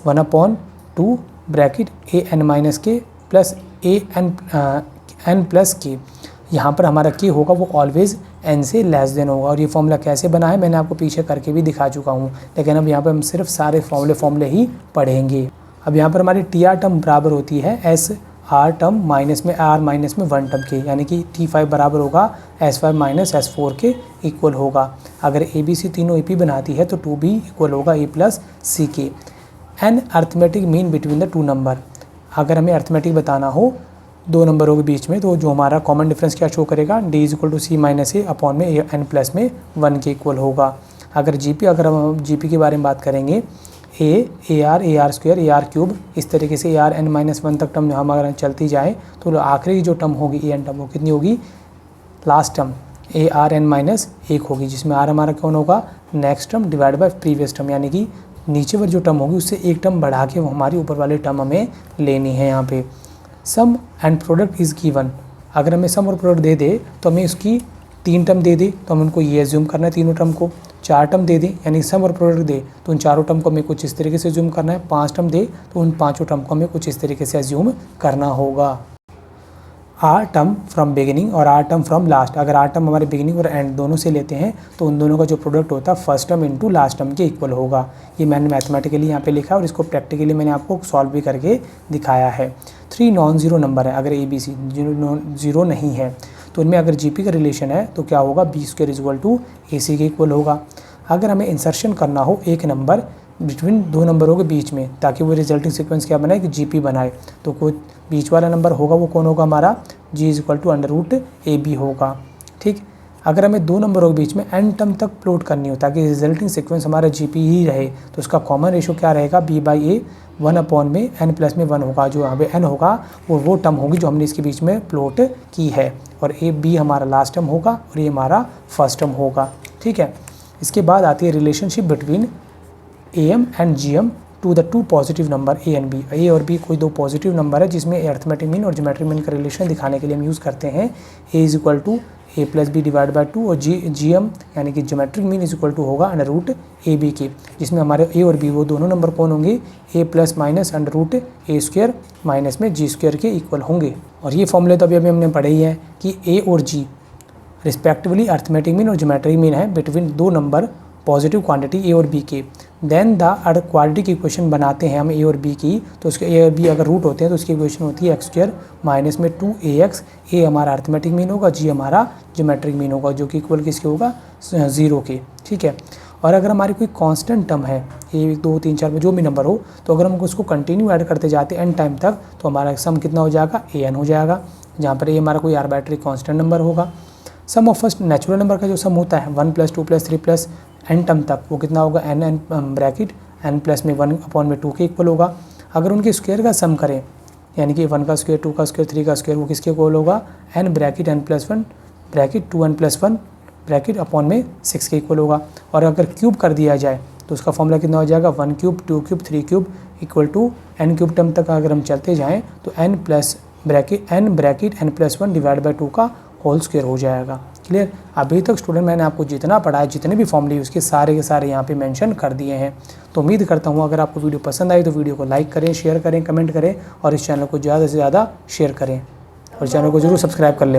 1/2 bracket a n minus k plus a n plus k. यहाँ पर हमारा k होगा वो always n से less than होगा। और ये फॉर्मूला कैसे बना है मैंने आपको पीछे करके भी दिखा चुका हूँ, लेकिन अब यहाँ पर हम सिर्फ सारे फॉर्मूले ही पढ़ेंगे। अब यहाँ पर हमारी टी आर टर्म बराबर होती है एस आर टर्म माइनस में आर माइनस में 1 टर्म के, यानी कि T5 बराबर होगा S5 माइनस S4 के इक्वल होगा। अगर ABC तीनों AP बनाती है तो 2B इक्वल होगा A प्लस C के। An arithmetic mean between the two number, अगर हमें अर्थमेटिक बताना हो दो नंबरों के बीच में, तो जो हमारा कॉमन डिफरेंस क्या शो करेगा, D is equal to C minus A upon में N प्लस में 1 के इक्वल होगा। अगर अगर हम GP के बारे में बात करेंगे, AR स्क्वायर AR क्यूब, इस तरीके से AR N माइनस 1 तक टर्म हमारा चलती जाए तो आखिरी जो टर्म होगी AN टर्म वो कितनी होगी, last term AR N minus 1 होगी, जिसमें R हमारा कौन होगा, next term divide by previous term, यानी कि नीचे वाली जो टर्म होगी उससे एक टर्म बढ़ा के वो हमारी ऊपर वाली टर्म हमें लेनी है। यहाँ पे सम एंड प्रोडक्ट इज़ गिवन, अगर हमें सम और प्रोडक्ट दे दे तो हमें उसकी 3 टर्म दे दे तो हम उनको ये एज्यूम करना है तीनों टर्म को, 4 टर्म दे दे यानी सम और प्रोडक्ट दे तो उन चारों टर्म को हमें कुछ इस तरीके से एज्यूम करना है, 5 टर्म दे तो उन 5 टर्म को हमें कुछ इस तरीके से एज्यूम करना होगा। आर टर्म फ्रॉम बिगिनिंग और आर टर्म फ्रॉम लास्ट, अगर आर टर्म हमारे बिगिनिंग और एंड दोनों से लेते हैं तो उन दोनों का जो प्रोडक्ट होता है first term into last term के इक्वल होगा। ये मैंने मैथमेटिकली यहाँ पे लिखा और इसको प्रैक्टिकली मैंने आपको सॉल्व भी करके दिखाया है। 3 नॉन ज़ीरो नंबर है, अगर ABC ज़ीरो नहीं है तो उनमें अगर GP का रिलेशन है तो क्या होगा, B square is equal to AC के इक्वल होगा। अगर हमें इंसर्शन करना हो एक नंबर बिटवीन दो नंबरों के बीच में ताकि वो रिजल्टिंग सीक्वेंस क्या बनाए कि GP बनाए, तो कोई बीच वाला नंबर होगा वो कौन होगा हमारा, G is equal to √AB होगा। ठीक, अगर हमें दो नंबरों के बीच में n टर्म तक प्लॉट करनी हो ताकि रिजल्टिंग सीक्वेंस हमारा GP ही रहे तो उसका कॉमन रेशो क्या रहेगा, B/A 1 अपॉन में n प्लस में 1 होगा। जो यहाँ पे n होगा वो टर्म होगी जो हमने इसके बीच में प्लॉट की है, और B हमारा लास्ट टर्म होगा और ये हमारा फर्स्ट टर्म होगा। ठीक है, इसके बाद आती है relationship between AM and GM to the two positive number A and B। A और B कोई दो पॉजिटिव नंबर है जिसमें अर्थमेटिक मीन और ज्योमेट्रिक मीन का रिलेशन दिखाने के लिए हम यूज़ करते हैं A is equal to A plus B divide by 2 और GM यानी कि geometric mean is equal to होगा √AB के, जिसमें हमारे A और B वो दोनों नंबर कौन होंगे, A plus minus √A square minus में G स्क्वायर के इक्वल होंगे। और ये फॉर्मूले तो अभी हमने पढ़े ही है कि A और G रिस्पेक्टिवली अर्थमेटिक मीन और ज्योमेट्रिक मीन है बिटवीन दो नंबर पॉजिटिव क्वांटिटी A और B के। देन द क्वाड्रेटिक इक्वेशन बनाते हैं हम A और B की, तो उसके A और B अगर रूट होते हैं तो उसकी इक्वेशन होती है x² माइनस में 2ax। A हमारा अर्थमेटिक मीन होगा, G हमारा ज्योमेट्रिक मीन होगा, जो कि इक्वल किसके होगा, 0 के। ठीक है, और अगर हमारी कोई कांस्टेंट टर्म है 1 2 3 4 में जो भी नंबर हो, तो अगर हम उसको कंटिन्यू ऐड करते जाते हैं n टाइम तक तो हमारा सम कितना हो जाएगा, an हो जाएगा, जहाँ पर ये हमारा कोई आर्बिट्ररी कांस्टेंट नंबर होगा। Sum of first natural number का जो सम होता है 1 + 2 + 3 + n टर्म तक, वो कितना होगा, n ब्रैकेट n प्लस में 1 अपॉन में 2 के इक्वल होगा। अगर उनके स्क्वायर का सम करें यानी कि 1 का स्क्वायर 2 का स्क्वायर 3 का स्क्वायर, वो किसके इक्वल होगा, n bracket n + 1 bracket 2n + 1 bracket upon में 6 के इक्वल होगा। और अगर क्यूब कर दिया जाए तो उसका फॉर्मूला कितना हो जाएगा, 1 cube 2 cube 3 cube equal to n cube term तक अगर हम चलते जाएँ तो n bracket n + 1 divide by 2 का होल स्क्वायर हो जाएगा। क्लियर, अभी तक स्टूडेंट मैंने आपको जितना पढ़ा है, जितने भी फॉर्मूले उसके सारे के सारे यहाँ पे मेंशन कर दिए हैं। तो उम्मीद करता हूँ अगर आपको वीडियो पसंद आई तो वीडियो को लाइक करें, शेयर करें, कमेंट करें और इस चैनल को ज़्यादा से ज़्यादा शेयर करें और चैनल को ज़रूर सब्सक्राइब कर लें।